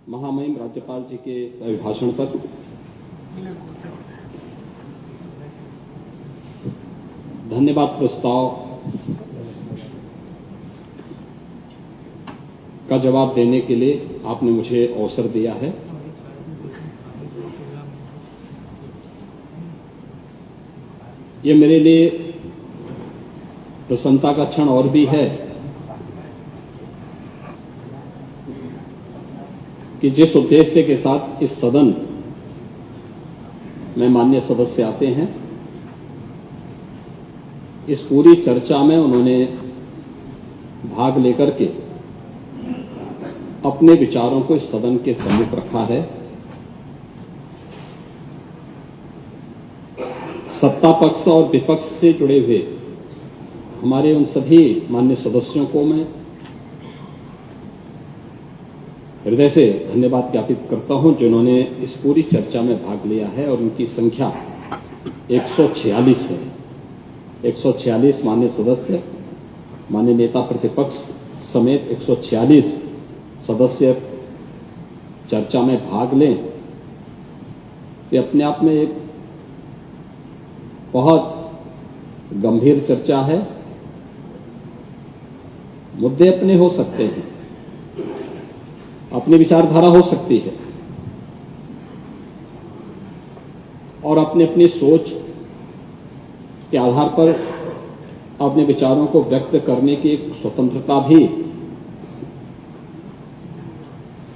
महामहिम राज्यपाल जी के अभिभाषण पर धन्यवाद प्रस्ताव का जवाब देने के लिए आपने मुझे अवसर दिया है। ये मेरे लिए प्रसन्नता का क्षण और भी है कि जिस उद्देश्य के साथ इस सदन में माननीय सदस्य आते हैं, इस पूरी चर्चा में उन्होंने भाग लेकर के अपने विचारों को इस सदन के सम्मुख रखा है। सत्ता पक्ष और विपक्ष से जुड़े हुए हमारे उन सभी माननीय सदस्यों को मैं हृदय से धन्यवाद ज्ञापित करता हूं, जिन्होंने इस पूरी चर्चा में भाग लिया है और उनकी संख्या 146 है। 146 माननीय सदस्य, माननीय नेता प्रतिपक्ष समेत 146 सदस्य चर्चा में भाग लें, ये अपने आप में एक बहुत गंभीर चर्चा है। मुद्दे अपने हो सकते हैं, अपनी विचारधारा हो सकती है और अपनी अपनी सोच के आधार पर अपने विचारों को व्यक्त करने की एक स्वतंत्रता भी,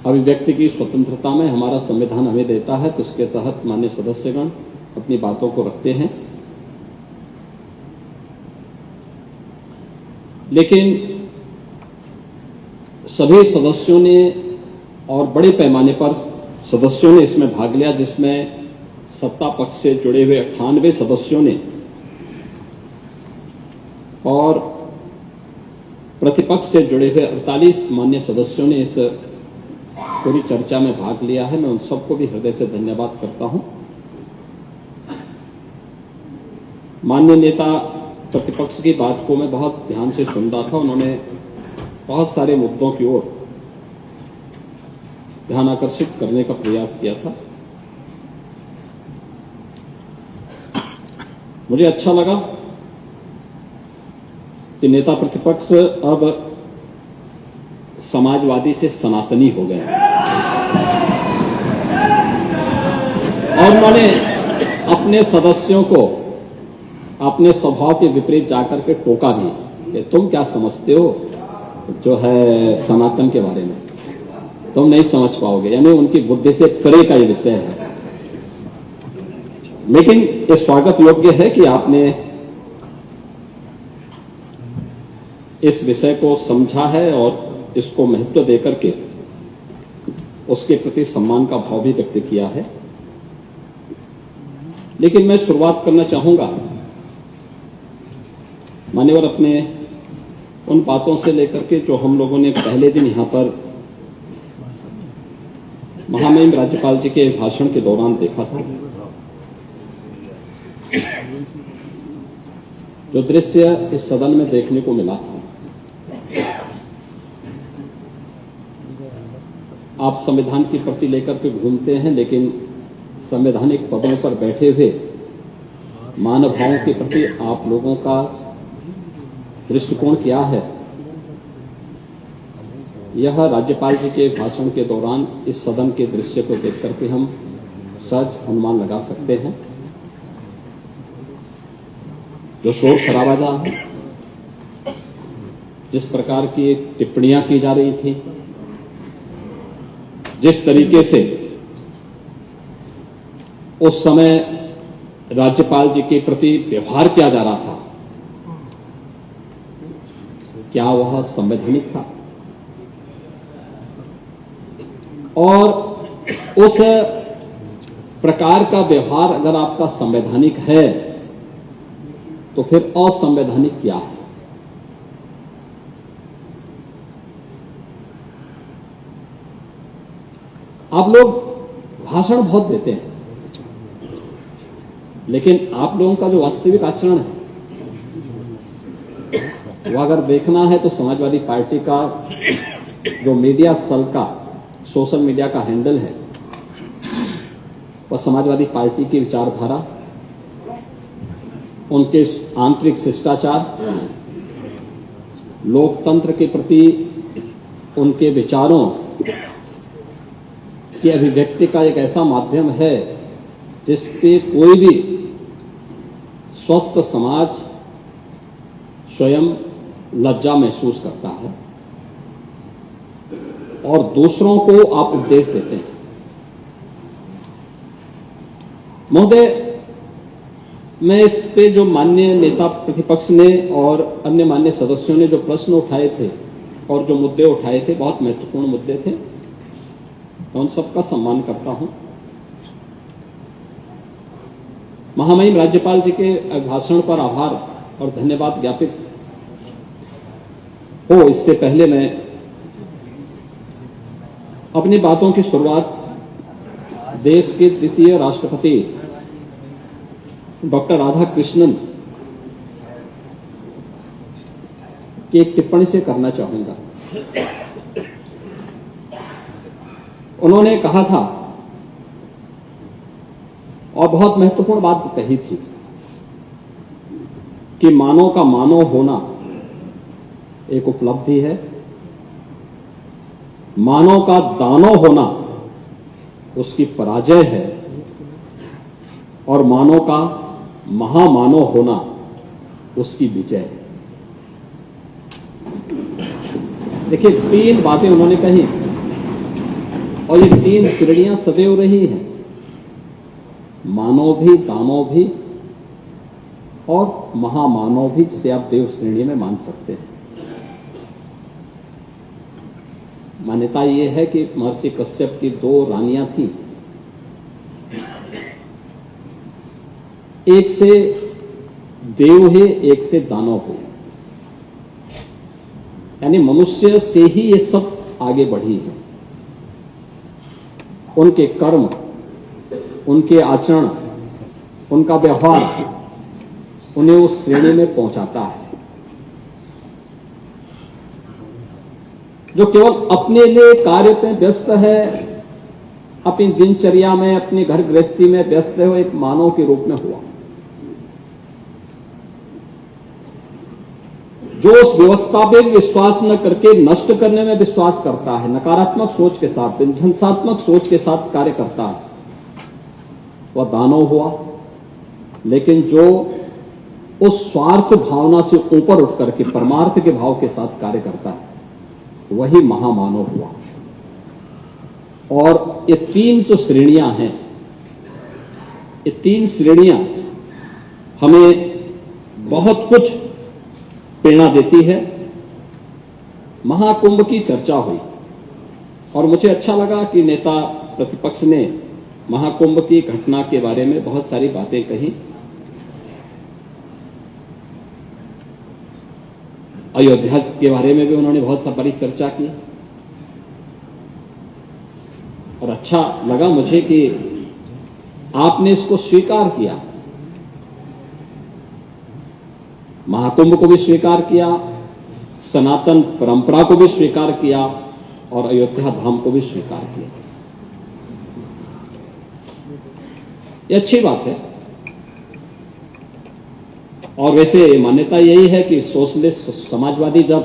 अभिव्यक्ति की स्वतंत्रता में हमारा संविधान हमें देता है, तो इसके तहत माननीय सदस्यगण अपनी बातों को रखते हैं। लेकिन सभी सदस्यों ने और बड़े पैमाने पर सदस्यों ने इसमें भाग लिया, जिसमें सत्ता पक्ष से जुड़े हुए 98 सदस्यों ने और प्रतिपक्ष से जुड़े हुए 48 माननीय सदस्यों ने इस पूरी चर्चा में भाग लिया है। मैं उन सबको भी हृदय से धन्यवाद करता हूं। माननीय नेता प्रतिपक्ष की बात को मैं बहुत ध्यान से सुन रहा था। उन्होंने बहुत सारे मुद्दों की ओर ध्यान आकर्षित करने का प्रयास किया था। मुझे अच्छा लगा कि नेता प्रतिपक्ष अब समाजवादी से सनातनी हो गए और उन्होंने अपने सदस्यों को अपने स्वभाव के विपरीत जाकर के टोका भी कि तुम क्या समझते हो जो है सनातन के बारे में, तुम नहीं समझ पाओगे। यानी उनकी बुद्धि से परे का ये विषय है। लेकिन ये स्वागत योग्य है कि आपने इस विषय को समझा है और इसको महत्व देकर के उसके प्रति सम्मान का भाव भी व्यक्त किया है। लेकिन मैं शुरुआत करना चाहूंगा मान्यवर अपने उन बातों से लेकर के जो हम लोगों ने पहले दिन यहां पर महामहिम राज्यपाल जी के भाषण के दौरान देखा था। जो दृश्य इस सदन में देखने को मिला था, आप संविधान की प्रति लेकर के घूमते हैं, लेकिन संवैधानिक पदों पर बैठे हुए मानव भावों के प्रति आप लोगों का दृष्टिकोण क्या है, यह राज्यपाल जी के भाषण के दौरान इस सदन के दृश्य को देख करके हम सहज अनुमान लगा सकते हैं। जो शोर शराबा है, जिस प्रकार की टिप्पणियां की जा रही थी, जिस तरीके से उस समय राज्यपाल जी के प्रति व्यवहार किया जा रहा था, क्या वह संवैधानिक था? और उस प्रकार का व्यवहार अगर आपका संवैधानिक है तो फिर असंवैधानिक क्या है? आप लोग भाषण बहुत देते हैं, लेकिन आप लोगों का जो वास्तविक आचरण है वो अगर देखना है तो समाजवादी पार्टी का जो मीडिया सेल का सोशल मीडिया का हैंडल है वह समाजवादी पार्टी की विचारधारा, उनके आंतरिक शिष्टाचार, लोकतंत्र के प्रति उनके विचारों की अभिव्यक्ति का एक ऐसा माध्यम है जिस पे कोई भी स्वस्थ समाज स्वयं लज्जा महसूस करता है और दूसरों को आप उपदेश देते हैं। महोदय, मैं इस पे जो माननीय नेता प्रतिपक्ष ने और अन्य माननीय सदस्यों ने जो प्रश्न उठाए थे और जो मुद्दे उठाए थे, बहुत महत्वपूर्ण मुद्दे थे, मैं उन सबका सम्मान करता हूं। महामहिम राज्यपाल जी के भाषण पर आभार और धन्यवाद ज्ञापित हो, इससे पहले मैं अपनी बातों की शुरुआत देश के द्वितीय राष्ट्रपति डॉक्टर राधाकृष्णन की एक टिप्पणी से करना चाहूंगा। उन्होंने कहा था और बहुत महत्वपूर्ण बात कही थी कि मानव का मानव होना एक उपलब्धि है, मानव का दानव होना उसकी पराजय है और मानव का महामानव होना उसकी विजय है। देखिए, 3 बातें उन्होंने कही और ये 3 श्रेणियां सदैव रही हैं, मानव भी, दानव भी और महामानव भी, जिसे आप देव श्रेणी में मान सकते हैं। मान्यता यह है कि महर्षि कश्यप की 2 रानियां थीं, एक से देव है, एक से दानव है, यानी मनुष्य से ही ये सब आगे बढ़ी है। उनके कर्म, उनके आचरण, उनका व्यवहार उन्हें उस श्रेणी में पहुंचाता है। जो केवल अपने लिए कार्य में व्यस्त है, अपनी दिनचर्या में, अपनी घर गृहस्थी में व्यस्त है, वो एक मानव के रूप में हुआ। जो उस व्यवस्था पे विश्वास न करके नष्ट करने में विश्वास करता है, नकारात्मक सोच के साथ, विध्वंसात्मक सोच के साथ कार्य करता है, वह दानव हुआ। लेकिन जो उस स्वार्थ भावना से ऊपर उठ करके परमार्थ के भाव के साथ कार्य करता है, वही महामानव हुआ। और ये 3 जो श्रेणियां हैं, ये 3 श्रेणियां हमें बहुत कुछ प्रेरणा देती है। महाकुंभ की चर्चा हुई और मुझे अच्छा लगा कि नेता प्रतिपक्ष ने महाकुंभ की घटना के बारे में बहुत सारी बातें कही। अयोध्या के बारे में भी उन्होंने बहुत सारी चर्चा की और अच्छा लगा मुझे कि आपने इसको स्वीकार किया, महाकुंभ को भी स्वीकार किया, सनातन परंपरा को भी स्वीकार किया और अयोध्या धाम को भी स्वीकार किया। ये अच्छी बात है। और वैसे मान्यता यही है कि सोशलिस्ट समाजवादी जब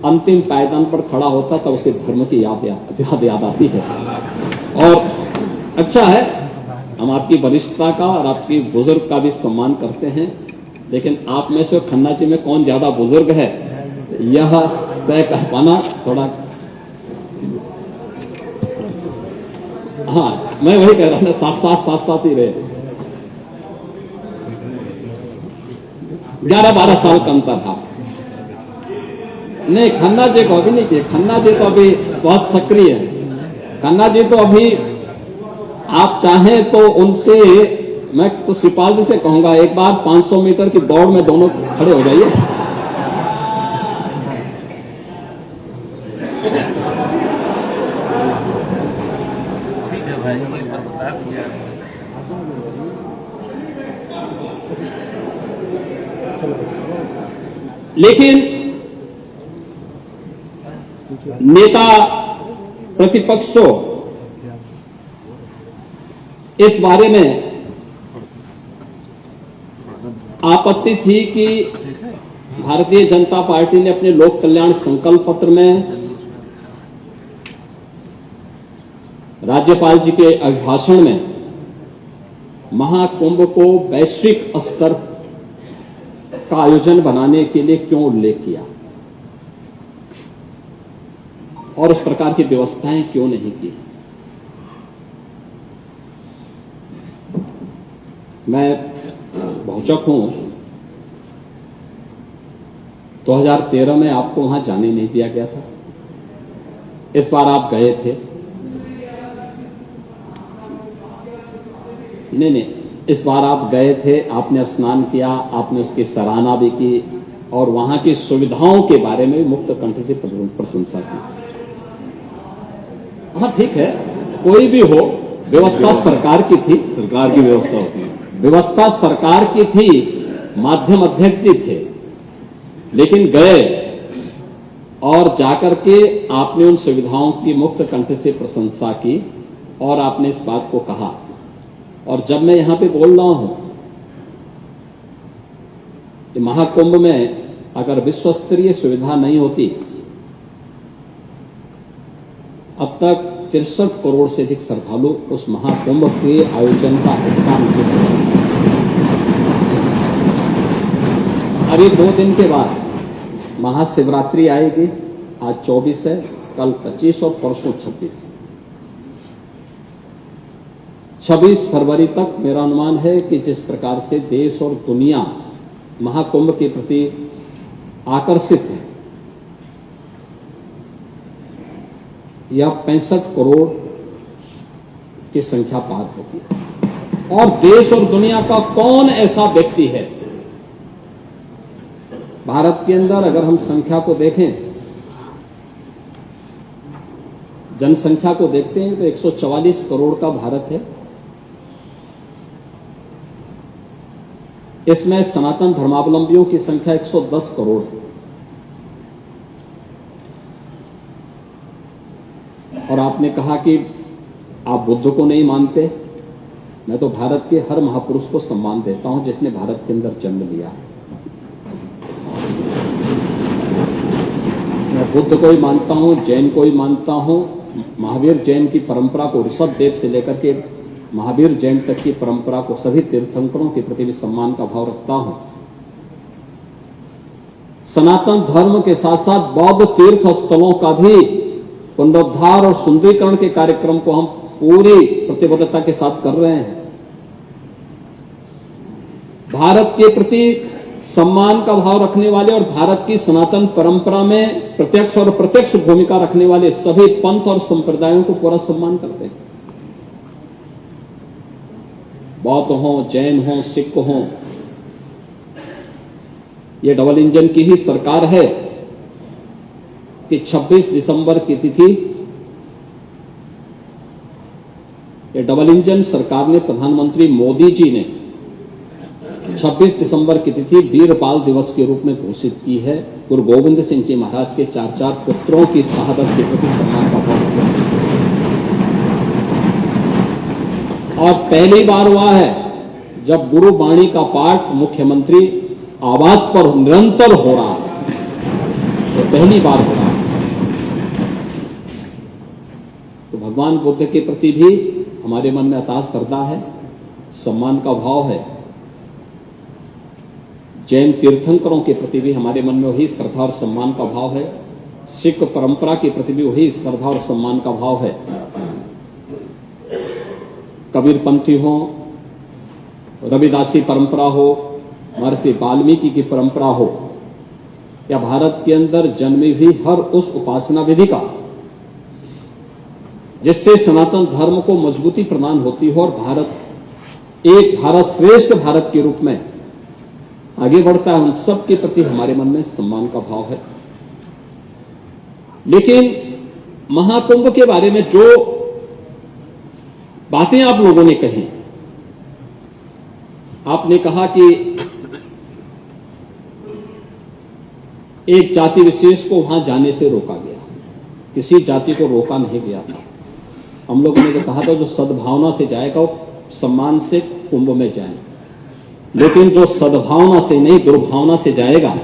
अंतिम पायदान पर खड़ा होता तब उसे धर्म की याद आती है। और अच्छा है, हम आपकी वरिष्ठता का और आपकी बुजुर्ग का भी सम्मान करते हैं, लेकिन आप में से खन्ना जी में कौन ज्यादा बुजुर्ग है यह तय कर पाना थोड़ा, हाँ मैं वही कह रहा हूं, साथ ही रहे। 11-12 साल का अंतर था। नहीं, खन्ना जी को अभी नहीं किए, खन्ना जी तो अभी बहुत सक्रिय है। खन्ना जी तो अभी आप चाहें तो उनसे, मैं तो शिवपाल जी से कहूंगा एक बार 500 मीटर की दौड़ में दोनों खड़े हो जाइए। ठीक है भाई, बता दिया। लेकिन नेता प्रतिपक्ष को इस बारे में आपत्ति थी कि भारतीय जनता पार्टी ने अपने लोक कल्याण संकल्प पत्र में राज्यपाल जी के अभिभाषण में महाकुंभ को वैश्विक स्तर का आयोजन बनाने के लिए क्यों उल्लेख किया और उस प्रकार की व्यवस्थाएं क्यों नहीं की। मैं भौचक हूं। 2013 में आपको वहां जाने नहीं दिया गया था। इस बार आप गए थे। नहीं, इस बार आप गए थे, आपने स्नान किया, आपने उसकी सराहना भी की और वहां की सुविधाओं के बारे में मुक्त कंठ से प्रशंसा की। हाँ, ठीक है, कोई भी हो, व्यवस्था सरकार की थी, सरकार की व्यवस्था होती है। व्यवस्था सरकार की थी, माध्यम अध्यक्ष जी थे, लेकिन गए और जाकर के आपने उन सुविधाओं की मुक्त कंठ से प्रशंसा की और आपने इस बात को कहा। और जब मैं यहां पे बोल रहा हूं कि महाकुंभ में अगर विश्व स्तरीय सुविधा नहीं होती, अब तक 63 करोड़ से अधिक श्रद्धालु उस महाकुंभ के आयोजन का हिस्सा नहीं थे। अभी 2 दिन के बाद महाशिवरात्रि आएगी। आज 24 है, कल 25 और परसों 26। 26 फरवरी तक मेरा अनुमान है कि जिस प्रकार से देश और दुनिया महाकुंभ के प्रति आकर्षित है, यह 65 करोड़ की संख्या पार होगी। और देश और दुनिया का कौन ऐसा व्यक्ति है, भारत के अंदर अगर हम संख्या को देखें, जनसंख्या को देखते हैं तो 144 करोड़ का भारत है। इसमें सनातन धर्मावलंबियों की संख्या 110 करोड़ है। और आपने कहा कि आप बुद्ध को नहीं मानते। मैं तो भारत के हर महापुरुष को सम्मान देता हूं जिसने भारत के अंदर जन्म लिया है। मैं बुद्ध को ही मानता हूं, जैन को ही मानता हूं। महावीर जैन की परंपरा को, ऋषभ देव से लेकर के महावीर जैन तक की परंपरा को, सभी तीर्थंकरों के प्रति भी सम्मान का भाव रखता हूं। सनातन धर्म के साथ साथ बौद्ध तीर्थ स्थलों का भी पुनरुद्धार और सुंदरीकरण के कार्यक्रम को हम पूरी प्रतिबद्धता के साथ कर रहे हैं। भारत के प्रति सम्मान का भाव रखने वाले और भारत की सनातन परंपरा में प्रत्यक्ष और अप्रत्यक्ष भूमिका रखने वाले सभी पंथ और संप्रदायों को पूरा सम्मान करते हैं। बौद्ध हो, जैन हो, सिख हो, ये डबल इंजन की ही सरकार है कि 26 दिसंबर की तिथि, ये डबल इंजन सरकार ने, प्रधानमंत्री मोदी जी ने 26 दिसंबर की तिथि वीर बाल दिवस के रूप में घोषित की है। गुरु गोविंद सिंह जी महाराज के 4 पुत्रों की शहादत के प्रति सम्मान का भाव। और पहली बार हुआ है जब गुरु वाणी का पाठ मुख्यमंत्री आवास पर निरंतर हो रहा है, तो पहली बार हो रहा है। तो भगवान बुद्ध के प्रति भी हमारे मन में अथाह श्रद्धा है, सम्मान का भाव है। जैन तीर्थंकरों के प्रति भी हमारे मन में वही श्रद्धा और सम्मान का भाव है। सिख परंपरा के प्रति भी वही श्रद्धा और सम्मान का भाव है। कबीरपंथी हो, रविदासी परंपरा हो, महर्षि वाल्मीकि की परंपरा हो, या भारत के अंदर जन्मी हुई हर उस उपासना विधि का जिससे सनातन धर्म को मजबूती प्रदान होती हो और भारत एक भारत श्रेष्ठ भारत के रूप में आगे बढ़ता है, उन सब के प्रति हमारे मन में सम्मान का भाव है। लेकिन महाकुंभ के बारे में जो बातें आप लोगों ने कही, आपने कहा कि एक जाति विशेष को वहां जाने से रोका गया। किसी जाति को रोका नहीं गया था। हम लोगों ने तो कहा था जो सद्भावना से जाएगा वो सम्मान से कुंभ में जाए, लेकिन जो सद्भावना से नहीं दुर्भावना से जाएगा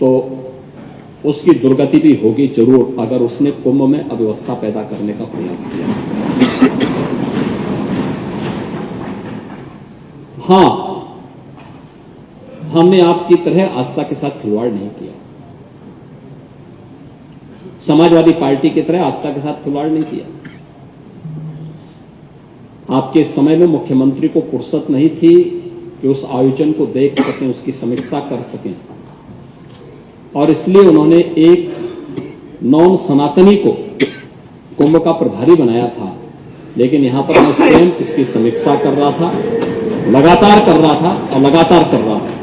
तो उसकी दुर्गति भी होगी जरूर, अगर उसने कुंभ में अव्यवस्था पैदा करने का प्रयास किया। हां, हमने आपकी तरह आस्था के साथ खिलवाड़ नहीं किया, समाजवादी पार्टी की तरह आस्था के साथ खिलवाड़ नहीं किया। आपके समय में मुख्यमंत्री को फुर्सत नहीं थी कि उस आयोजन को देख सकें, उसकी समीक्षा कर सकें, और इसलिए उन्होंने एक नॉन सनातनी को कुंभ का प्रभारी बनाया था। लेकिन यहां पर मैं स्वयं इसकी समीक्षा कर रहा था, लगातार कर रहा था और लगातार कर रहा था।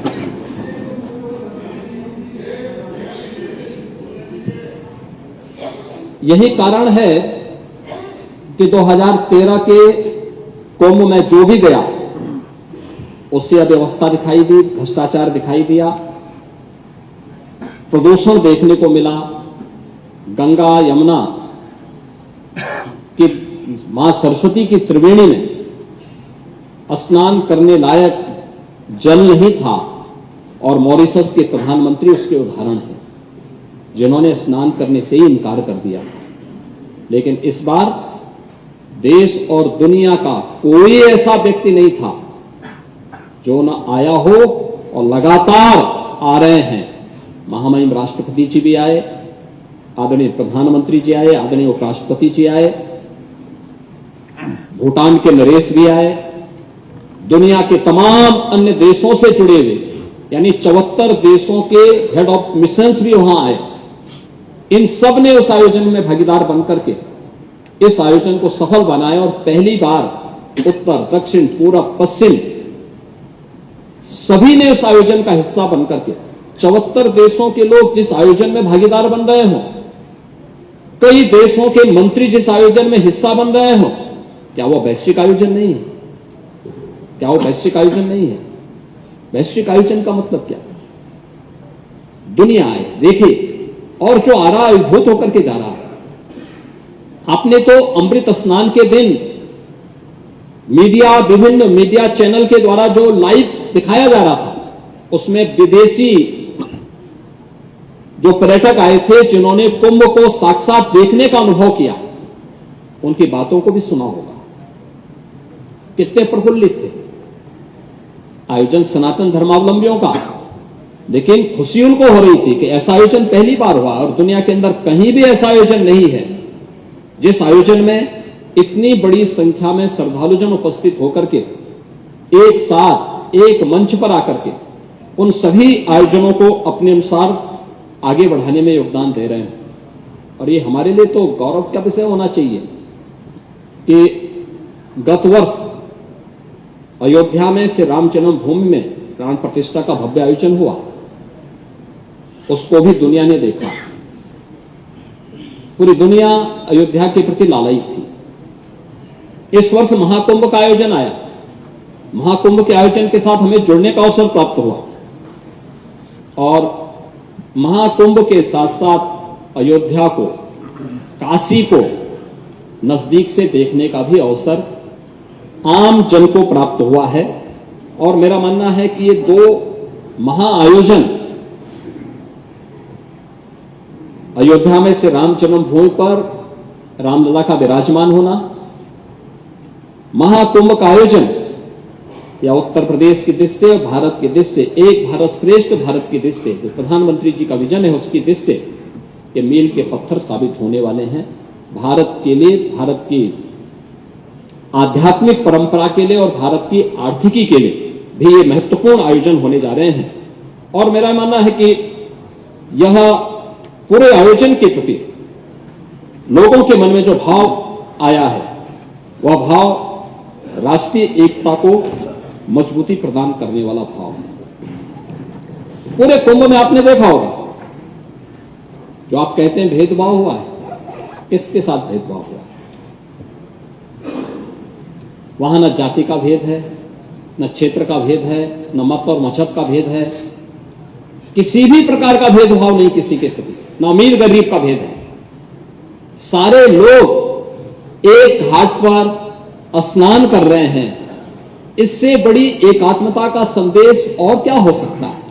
यही कारण है कि 2013 के कुंभ में जो भी गया उससे अव्यवस्था दिखाई दी, भ्रष्टाचार दिखाई दिया, प्रदूषण देखने को मिला। गंगा यमुना की मां सरस्वती की त्रिवेणी में स्नान करने लायक जल नहीं था, और मॉरिशस के प्रधानमंत्री उसके उदाहरण हैं जिन्होंने स्नान करने से ही इनकार कर दिया। लेकिन इस बार देश और दुनिया का कोई ऐसा व्यक्ति नहीं था जो न आया हो, और लगातार आ रहे हैं। महामहिम राष्ट्रपति जी भी आए, आदरणीय प्रधानमंत्री जी आए, आदरणीय उपराष्ट्रपति जी आए, भूटान के नरेश भी आए, दुनिया के तमाम अन्य देशों से जुड़े हुए यानी 74 देशों के हेड ऑफ मिशंस भी वहां आए। इन सब ने उस आयोजन में भागीदार बनकर के इस आयोजन को सफल बनाया, और पहली बार उत्तर, दक्षिण, पूरब, पश्चिम सभी ने उस आयोजन का हिस्सा बनकर के 74 देशों के लोग जिस आयोजन में भागीदार बन रहे हों, कई देशों के मंत्री जिस आयोजन में हिस्सा बन रहे हों, क्या वो वैश्विक आयोजन नहीं है? क्या वो वैश्विक आयोजन नहीं है? वैश्विक आयोजन का मतलब क्या? दुनिया आए, देखिए, और जो आ रहा है अभिभूत होकर के जा रहा है। आपने तो अमृत स्नान के दिन मीडिया, विभिन्न मीडिया चैनल के द्वारा जो लाइव दिखाया जा रहा था, उसमें विदेशी जो पर्यटक आए थे जिन्होंने कुंभ को साक्षात देखने का अनुभव किया, उनकी बातों को भी सुना होगा। कितने प्रफुल्लित थे। आयोजन सनातन धर्मावलंबियों का, लेकिन खुशी उनको हो रही थी कि ऐसा आयोजन पहली बार हुआ, और दुनिया के अंदर कहीं भी ऐसा आयोजन नहीं है जिस आयोजन में इतनी बड़ी संख्या में श्रद्धालुजन उपस्थित होकर के एक साथ एक मंच पर आकर के उन सभी आयोजनों को अपने अनुसार आगे बढ़ाने में योगदान दे रहे हैं। और ये हमारे लिए तो गौरव का विषय होना चाहिए कि गत वर्ष अयोध्या में श्री राम जन्मभूमि में प्राण प्रतिष्ठा का भव्य आयोजन हुआ, उसको भी दुनिया ने देखा। पूरी दुनिया अयोध्या के प्रति लालायित थी। इस वर्ष महाकुंभ का आयोजन आया, महाकुंभ के आयोजन के साथ हमें जुड़ने का अवसर प्राप्त हुआ, और महाकुंभ के साथ साथ अयोध्या को, काशी को नजदीक से देखने का भी अवसर आम जन को प्राप्त हुआ है। और मेरा मानना है कि ये दो महाआयोजन, अयोध्या में से राम जन्मभूमि पर रामलला का विराजमान होना, महाकुंभ का आयोजन या उत्तर प्रदेश की दृष्टि से, भारत की दृष्टि से, एक भारत श्रेष्ठ भारत की दृष्टि से, जो प्रधानमंत्री जी का विजन है उसकी दृष्टि से ये मील के पत्थर साबित होने वाले हैं। भारत के लिए, भारत की आध्यात्मिक परंपरा के लिए और भारत की आर्थिकी के लिए भी ये महत्वपूर्ण आयोजन होने जा रहे हैं। और मेरा मानना है कि यह पूरे आयोजन के प्रति लोगों के मन में जो भाव आया है, वह भाव राष्ट्रीय एकता को मजबूती प्रदान करने वाला भाव है। पूरे कुंभ में आपने देखा होगा, जो आप कहते हैं भेदभाव हुआ है, किसके साथ भेदभाव हुआ? वहां न जाति का भेद है, न क्षेत्र का भेद है, न मत और मजहब का भेद है, किसी भी प्रकार का भेदभाव नहीं किसी के प्रति, न अमीर गरीब का भेद है। सारे लोग एक घाट पर स्नान कर रहे हैं, इससे बड़ी एकात्मता का संदेश और क्या हो सकता है?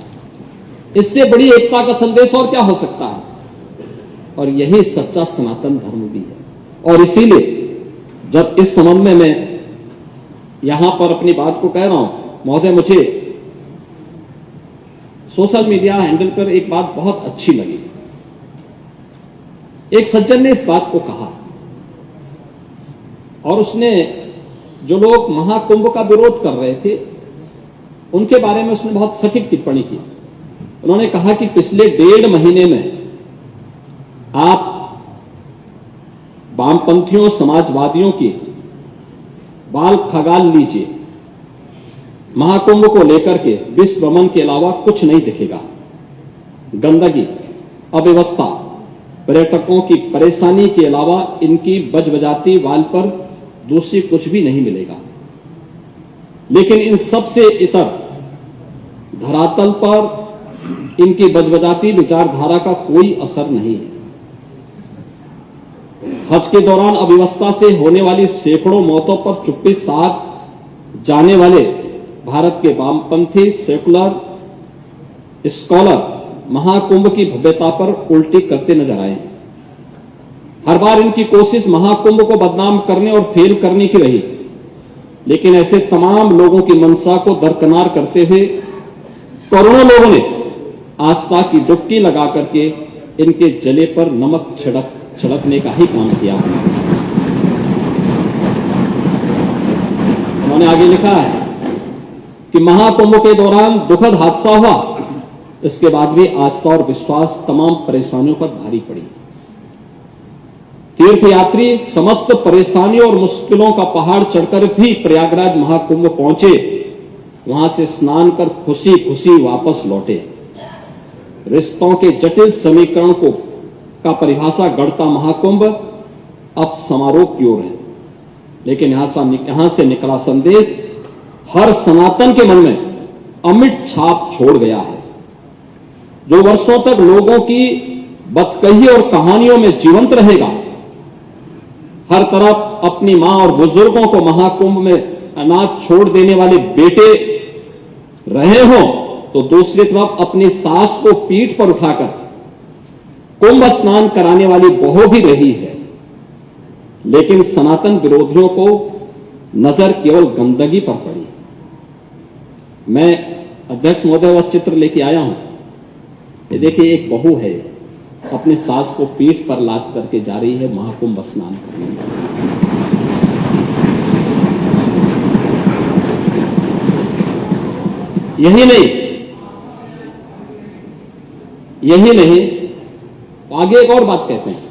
इससे बड़ी एकता का संदेश और क्या हो सकता है? और यही सच्चा सनातन धर्म भी है। और इसीलिए जब इस संबंध में मैं यहां पर अपनी बात को कह रहा हूं, महोदय, मुझे सोशल मीडिया हैंडल पर एक बात बहुत अच्छी लगी। एक सज्जन ने इस बात को कहा और उसने जो लोग महाकुंभ का विरोध कर रहे थे उनके बारे में उसने बहुत सटीक टिप्पणी की। उन्होंने कहा कि पिछले 1.5 महीने में आप वामपंथियों, समाजवादियों की बाल खगाल लीजिए, महाकुंभ को लेकर के विश्व भ्रमण के अलावा कुछ नहीं दिखेगा। गंदगी, अव्यवस्था, पर्यटकों की परेशानी के अलावा इनकी बजबजाती वाल पर दूसरी कुछ भी नहीं मिलेगा। लेकिन इन सबसे इतर धरातल पर इनकी बजबजाती विचारधारा का कोई असर नहीं है। हज के दौरान अव्यवस्था से होने वाली सैकड़ों मौतों पर चुप्पी साध जाने वाले भारत के वामपंथी सेकुलर स्कॉलर महाकुंभ की भव्यता पर उल्टी करते नजर आए हैं। हर बार इनकी कोशिश महाकुंभ को बदनाम करने और फेल करने की रही, लेकिन ऐसे तमाम लोगों की मंशा को दरकिनार करते हुए करोड़ों लोगों ने आस्था की डुबकी लगा करके इनके जले पर नमक छिड़कने का ही काम किया। उन्होंने आगे लिखा है कि महाकुंभ के दौरान दुखद हादसा हुआ, इसके बाद भी आस्था और विश्वास तमाम परेशानियों पर भारी पड़ी। तीर्थयात्री समस्त परेशानियों और मुश्किलों का पहाड़ चढ़कर भी प्रयागराज महाकुंभ पहुंचे, वहां से स्नान कर खुशी खुशी वापस लौटे। रिश्तों के जटिल समीकरण का परिभाषा गढ़ता महाकुंभ अब समारोह की ओर है, लेकिन यहां से निकला संदेश हर सनातन के मन में अमिट छाप छोड़ गया है। जो वर्षों तक लोगों की बदकही और कहानियों में जीवंत रहेगा। हर तरफ अपनी मां और बुजुर्गों को महाकुंभ में अनाथ छोड़ देने वाले बेटे रहे हों, तो दूसरी तरफ अपनी सास को पीठ पर उठाकर कुंभ स्नान कराने वाली बहू भी रही है। लेकिन सनातन विरोधियों को नजर केवल गंदगी पर पड़ी। मैं अध्यक्ष महोदय वह चित्र लेके आया हूं। ये देखिए, एक बहू है, अपनी सास को पीठ पर लाद करके जा रही है महाकुंभ स्नान करने। यही नहीं, आगे एक और बात कहते हैं।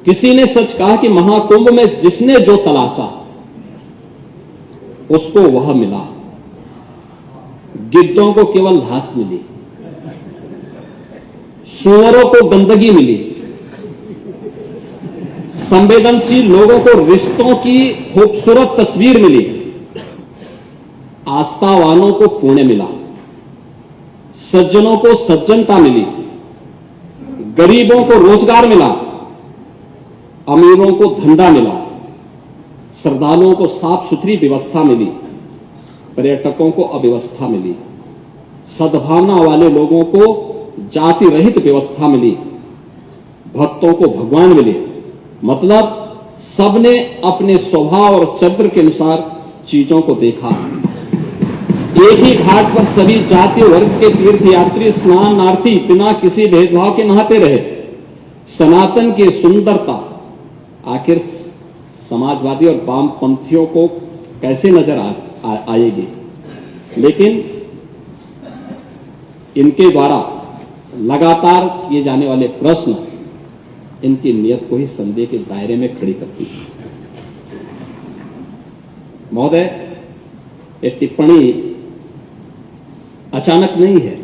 किसी ने सच कहा कि महाकुंभ में जिसने जो तलाशा उसको वह मिला। गिद्धों को केवल घास मिली, सुअरों को गंदगी मिली, संवेदनशील लोगों को रिश्तों की खूबसूरत तस्वीर मिली, आस्थावानों को पुण्य मिला, सज्जनों को सज्जनता मिली, गरीबों को रोजगार मिला, अमीरों को धंधा मिला, श्रद्धालुओं को साफ सुथरी व्यवस्था मिली, पर्यटकों को अव्यवस्था मिली, सद्भावना वाले लोगों को जाति रहित व्यवस्था मिली, भक्तों को भगवान मिले। मतलब सबने अपने स्वभाव और चरित्र के अनुसार चीजों को देखा। एक ही घाट पर सभी जाति वर्ग के तीर्थयात्री स्नानार्थी बिना किसी भेदभाव के नहाते रहे। सनातन की सुंदरता आखिर समाजवादी और वामपंथियों को कैसे नजर आएगी? लेकिन इनके द्वारा लगातार किए जाने वाले प्रश्न इनकी नियत को ही संदेह के दायरे में खड़ी करती है। महोदय, ये टिप्पणी अचानक नहीं है।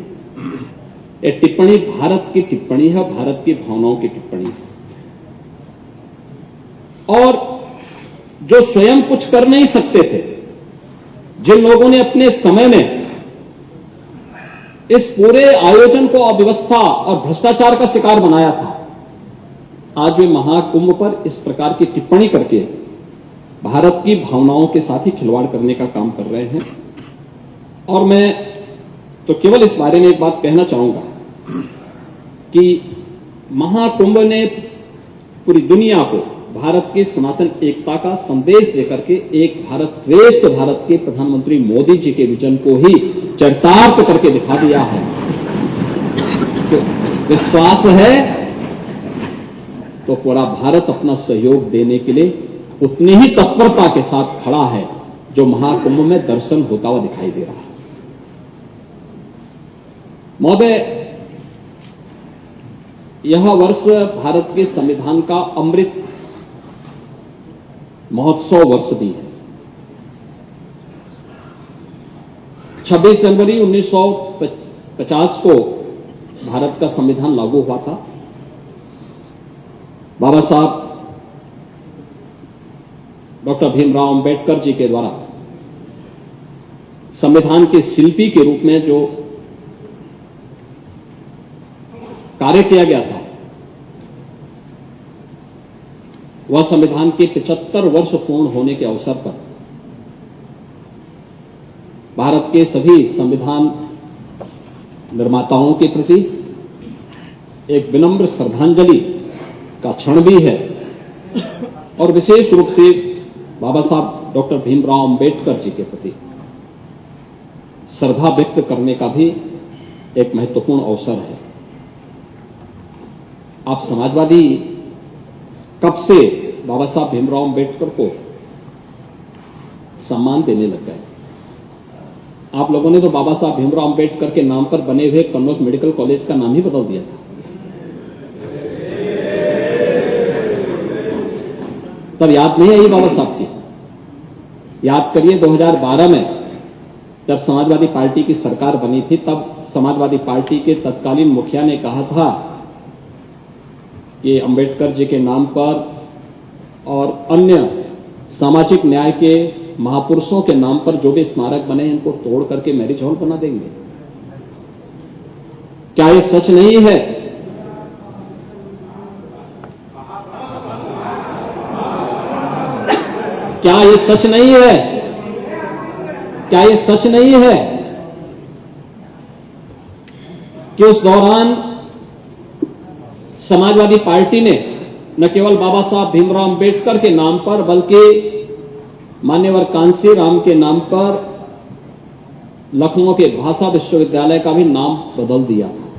ये टिप्पणी भारत की टिप्पणी है, भारत की भावनाओं की टिप्पणी है। और जो स्वयं कुछ कर नहीं सकते थे, जिन लोगों ने अपने समय में इस पूरे आयोजन को अव्यवस्था और भ्रष्टाचार का शिकार बनाया था, आज वे महाकुंभ पर इस प्रकार की टिप्पणी करके भारत की भावनाओं के साथ ही खिलवाड़ करने का काम कर रहे हैं। और मैं तो केवल इस बारे में एक बात कहना चाहूंगा कि महाकुंभ ने पूरी दुनिया को भारत की सनातन एकता का संदेश देकर के एक भारत श्रेष्ठ भारत के प्रधानमंत्री मोदी जी के विजन को ही चरितार्थ करके दिखा दिया है। तो विश्वास है तो पूरा भारत अपना सहयोग देने के लिए उतनी ही तत्परता के साथ खड़ा है जो महाकुंभ में दर्शन होता हुआ दिखाई दे रहा है। महोदय, यह वर्ष भारत के संविधान का अमृत महोत्सव वर्ष भी है। 26 जनवरी 1950 को भारत का संविधान लागू हुआ था। बाबा साहब डॉक्टर भीमराव अंबेडकर जी के द्वारा संविधान के शिल्पी के रूप में जो कार्य किया गया था, वह संविधान के 75 वर्ष पूर्ण होने के अवसर पर भारत के सभी संविधान निर्माताओं के प्रति एक विनम्र श्रद्धांजलि का क्षण भी है और विशेष रूप से बाबा साहब डॉक्टर भीमराव अंबेडकर जी के प्रति श्रद्धा व्यक्त करने का भी एक महत्वपूर्ण अवसर है। आप समाजवादी कब से बाबा साहब भीमराव अंबेडकर को सम्मान देने लग गए? आप लोगों ने तो बाबा साहब भीमराव अंबेडकर के नाम पर बने हुए कन्नौज मेडिकल कॉलेज का नाम ही बदल दिया था। तब याद नहीं आई बाबा साहब की? याद करिए 2012 में जब समाजवादी पार्टी की सरकार बनी थी, तब समाजवादी पार्टी के तत्कालीन मुखिया ने कहा था कि अंबेडकर जी के नाम पर और अन्य सामाजिक न्याय के महापुरुषों के नाम पर जो भी स्मारक बने हैं इनको तोड़ करके मैरिज हॉल बना देंगे। क्या ये सच नहीं है? क्या ये सच नहीं है? क्या ये सच नहीं है कि उस दौरान समाजवादी पार्टी ने न केवल बाबा साहब भीमराव अंबेडकर के नाम पर बल्कि मान्यवर कांसी राम के नाम पर लखनऊ के भाषा विश्वविद्यालय का भी नाम बदल दिया था।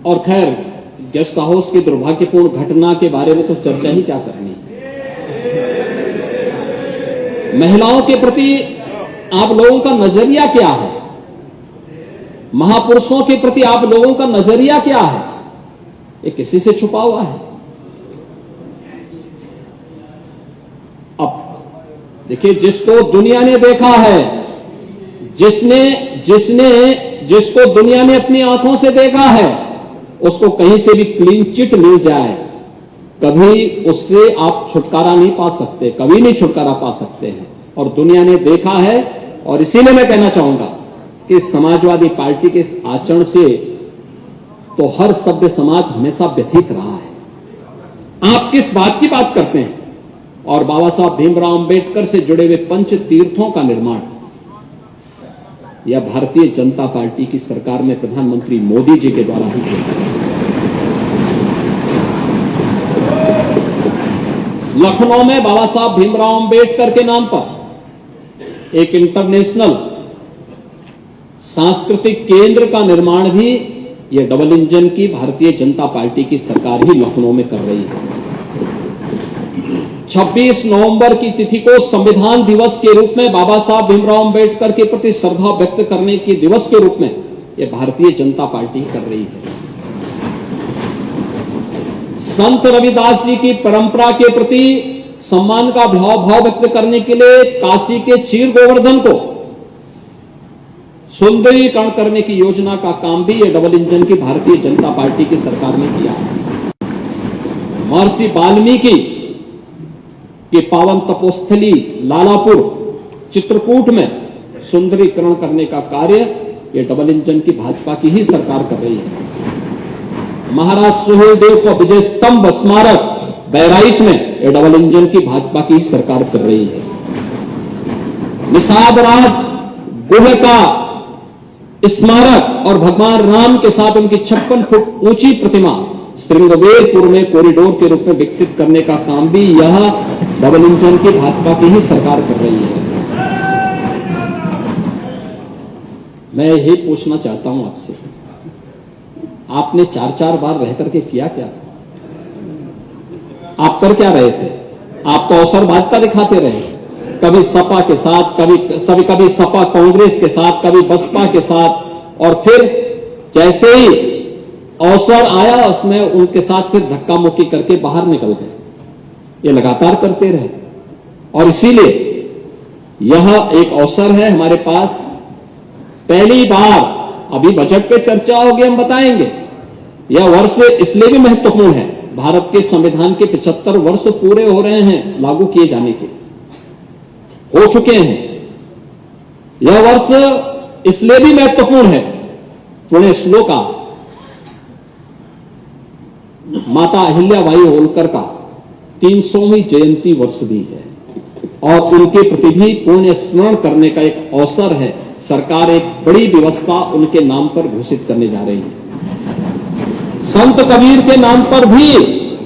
और खैर, गेस्ट हाउस की दुर्भाग्यपूर्ण घटना के बारे में तो चर्चा ही क्या करनी। महिलाओं के प्रति आप लोगों का नजरिया क्या है? महापुरुषों के प्रति आप लोगों का नजरिया क्या है? ये किसी से छुपा हुआ है? अब देखिए, जिसको दुनिया ने देखा है, जिसको दुनिया ने अपनी आंखों से देखा है, उसको कहीं से भी क्लीन चिट मिल जाए, कभी उससे आप छुटकारा नहीं पा सकते, कभी नहीं छुटकारा पा सकते हैं। और दुनिया ने देखा है, और इसीलिए मैं कहना चाहूंगा कि समाजवादी पार्टी के इस आचरण से तो हर सभ्य समाज हमेशा व्यथित रहा है। आप किस बात की बात करते हैं? और बाबा साहब भीमराव अंबेडकर से जुड़े हुए पंच तीर्थों का निर्माण यह भारतीय जनता पार्टी की सरकार में प्रधानमंत्री मोदी जी के द्वारा ही किया गया। लखनऊ में बाबा साहब भीमराव अंबेडकर के नाम पर एक इंटरनेशनल सांस्कृतिक केंद्र का निर्माण भी यह डबल इंजन की भारतीय जनता पार्टी की सरकार ही लखनऊ में कर रही है। 26 नवंबर की तिथि को संविधान दिवस के रूप में, बाबा साहब भीमराव अंबेडकर के प्रति श्रद्धा व्यक्त करने के दिवस के रूप में यह भारतीय जनता पार्टी कर रही है। संत रविदास जी की परंपरा के प्रति सम्मान का भाव व्यक्त करने के लिए काशी के चीर गोवर्धन को सुंदरीकरण करने की योजना का काम भी ये डबल इंजन की भारतीय जनता पार्टी की सरकार ने किया है। महर्षि वाल्मीकि के पावन तपोस्थली लालापुर चित्रकूट में सुंदरीकरण करने का कार्य ये डबल इंजन की भाजपा की ही सरकार कर रही है। महाराज सुहेलदेव को विजय स्तंभ स्मारक बहराइच में ये डबल इंजन की भाजपा की ही सरकार कर रही है। निषाद राज गुह का स्मारक और भगवान राम के साथ उनकी 56 फुट ऊंची प्रतिमा श्रृंगवेरपुर में कॉरिडोर के रूप में विकसित करने का काम भी यह डबल इंजन की भाजपा की ही सरकार कर रही है। मैं यही पूछना चाहता हूं आपसे, आपने 4-4 बार रह करके किया क्या? आप कर क्या रहे थे? आप तो अवसरवादिता दिखाते रहे, कभी सपा के साथ, कभी सपा कांग्रेस के साथ, कभी बसपा के साथ, और फिर जैसे ही अवसर आया उसमें उनके साथ फिर धक्का मुक्की करके बाहर निकल गए। ये लगातार करते रहे और इसीलिए यह एक अवसर है हमारे पास। पहली बार अभी बजट पे चर्चा होगी, हम बताएंगे। यह वर्ष इसलिए भी महत्वपूर्ण है, भारत के संविधान के 75 वर्ष पूरे हो रहे हैं लागू किए जाने के, हो चुके हैं। यह वर्ष इसलिए भी महत्वपूर्ण है, पुण्य श्लोका माता अहिल्याबाई होलकर का 300वीं जयंती वर्ष भी है और उनके प्रति भी पुण्य स्मरण करने का एक अवसर है। सरकार एक बड़ी व्यवस्था उनके नाम पर घोषित करने जा रही है। संत कबीर के नाम पर भी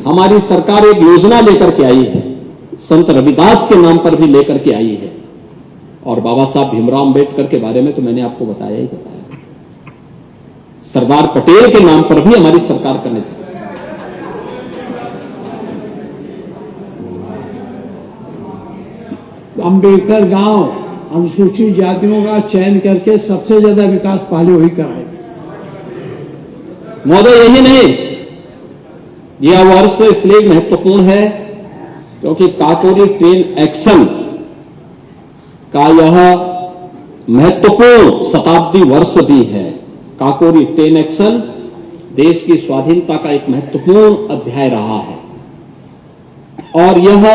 हमारी सरकार एक योजना लेकर के आई है, संत रविदास के नाम पर भी लेकर के आई है, और बाबा साहब भीमराव अम्बेडकर के बारे में तो मैंने आपको बताया ही बताया। सरदार पटेल के नाम पर भी हमारी सरकार करने थी। अम्बेडकर गांव अनुसूचित जातियों का चयन करके सबसे ज्यादा विकास पहले वही कराए। महोदय, यही नहीं, यह वर्ष इसलिए महत्वपूर्ण है क्योंकि काकोरी ट्रेन एक्शन का यह महत्वपूर्ण शताब्दी वर्ष भी है। काकोरी ट्रेन एक्शन देश की स्वाधीनता का एक महत्वपूर्ण अध्याय रहा है और यह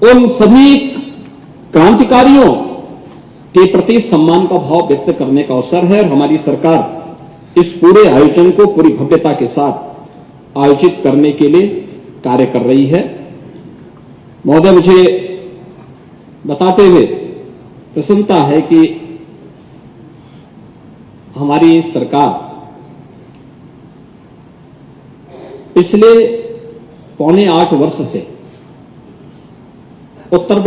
उन सभी क्रांतिकारियों के प्रति सम्मान का भाव व्यक्त करने का अवसर है और हमारी सरकार इस पूरे आयोजन को पूरी भव्यता के साथ आयोजित करने के लिए कार्य कर रही है। महोदय, मुझे बताते हुए प्रसन्नता है कि हमारी सरकार पिछले 7.25 वर्ष से उत्तर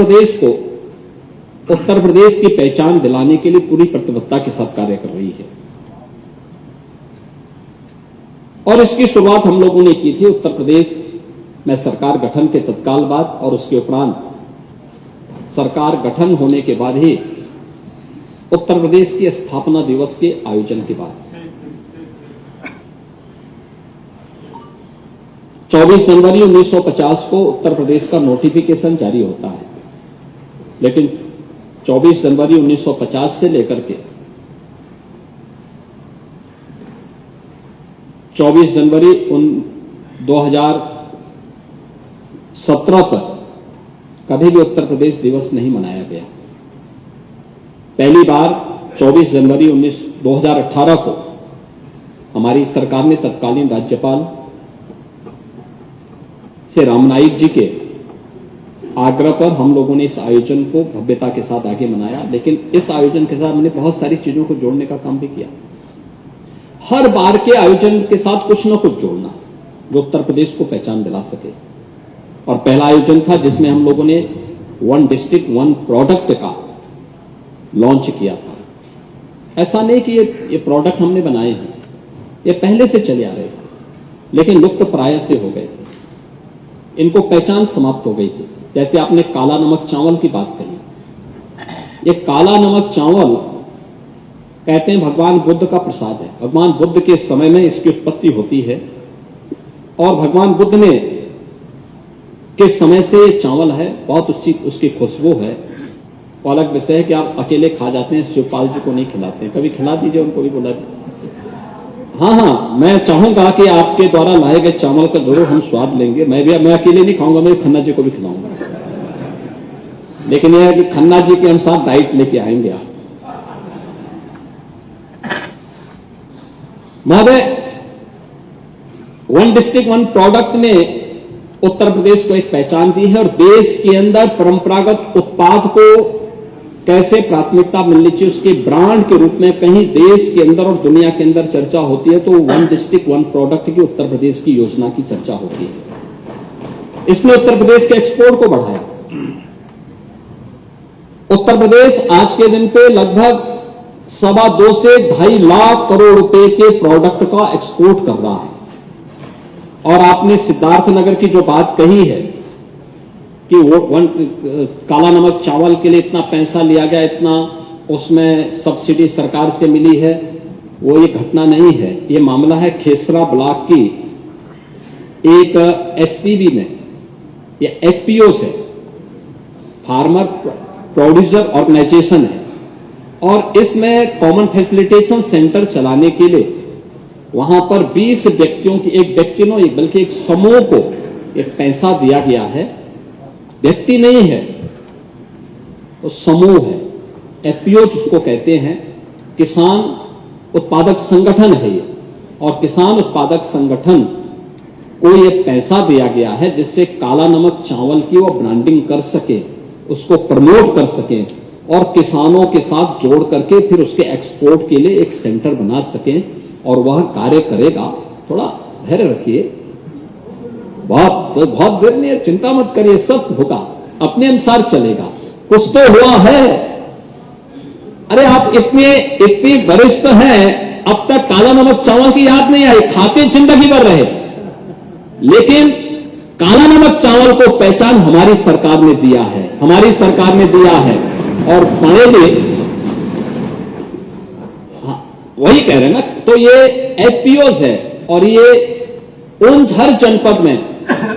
प्रदेश की पहचान दिलाने के लिए पूरी प्रतिबद्धता के साथ कार्य कर रही है और इसकी शुरुआत हम लोगों ने की थी उत्तर प्रदेश में सरकार गठन के तत्काल बाद और उसके उपरांत सरकार गठन होने के बाद ही उत्तर प्रदेश की स्थापना दिवस के आयोजन के बाद 24 जनवरी 1950 को उत्तर प्रदेश का नोटिफिकेशन जारी होता है, लेकिन 24 जनवरी 1950 से लेकर के 24 जनवरी 2017 तक कभी भी उत्तर प्रदेश दिवस नहीं मनाया गया। पहली बार 24 जनवरी 2018 को हमारी सरकार ने तत्कालीन राज्यपाल से रामनाईक जी के आग्रह पर हम लोगों ने इस आयोजन को भव्यता के साथ आगे मनाया, लेकिन इस आयोजन के साथ हमने बहुत सारी चीजों को जोड़ने का काम भी किया। हर बार के आयोजन के साथ कुछ न कुछ जोड़ना जो उत्तर प्रदेश को पहचान दिला सके। और पहला आयोजन था जिसमें हम लोगों ने 1 डिस्ट्रिक्ट 1 प्रोडक्ट का लॉन्च किया था। ऐसा नहीं कि ये प्रोडक्ट हमने बनाए हैं, ये पहले से चले आ रहे थे, लेकिन लुप्त प्राय से हो गए थे, इनको पहचान समाप्त हो गई थी। जैसे आपने काला नमक चावल की बात कही, ये काला नमक चावल कहते हैं भगवान बुद्ध का प्रसाद है। भगवान बुद्ध के समय में इसकी उत्पत्ति होती है और भगवान बुद्ध ने के समय से ये चावल है, बहुत उसकी खुशबू है। वो अलग विषय है कि आप अकेले खा जाते हैं, शिवपाल जी को नहीं खिलाते हैं। कभी खिला दीजिए, उनको भी बुला दीजिए। हाँ, मैं चाहूंगा कि आपके द्वारा लाए गए चावल का जरूर हम स्वाद लेंगे। मैं अकेले नहीं खाऊंगा, मैं खन्ना जी को भी खिलाऊंगा, लेकिन यह है कि खन्ना जी के हम साथ डाइट लेके आएंगे आप। महोदय, वन डिस्ट्रिक्ट वन प्रोडक्ट ने उत्तर प्रदेश को एक पहचान दी है और देश के अंदर परंपरागत उत्पाद को कैसे प्राथमिकता मिलनी चाहिए उसके ब्रांड के रूप में कहीं देश के अंदर और दुनिया के अंदर चर्चा होती है तो वन डिस्ट्रिक्ट वन प्रोडक्ट की उत्तर प्रदेश की योजना की चर्चा होती है। इसने उत्तर प्रदेश के एक्सपोर्ट को बढ़ाया। उत्तर प्रदेश आज के दिन पे लगभग 2.25 से 2.5 लाख करोड़ रुपए के प्रोडक्ट का एक्सपोर्ट कर रहा है। और आपने सिद्धार्थनगर की जो बात कही है कि वो काला नमक चावल के लिए इतना पैसा लिया गया, इतना उसमें सब्सिडी सरकार से मिली है, वो ये घटना नहीं है। ये मामला है खेसरा ब्लॉक की एक एसपीबी में, ये एफपीओ से, फार्मर प्रोड्यूसर ऑर्गेनाइजेशन है और इसमें कॉमन फैसिलिटेशन सेंटर चलाने के लिए वहां पर 20 व्यक्तियों की, एक व्यक्ति नो बल्कि एक समूह को एक पैसा दिया गया है। व्यक्ति नहीं है, तो समूह है। एफपीओ जिसको कहते हैं, किसान उत्पादक संगठन है ये, और किसान उत्पादक संगठन को ये पैसा दिया गया है जिससे काला नमक चावल की वो ब्रांडिंग कर सके, उसको प्रमोट कर सके और किसानों के साथ जोड़ करके फिर उसके एक्सपोर्ट के लिए एक सेंटर बना सके और वह कार्य करेगा। थोड़ा धैर्य रखिए, बहुत देर नहीं, चिंता मत करिए, सब होगा, अपने अनुसार चलेगा। कुछ तो हुआ है। अरे आप इतने वरिष्ठ हैं, अब तक काला नमक चावल की याद नहीं आई, खाते जिंदगी भर रहे, लेकिन काला नमक चावल को पहचान हमारी सरकार ने दिया है, हमारी सरकार ने दिया है। और पाणे जी वही कह रहे हैं ना, तो ये एफपीओज है और ये उन हर जनपद में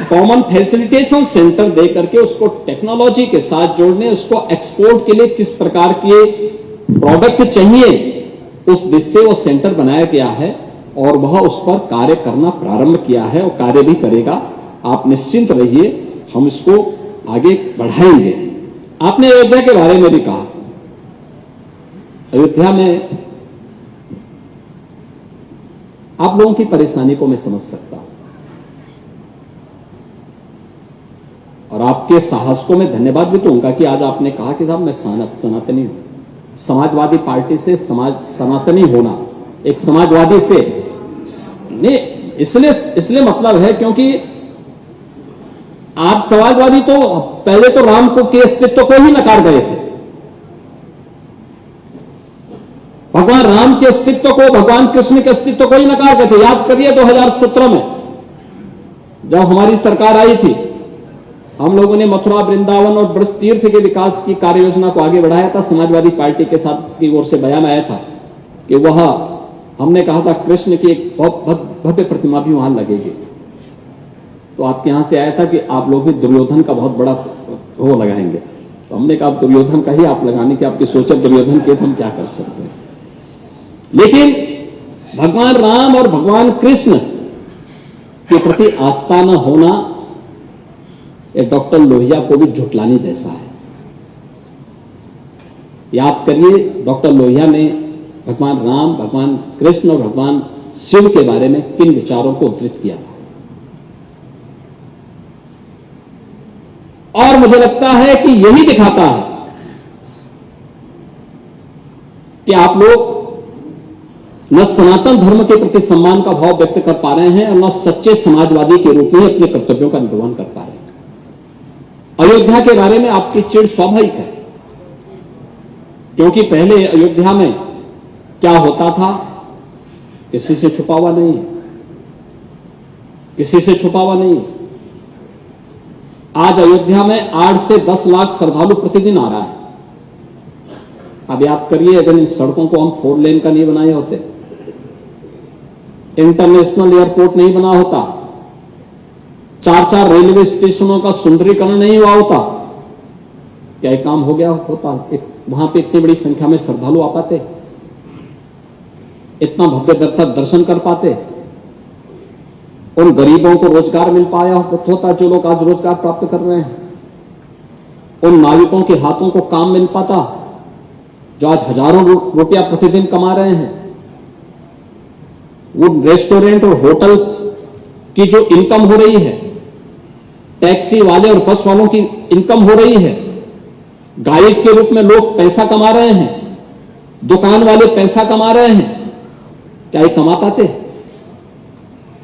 कॉमन फैसिलिटेशन सेंटर दे करके उसको टेक्नोलॉजी के साथ जोड़ने, उसको एक्सपोर्ट के लिए किस प्रकार के प्रोडक्ट चाहिए उस दिशा से वो सेंटर बनाया गया है और वह उस पर कार्य करना प्रारंभ किया है और कार्य भी करेगा। आप निश्चिंत रहिए, हम इसको आगे बढ़ाएंगे। आपने अयोध्या के बारे में भी कहा, अयोध्या में आप लोगों की परेशानी को मैं समझ सकता हूं और आपके साहस को मैं धन्यवाद भी दूंगा कि आज आपने कहा कि साहब मैं सनातनी हूं। समाजवादी पार्टी से सनातनी होना, एक समाजवादी से नहीं, इसलिए मतलब है क्योंकि आप समाजवादी तो पहले तो राम को के अस्तित्व को ही नकार गए थे। भगवान राम के अस्तित्व को, भगवान कृष्ण के अस्तित्व को ही नकार गए थे। याद करिए 2017 में जब हमारी सरकार आई थी, हम लोगों ने मथुरा, वृंदावन और ब्रज तीर्थ के विकास की कार्य योजना को आगे बढ़ाया था। समाजवादी पार्टी के साथ की ओर से बयान आया था कि वह, हमने कहा था कृष्ण की एक बहुत भव्य प्रतिमा भी वहां लगेगी। तो आपके यहां से आया था कि आप लोग भी दुर्योधन का बहुत बड़ा वो लगाएंगे, तो हमने कहा दुर्योधन का ही आप लगाने की आपकी सोच है, दुर्योधन के हम क्या कर सकते हैं। लेकिन भगवान राम और भगवान कृष्ण के प्रति आस्था न होना ये डॉक्टर लोहिया को भी झुटलाने जैसा है। याद करिए डॉक्टर लोहिया ने भगवान राम, भगवान कृष्ण और भगवान शिव के बारे में किन विचारों को उद्धृत किया था। और मुझे लगता है कि यही दिखाता है कि आप लोग न सनातन धर्म के प्रति सम्मान का भाव व्यक्त कर पा रहे हैं और न सच्चे समाजवादी के रूप में अपने कर्तव्यों का निर्वहन कर पा रहे हैं। अयोध्या के बारे में आपकी चिढ़ स्वाभाविक है, क्योंकि पहले अयोध्या में क्या होता था, किसी से छुपा हुआ नहीं है, किसी से छुपा हुआ नहीं है। आज अयोध्या में 8 से 10 लाख श्रद्धालु प्रतिदिन आ रहा है। अब याद करिए, अगर इन सड़कों को हम 4 लेन का नहीं बनाए होते, इंटरनेशनल एयरपोर्ट नहीं बना होता, 4 रेलवे स्टेशनों का सुंदरीकरण नहीं हुआ होता, क्या एक काम हो गया होता? वहां पे इतनी बड़ी संख्या में श्रद्धालु आ पाते, इतना भव्य दर्शन कर पाते, उन गरीबों को रोजगार मिल पाया होता जो लोग आज रोजगार प्राप्त कर रहे हैं, उन नाविकों के हाथों को काम मिल पाता जो आज हजारों रुपया प्रतिदिन कमा रहे हैं। वो रेस्टोरेंट और होटल की जो इनकम हो रही है, टैक्सी वाले और बस वालों की इनकम हो रही है, गाइड के रूप में लोग पैसा कमा रहे हैं, दुकान वाले पैसा कमा रहे हैं, क्या ये कमा पाते?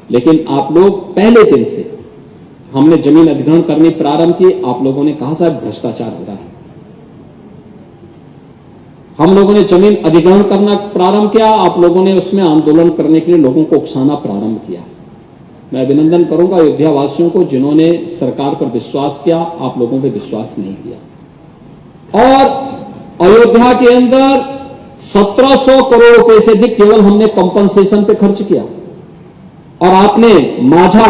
लेकिन आप लोग पहले दिन से हमने जमीन अधिग्रहण करनी प्रारंभ की, आप लोगों ने कहा साहब भ्रष्टाचार हो रहा है। हम लोगों ने जमीन अधिग्रहण करना प्रारंभ किया, आप लोगों ने उसमें आंदोलन करने के लिए लोगों को उकसाना प्रारंभ किया। मैं अभिनंदन करूंगा अयोध्या वासियों को जिन्होंने सरकार पर विश्वास किया, आप लोगों पर विश्वास नहीं किया। और अयोध्या के अंदर 1700 करोड़ रुपए से अधिक केवल हमने कंपनसेशन पे खर्च किया। और आपने माझा,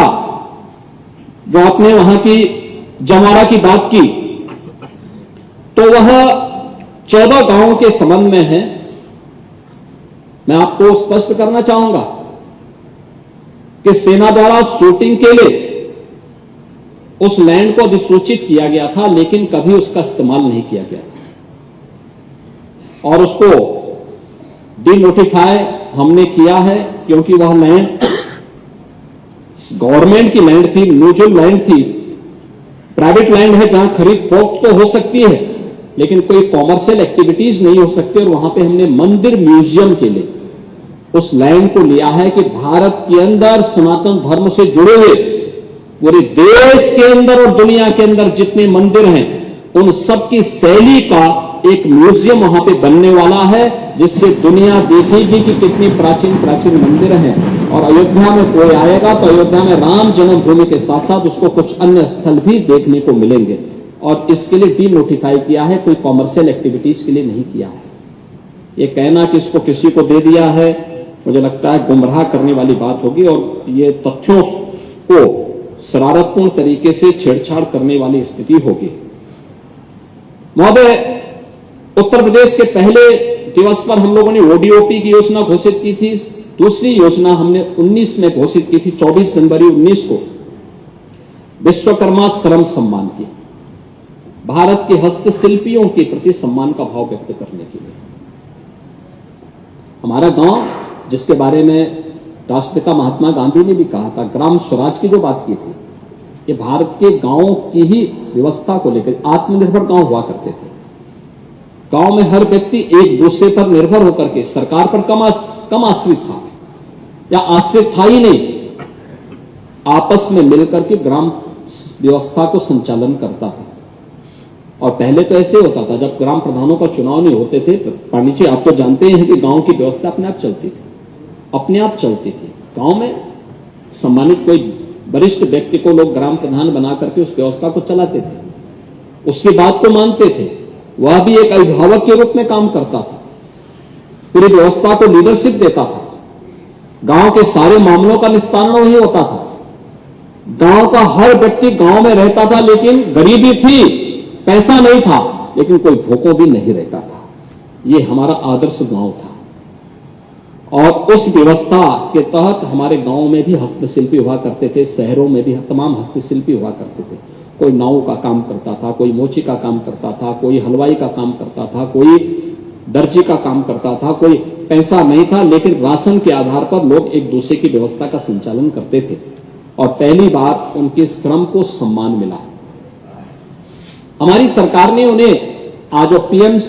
जो आपने वहां की जमारा की बात की, तो वह 14 गांवों के संबंध में है। मैं आपको स्पष्ट करना चाहूंगा कि सेना द्वारा शूटिंग के लिए उस लैंड को अधिसूचित किया गया था, लेकिन कभी उसका इस्तेमाल नहीं किया गया और उसको डिनोटिफाई हमने किया है, क्योंकि वह लैंड गवर्नमेंट की लैंड थी, म्यूचुअल लैंड थी, प्राइवेट लैंड है जहां खरीद फरोख्त तो हो सकती है लेकिन कोई कॉमर्शियल एक्टिविटीज नहीं हो सकती। और वहां पे हमने मंदिर म्यूजियम के लिए उस लैंड को लिया है कि भारत के अंदर सनातन धर्म से जुड़े हुए पूरे देश के अंदर और दुनिया के अंदर जितने मंदिर हैं उन सब की शैली का एक म्यूजियम वहां पे बनने वाला है, जिससे दुनिया देखेगी कि कितनी प्राचीन प्राचीन मंदिर हैं। और अयोध्या में कोई आएगा तो अयोध्या में राम जन्मभूमि के साथ साथ उसको कुछ अन्य स्थल भी देखने को मिलेंगे। और इसके लिए डी नोटिफाई किया है, कोई कॉमर्शियल एक्टिविटीज के लिए नहीं किया है। ये कहना कि इसको किसी को दे दिया है, मुझे लगता है गुमराह करने वाली बात होगी और ये तथ्यों को शरारतपूर्ण तरीके से छेड़छाड़ करने वाली स्थिति होगी। महोदय, उत्तर प्रदेश के पहले दिवस पर हम लोगों ने ओडीओपी की योजना घोषित की थी। दूसरी योजना हमने 19 में घोषित की थी, 24 जनवरी 19 को विश्वकर्मा श्रम सम्मान की, भारत के हस्तशिल्पियों के प्रति सम्मान का भाव व्यक्त करने के लिए। हमारा गांव, जिसके बारे में राष्ट्रपिता महात्मा गांधी ने भी कहा था, ग्राम स्वराज की जो बात की थी, ये भारत के गांवों की ही व्यवस्था को लेकर आत्मनिर्भर गांव हुआ करते थे। गांव में हर व्यक्ति एक दूसरे पर निर्भर होकर के सरकार पर कम आश्रित था या आश्रित था ही नहीं, आपस में मिलकर के ग्राम व्यवस्था को संचालन करता था। और पहले तो ऐसे होता था, जब ग्राम प्रधानों का चुनाव नहीं होते थे, पंडित जी आप तो जानते हैं कि गांव की व्यवस्था अपने आप चलती थी, अपने आप चलती थी। गांव में सम्मानित कोई वरिष्ठ व्यक्ति को लोग ग्राम प्रधान बना करके उस व्यवस्था को चलाते थे, उसकी बात को मानते थे, वह भी एक अभिभावक के रूप में काम करता था, पूरी व्यवस्था को लीडरशिप देता था, गांव के सारे मामलों का निस्तारण वही होता था। गांव का हर व्यक्ति गांव में रहता था, लेकिन गरीबी थी, पैसा नहीं था, लेकिन कोई भूखों भी नहीं रहता था। ये हमारा आदर्श गांव था। और उस व्यवस्था के तहत हमारे गांव में भी हस्तशिल्पी हुआ करते थे, शहरों में भी तमाम हस्तशिल्पी हुआ करते थे। कोई नाव का काम करता था, कोई मोची का काम करता था, कोई हलवाई का काम करता था, कोई दर्जी का काम करता था। कोई पैसा नहीं था, लेकिन राशन के आधार पर लोग एक दूसरे की व्यवस्था का संचालन करते थे और पहली बार उनके श्रम को सम्मान मिला। हमारी सरकार ने उन्हें आज पीएम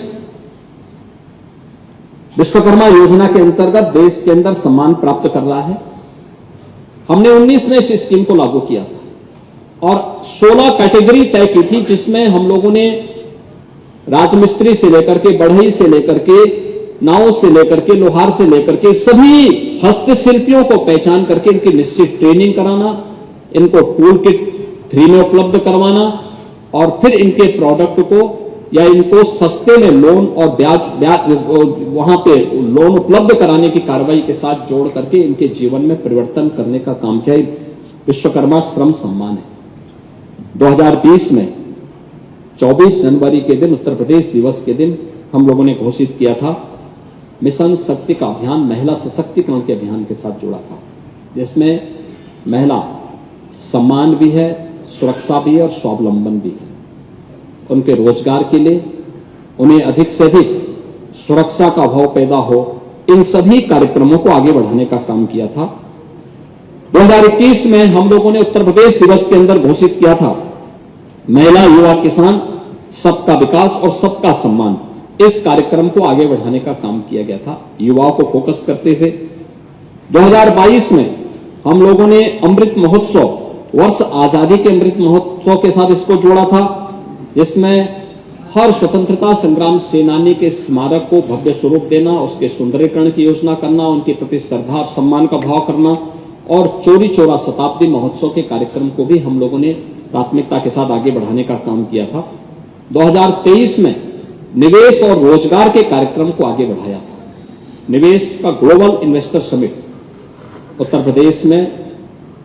विश्वकर्मा योजना के अंतर्गत देश के अंदर सम्मान प्राप्त कर रहा है। हमने 19 में इस स्कीम को लागू किया था और 16 कैटेगरी तय की थी, जिसमें हम लोगों ने राजमिस्त्री से लेकर के, बढ़ई से लेकर के, नाव से लेकर के, लोहार से लेकर के सभी हस्तशिल्पियों को पहचान करके इनकी निश्चित ट्रेनिंग कराना, इनको टूल किट फ्री में उपलब्ध करवाना और फिर इनके प्रोडक्ट को या इनको सस्ते में लोन और ब्याज वहां पे लोन उपलब्ध कराने की कार्रवाई के साथ जोड़ करके इनके जीवन में परिवर्तन करने का काम किया। विश्वकर्मा श्रम सम्मान है। 2020 में 24 जनवरी के दिन, उत्तर प्रदेश दिवस के दिन, हम लोगों ने घोषित किया था मिशन शक्ति का अभियान, महिला सशक्तिकरण के अभियान के साथ जुड़ा था, जिसमें महिला सम्मान भी है, सुरक्षा भी है और स्वावलंबन भी है। उनके रोजगार के लिए उन्हें अधिक से अधिक सुरक्षा का भाव पैदा हो इन सभी कार्यक्रमों को आगे बढ़ाने का काम किया था। 2021 में हम लोगों ने उत्तर प्रदेश दिवस के अंदर घोषित किया था, महिला युवा किसान सबका विकास और सबका सम्मान। इस कार्यक्रम को आगे बढ़ाने का काम किया गया था, युवाओं को फोकस करते हुए। 2022 में हम लोगों ने अमृत महोत्सव, वर्ष आजादी के अमृत महोत्सव के साथ इसको जोड़ा था, जिसमें हर स्वतंत्रता संग्राम सेनानी के स्मारक को भव्य स्वरूप देना, उसके सुंदरीकरण की योजना करना, उनके प्रति श्रद्धा और सम्मान का भाव करना, और चौरी चौरा शताब्दी महोत्सव के कार्यक्रम को भी हम लोगों ने प्राथमिकता के साथ आगे बढ़ाने का काम किया था। 2023 में निवेश और रोजगार के कार्यक्रम को आगे बढ़ाया था। निवेश का global investor summit Uttar Pradesh में,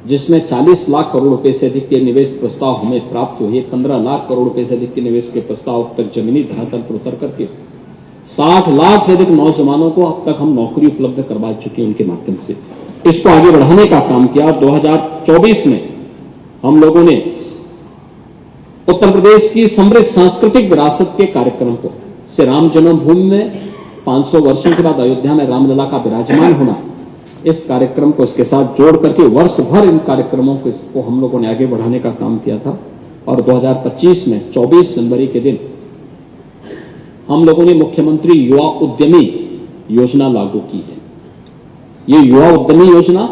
जिसमें 40 लाख करोड़ रुपए से अधिक के निवेश प्रस्ताव हमें प्राप्त हुए, 15 लाख करोड़ रुपए से अधिक के निवेश के प्रस्ताव अब तक जमीनी धरातल पर उतर करके 60 लाख से अधिक नौजवानों को अब तक हम नौकरी उपलब्ध करवा चुके हैं उनके माध्यम से। इसको आगे बढ़ाने का काम किया। 2024 में हम लोगों ने उत्तर प्रदेश की समृद्ध सांस्कृतिक विरासत के कार्यक्रम को, से राम जन्मभूमि में 500 वर्षों के बाद अयोध्या में रामलला का विराजमान होना, इस कार्यक्रम को इसके साथ जोड़ करके वर्ष भर इन कार्यक्रमों को हम लोगों ने आगे बढ़ाने का काम किया था। और 2025 में 24 जनवरी के दिन हम लोगों ने मुख्यमंत्री युवा उद्यमी योजना लागू की है। ये युवा उद्यमी योजना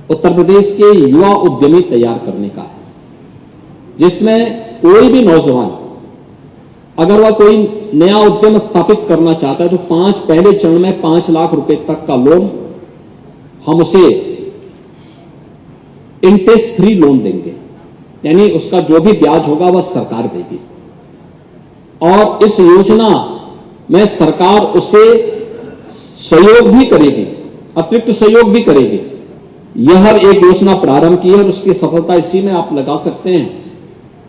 उत्तर प्रदेश के युवा उद्यमी तैयार करने का है, जिसमें कोई भी नौजवान अगर वह कोई नया उद्यम स्थापित करना चाहता है तो पहले चरण में 5 लाख रुपए तक का लोन हम उसे इंटरेस्ट फ्री लोन देंगे, यानी उसका जो भी ब्याज होगा वह सरकार देगी। और इस योजना में सरकार उसे सहयोग भी करेगी, अतिरिक्त सहयोग भी करेगी। यह एक योजना प्रारंभ की है और उसकी सफलता इसी में आप लगा सकते हैं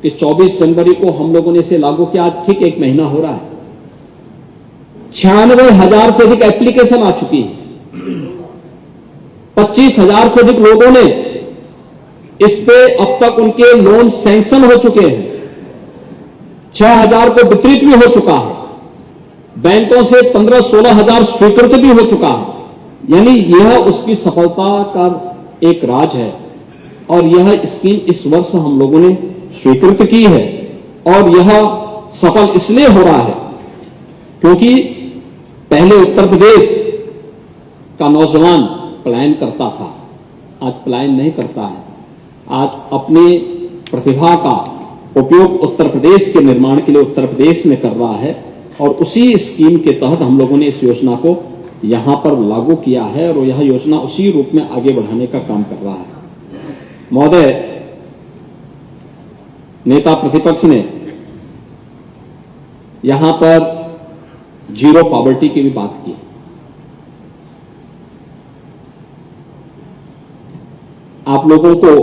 कि 24 जनवरी को हम लोगों ने इसे लागू किया, आज ठीक 1 महीना हो रहा है। 96,000 से अधिक एप्लीकेशन आ चुकी है, 25,000 से अधिक लोगों ने इस पे अब तक उनके लोन सैंक्शन हो चुके हैं, 6,000 को वितरित भी हो चुका है, बैंकों से 15-16 हजार स्वीकृत भी हो चुका है। यानी यह उसकी सफलता का एक राज है। और यह स्कीम इस वर्ष हम लोगों ने स्वीकृत की है और यह सफल इसलिए हो रहा है क्योंकि पहले उत्तर प्रदेश का नौजवान पलायन करता था, आज पलायन नहीं करता है। आज अपनी प्रतिभा का उपयोग उत्तर प्रदेश के निर्माण के लिए उत्तर प्रदेश में कर रहा है और उसी स्कीम के तहत हम लोगों ने इस योजना को यहां पर लागू किया है और यह योजना उसी रूप में आगे बढ़ाने का काम कर रहा है। महोदय, नेता प्रतिपक्ष ने यहां पर जीरो पॉवर्टी की भी बात की। आप लोगों को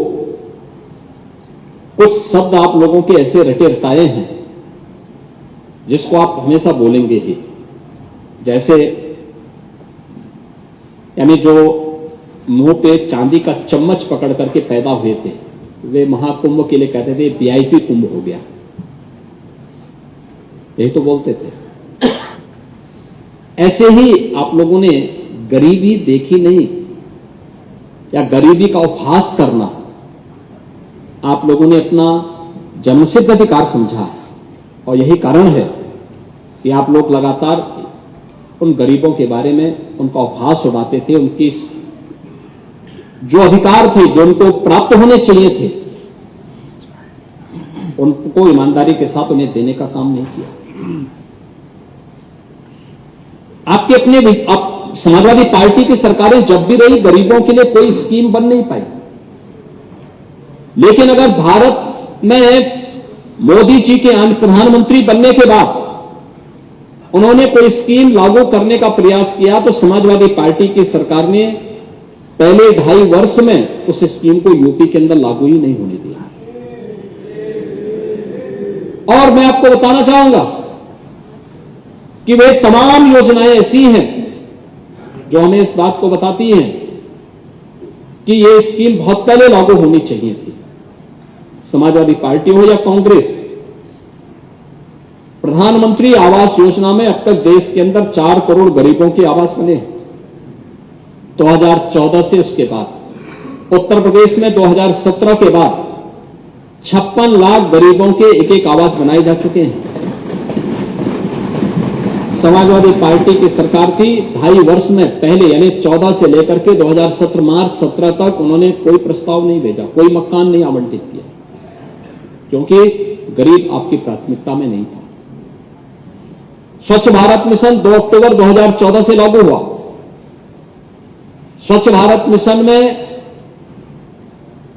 कुछ शब्द आप लोगों के ऐसे रटे रटाए हैं जिसको आप हमेशा बोलेंगे ही, जैसे यानी जो मुंह पे चांदी का चम्मच पकड़ करके पैदा हुए थे, वे महाकुंभ के लिए कहते थे वीआईपी कुंभ हो गया, यही तो बोलते थे। ऐसे ही आप लोगों ने गरीबी देखी नहीं या गरीबी का उपहास करना आप लोगों ने अपना जन्मसिद्ध अधिकार समझा और यही कारण है कि आप लोग लगातार उन गरीबों के बारे में उनका उपहास उड़ाते थे, उनकी जो अधिकार थे जो उनको प्राप्त होने चाहिए थे उनको ईमानदारी के साथ उन्हें देने का काम नहीं किया। आपके अपने समाजवादी पार्टी की सरकारें जब भी रही गरीबों के लिए कोई स्कीम बन नहीं पाई, लेकिन अगर भारत में मोदी जी के प्रधानमंत्री बनने के बाद उन्होंने कोई स्कीम लागू करने का प्रयास किया तो समाजवादी पार्टी की सरकार ने पहले 2.5 वर्ष में उस स्कीम को यूपी के अंदर लागू ही नहीं होने दिया। और मैं आपको बताना चाहूंगा कि वे तमाम योजनाएं ऐसी हैं जो हमें इस बात को बताती हैं कि ये स्कीम बहुत पहले लागू होनी चाहिए थी। समाजवादी पार्टी हो या कांग्रेस, प्रधानमंत्री आवास योजना में अब तक देश के अंदर 4 करोड़ गरीबों के आवास बने हैं 2014 से। उसके बाद उत्तर प्रदेश में 2017 के बाद 56 लाख गरीबों के एक एक आवास बनाए जा चुके हैं। समाजवादी पार्टी की सरकार थी, 2.5 वर्ष में पहले यानी 14 से लेकर के 2017 मार्च 17 तक उन्होंने कोई प्रस्ताव नहीं भेजा, कोई मकान नहीं आवंटित किया, क्योंकि गरीब आपकी प्राथमिकता में नहीं था। स्वच्छ भारत मिशन 2 अक्टूबर 2014 से लागू हुआ। स्वच्छ भारत मिशन में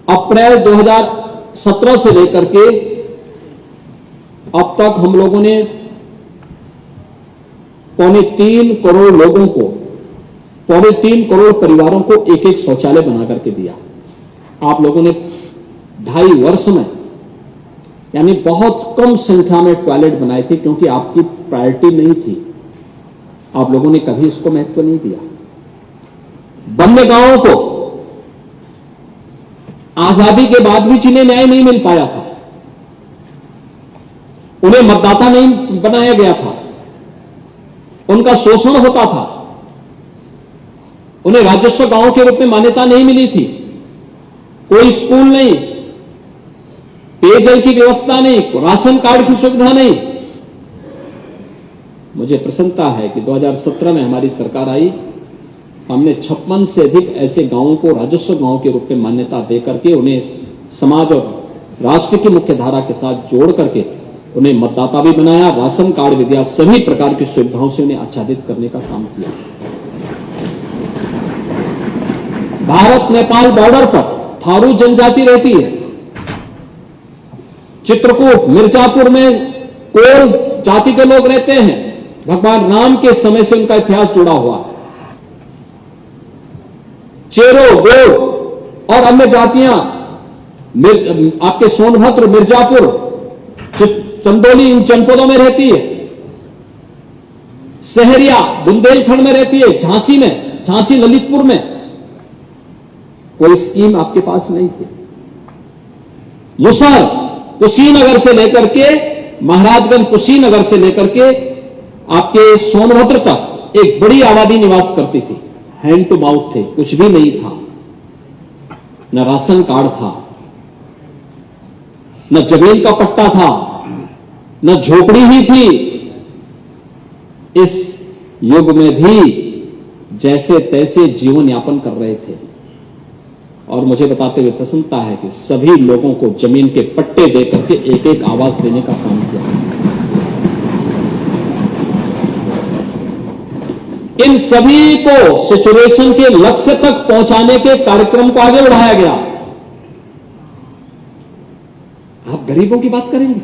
अप्रैल 2017 से लेकर के अब तक हम लोगों ने 3.25 करोड़ लोगों को, 3.25 करोड़ परिवारों को एक एक शौचालय बना करके दिया। आप लोगों ने 2.5 वर्ष में यानी बहुत कम संख्या में टॉयलेट बनाए थे, क्योंकि आपकी प्रायोरिटी नहीं थी, आप लोगों ने कभी इसको महत्व नहीं दिया। बंद गांवों को आजादी के बाद भी जिन्हें न्याय नहीं मिल पाया था, उन्हें मतदाता नहीं बनाया गया था, उनका शोषण होता था, उन्हें राजस्व गांव के रूप में मान्यता नहीं मिली थी, कोई स्कूल नहीं, पेयजल की व्यवस्था नहीं, राशन कार्ड की सुविधा नहीं। मुझे प्रसन्नता है कि 2017 में हमारी सरकार आई, हमने 56 से अधिक ऐसे गांवों को राजस्व गांव के रूप में मान्यता देकर के उन्हें समाज और राष्ट्र की मुख्य धारा के साथ जोड़ करके उन्हें मतदाता भी बनाया, राशन कार्ड भी दिया, सभी प्रकार की सुविधाओं से उन्हें आच्छादित करने का काम किया। भारत नेपाल बॉर्डर पर थारू जनजाति रहती है। चित्रकूट, मिर्जापुर में कोल जाति के लोग रहते हैं। भगवान राम के समय से उनका इतिहास जुड़ा हुआ है। चेरो, गोड़ और अन्य जातियां आपके सोनभद्र, मिर्जापुर, चंदौली इन जनपदों में रहती है। सहरिया बुंदेलखंड में रहती है, झांसी में, झांसी ललितपुर में। कोई स्कीम आपके पास नहीं थी। मुसहर कुशीनगर से लेकर के, महाराजगंज कुशीनगर से लेकर के आपके सोनभद्र तक एक बड़ी आबादी निवास करती थी। हैंड टू माउथ थे, कुछ भी नहीं था, न राशन कार्ड था, न जमीन का पट्टा था, न झोपड़ी ही थी। इस युग में भी जैसे तैसे जीवन यापन कर रहे थे। और मुझे बताते हुए प्रसन्नता है कि सभी लोगों को जमीन के पट्टे देकर के एक एक आवास देने का काम किया। इन सभी को सिचुएशन के लक्ष्य तक पहुंचाने के कार्यक्रम को आगे बढ़ाया गया। आप गरीबों की बात करेंगे,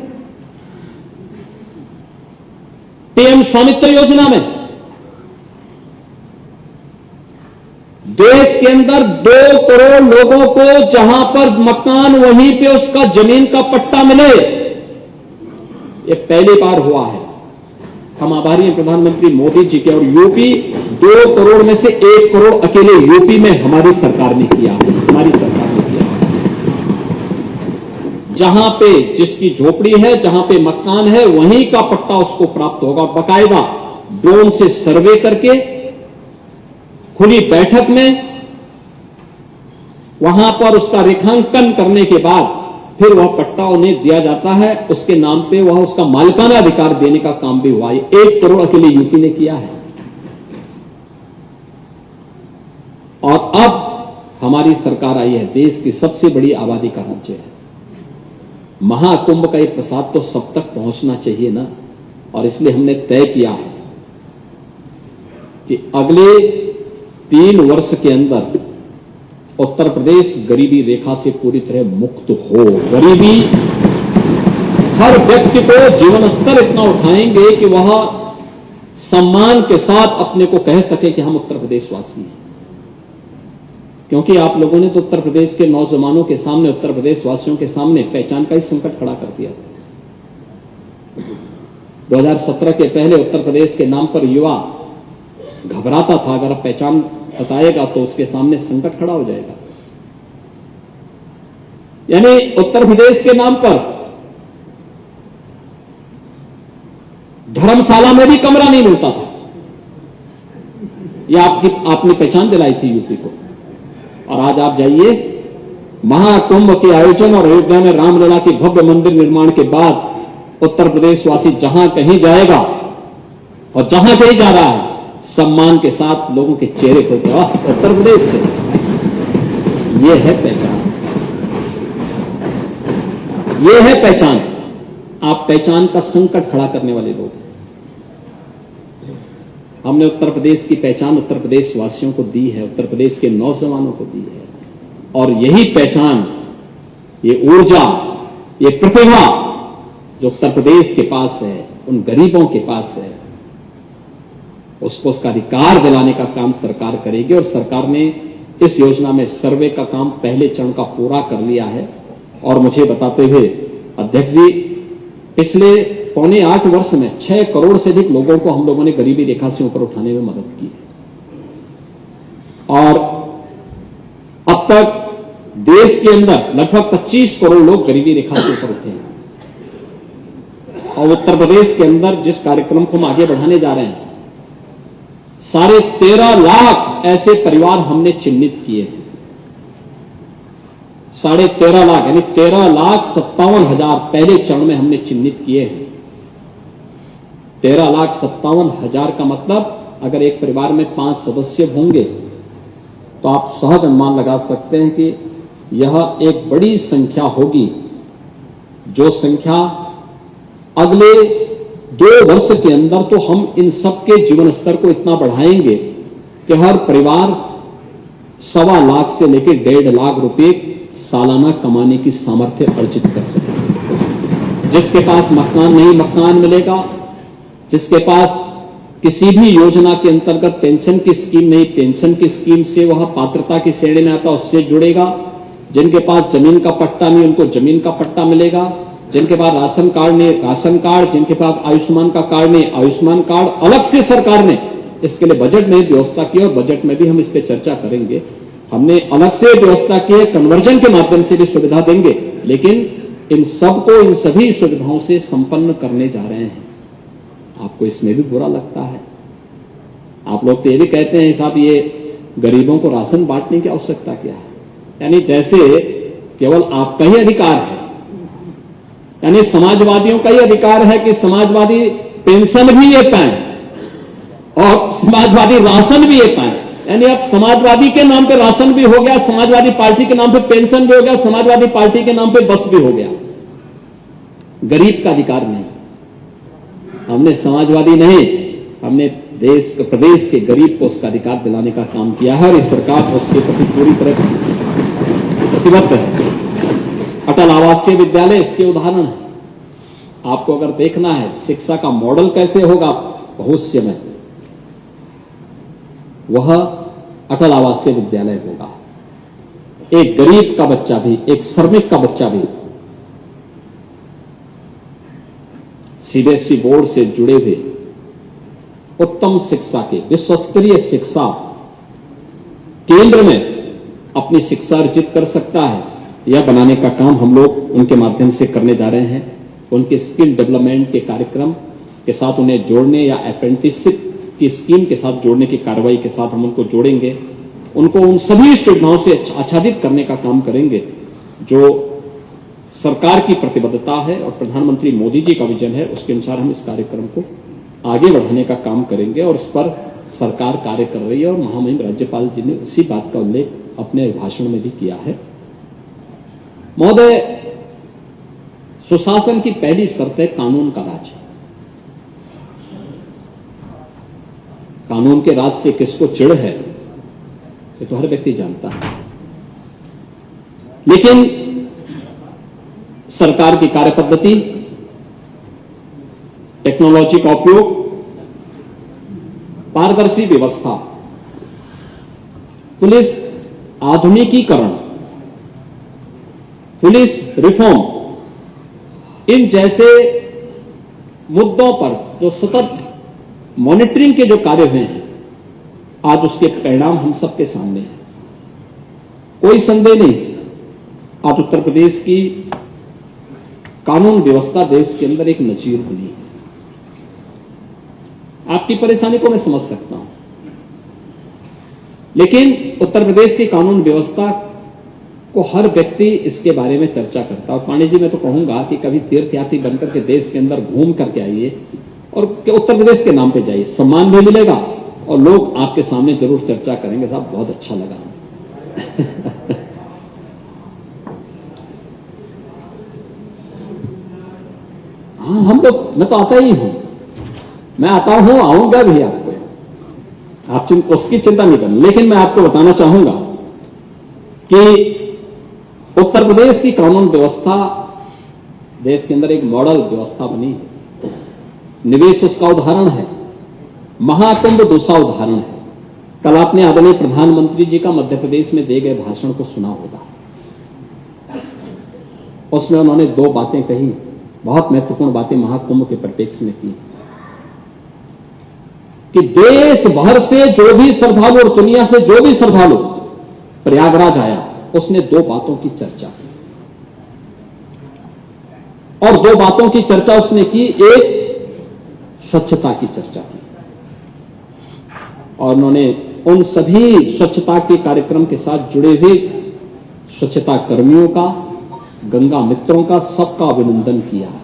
पीएम स्वामित्व योजना में देश के अंदर 2 करोड़ लोगों को जहां पर मकान वहीं पे उसका जमीन का पट्टा मिले, ये पहली बार हुआ है। हम आभारी हैं प्रधानमंत्री मोदी जी के। और यूपी 2 करोड़ में से 1 करोड़ अकेले यूपी में हमारी सरकार ने किया है, हमारी सरकार ने किया है। जहां पे जिसकी झोपड़ी है, जहां पे मकान है, वहीं का पट्टा उसको प्राप्त होगा। बाकायदा ड्रोन से सर्वे करके खुली बैठक में वहां पर उसका रेखांकन करने के बाद फिर वह पट्टा उन्हें दिया जाता है। उसके नाम पे वह उसका मालिकाना अधिकार देने का काम भी हुआ है। 1 करोड़ अकेले यूपी ने किया है। और अब हमारी सरकार आई है, देश की सबसे बड़ी आबादी का राज्य है। महाकुंभ का एक प्रसाद तो सब तक पहुंचना चाहिए ना। और इसलिए हमने तय किया है कि अगले 3 वर्ष के अंदर उत्तर प्रदेश गरीबी रेखा से पूरी तरह मुक्त हो। गरीबी, हर व्यक्ति को जीवन स्तर इतना उठाएंगे कि वह सम्मान के साथ अपने को कह सके कि हम उत्तर प्रदेशवासी हैं। क्योंकि आप लोगों ने तो उत्तर प्रदेश के नौजवानों के सामने, उत्तर प्रदेश वासियों के सामने पहचान का ही संकट खड़ा कर दिया। 2017 के पहले उत्तर प्रदेश के नाम पर युवा घबराता था, अगर आप पहचान बताएगा तो उसके सामने संकट खड़ा हो जाएगा। यानी उत्तर प्रदेश के नाम पर धर्मशाला में भी कमरा नहीं मिलता था। यह आपने पहचान दिलाई थी यूपी को। और आज आप जाइए, महाकुंभ के आयोजन और अयोध्या में रामलला की भव्य मंदिर निर्माण के बाद उत्तर प्रदेशवासी जहां कहीं जाएगा और जहां कहीं जा रहा है, सम्मान के साथ लोगों के चेहरे खोलते, वाह उत्तर प्रदेश से। यह है पहचान, यह है पहचान। आप पहचान का संकट खड़ा करने वाले लोग। हमने उत्तर प्रदेश की पहचान उत्तर प्रदेश वासियों को दी है, उत्तर प्रदेश के नौजवानों को दी है। और यही पहचान, ये ऊर्जा, ये प्रतिभा जो उत्तर प्रदेश के पास है, उन गरीबों के पास है, उसको उसका अधिकार दिलाने का काम सरकार करेगी। और सरकार ने इस योजना में सर्वे का काम पहले चरण का पूरा कर लिया है। और मुझे बताते हुए अध्यक्ष जी, पिछले 7.25 वर्ष में 6 करोड़ से अधिक लोगों को हम लोगों ने गरीबी रेखा से ऊपर उठाने में मदद की है। और अब तक देश के अंदर लगभग 25 करोड़ लोग गरीबी रेखा से ऊपर उठे हैं। और उत्तर प्रदेश के अंदर जिस कार्यक्रम को हम आगे बढ़ाने जा रहे हैं, 13.5 लाख ऐसे परिवार हमने चिन्हित किए हैं। 13.5 लाख यानी 13,57,000 पहले चरण में हमने चिन्हित किए हैं। 13,57,000 का मतलब अगर एक परिवार में 5 सदस्य होंगे तो आप सहज अनुमान लगा सकते हैं कि यह एक बड़ी संख्या होगी, जो संख्या अगले 2 वर्ष के अंदर तो हम इन सबके जीवन स्तर को इतना बढ़ाएंगे कि हर परिवार 1.25 लाख से लेकर 1.5 लाख रुपए सालाना कमाने की सामर्थ्य अर्जित कर सके। जिसके पास मकान नहीं, मकान मिलेगा। जिसके पास किसी भी योजना के अंतर्गत पेंशन की स्कीम नहीं, पेंशन की स्कीम से वह पात्रता की श्रेणी में आता, उससे जुड़ेगा। जिनके पास जमीन का पट्टा नहीं, उनको जमीन का पट्टा मिलेगा। जिनके पास राशन कार्ड नहीं, राशन कार्ड। जिनके पास आयुष्मान का कार्ड नहीं, आयुष्मान कार्ड। अलग से सरकार ने इसके लिए बजट में व्यवस्था की और बजट में भी हम इस पर चर्चा करेंगे। हमने अलग से व्यवस्था की है, कन्वर्जन के माध्यम से भी सुविधा देंगे, लेकिन इन सबको, इन सभी सुविधाओं से संपन्न करने जा रहे हैं। आपको इसमें भी बुरा लगता है? आप लोग तो ये भी कहते हैं साहब ये गरीबों को राशन बांटने की आवश्यकता क्या है? यानी जैसे केवल आपका ही अधिकार है, यानी समाजवादियों का ही अधिकार है कि समाजवादी पेंशन भी ये पाए और समाजवादी राशन भी ये पाए। यानी अब समाजवादी के नाम पे राशन भी हो गया, समाजवादी पार्टी के नाम पे पेंशन भी हो गया, समाजवादी पार्टी के नाम पे बस भी हो गया। गरीब का अधिकार नहीं। हमने समाजवादी नहीं, हमने देश प्रदेश के गरीब को उसका अधिकार दिलाने का काम किया है और इस सरकार उसके प्रति पूरी तरह प्रतिबद्ध है। अटल आवासीय विद्यालय इसके उदाहरण है। आपको अगर देखना है शिक्षा का मॉडल कैसे होगा भविष्य में, वह अटल आवासीय विद्यालय होगा। एक गरीब का बच्चा भी, एक श्रमिक का बच्चा भी सीबीएसई बोर्ड से जुड़े हुए उत्तम शिक्षा के, विश्वस्तरीय शिक्षा केंद्र में अपनी शिक्षा अर्जित कर सकता है। यह बनाने का काम हम लोग उनके माध्यम से करने जा रहे हैं। उनके स्किल डेवलपमेंट के कार्यक्रम के साथ उन्हें जोड़ने या अप्रेंटिसशिप की स्कीम के साथ जोड़ने की कार्रवाई के साथ हम उनको जोड़ेंगे। उनको उन सभी सुविधाओं से आच्छादित करने का काम करेंगे जो सरकार की प्रतिबद्धता है और प्रधानमंत्री मोदी जी का विजन है। उसके अनुसार हम इस कार्यक्रम को आगे बढ़ाने का काम करेंगे और इस पर सरकार कार्य कर रही है। और महामहिम राज्यपाल जी ने उसी बात का उल्लेख अपने भाषण में भी किया है। महोदय, सुशासन की पहली शर्त है कानून का राज। कानून के राज से किसको चिढ़ है ये तो हर व्यक्ति जानता है, लेकिन सरकार की कार्यपद्धति, टेक्नोलॉजी का उपयोग, पारदर्शी व्यवस्था, पुलिस आधुनिकीकरण, पुलिस रिफॉर्म, इन जैसे मुद्दों पर जो सतत मॉनिटरिंग के जो कार्य हुए हैं, आज उसके परिणाम हम सबके सामने हैं। कोई संदेह नहीं, आज उत्तर प्रदेश की कानून व्यवस्था देश के अंदर एक नजीर बनी है। आपकी परेशानी को मैं समझ सकता हूं, लेकिन उत्तर प्रदेश की कानून व्यवस्था को हर व्यक्ति इसके बारे में चर्चा करता है। और पांडे जी, मैं तो कहूंगा कि कभी तीर्थयात्री बनकर के देश के अंदर घूम करके आइए और उत्तर प्रदेश के नाम पे जाइए, सम्मान भी मिलेगा और लोग आपके सामने जरूर चर्चा करेंगे, साहब बहुत अच्छा लगा। हाँ, हम लोग, मैं तो आता ही हूं, मैं आता हूं, आऊंगा भी आपको, आप उसकी चिंता नहीं करना। लेकिन मैं आपको बताना चाहूंगा कि उत्तर प्रदेश की कानून व्यवस्था देश के अंदर एक मॉडल व्यवस्था बनी है। निवेश उसका उदाहरण है, महाकुंभ दूसरा उदाहरण है। कल आपने आदरणीय प्रधानमंत्री जी का मध्य प्रदेश में दिए गए भाषण को सुना होगा, उसमें उन्होंने दो बातें कही, बहुत महत्वपूर्ण बातें महाकुंभ के परिप्रेक्ष्य में की कि देश भर से जो भी श्रद्धालु और दुनिया से जो भी श्रद्धालु प्रयागराज आया, उसने दो बातों की चर्चा की, और दो बातों की चर्चा उसने की। एक, स्वच्छता की चर्चा की, और उन्होंने उन सभी स्वच्छता के कार्यक्रम के साथ जुड़े हुए स्वच्छता कर्मियों का, गंगा मित्रों का, सबका अभिनंदन किया है।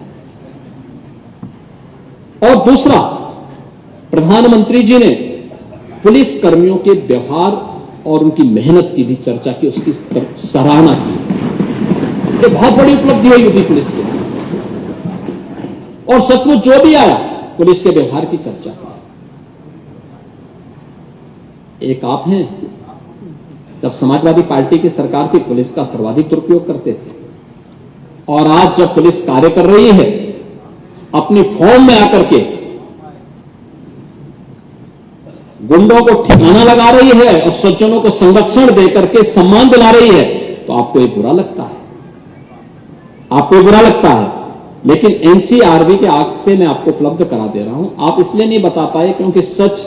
और दूसरा, प्रधानमंत्री जी ने पुलिस कर्मियों के व्यवहार और उनकी मेहनत की भी चर्चा की, उसकी सराहना की। ये बहुत बड़ी उपलब्धि है यूपी पुलिस की, और सचमुच जो भी आया पुलिस के व्यवहार की चर्चा की। एक आप हैं, जब समाजवादी पार्टी की सरकार थी पुलिस का सर्वाधिक दुरुपयोग करते थे, और आज जब पुलिस कार्य कर रही है, अपनी फॉर्म में आकर के गुंडों को ठिकाना लगा रही है और सज्जनों को संरक्षण देकर के सम्मान दिला रही है, तो आपको ये बुरा लगता है, आपको बुरा लगता है। लेकिन एनसीआरबी के आंकड़े मैं आपको उपलब्ध करा दे रहा हूं, आप इसलिए नहीं बता पाए क्योंकि सच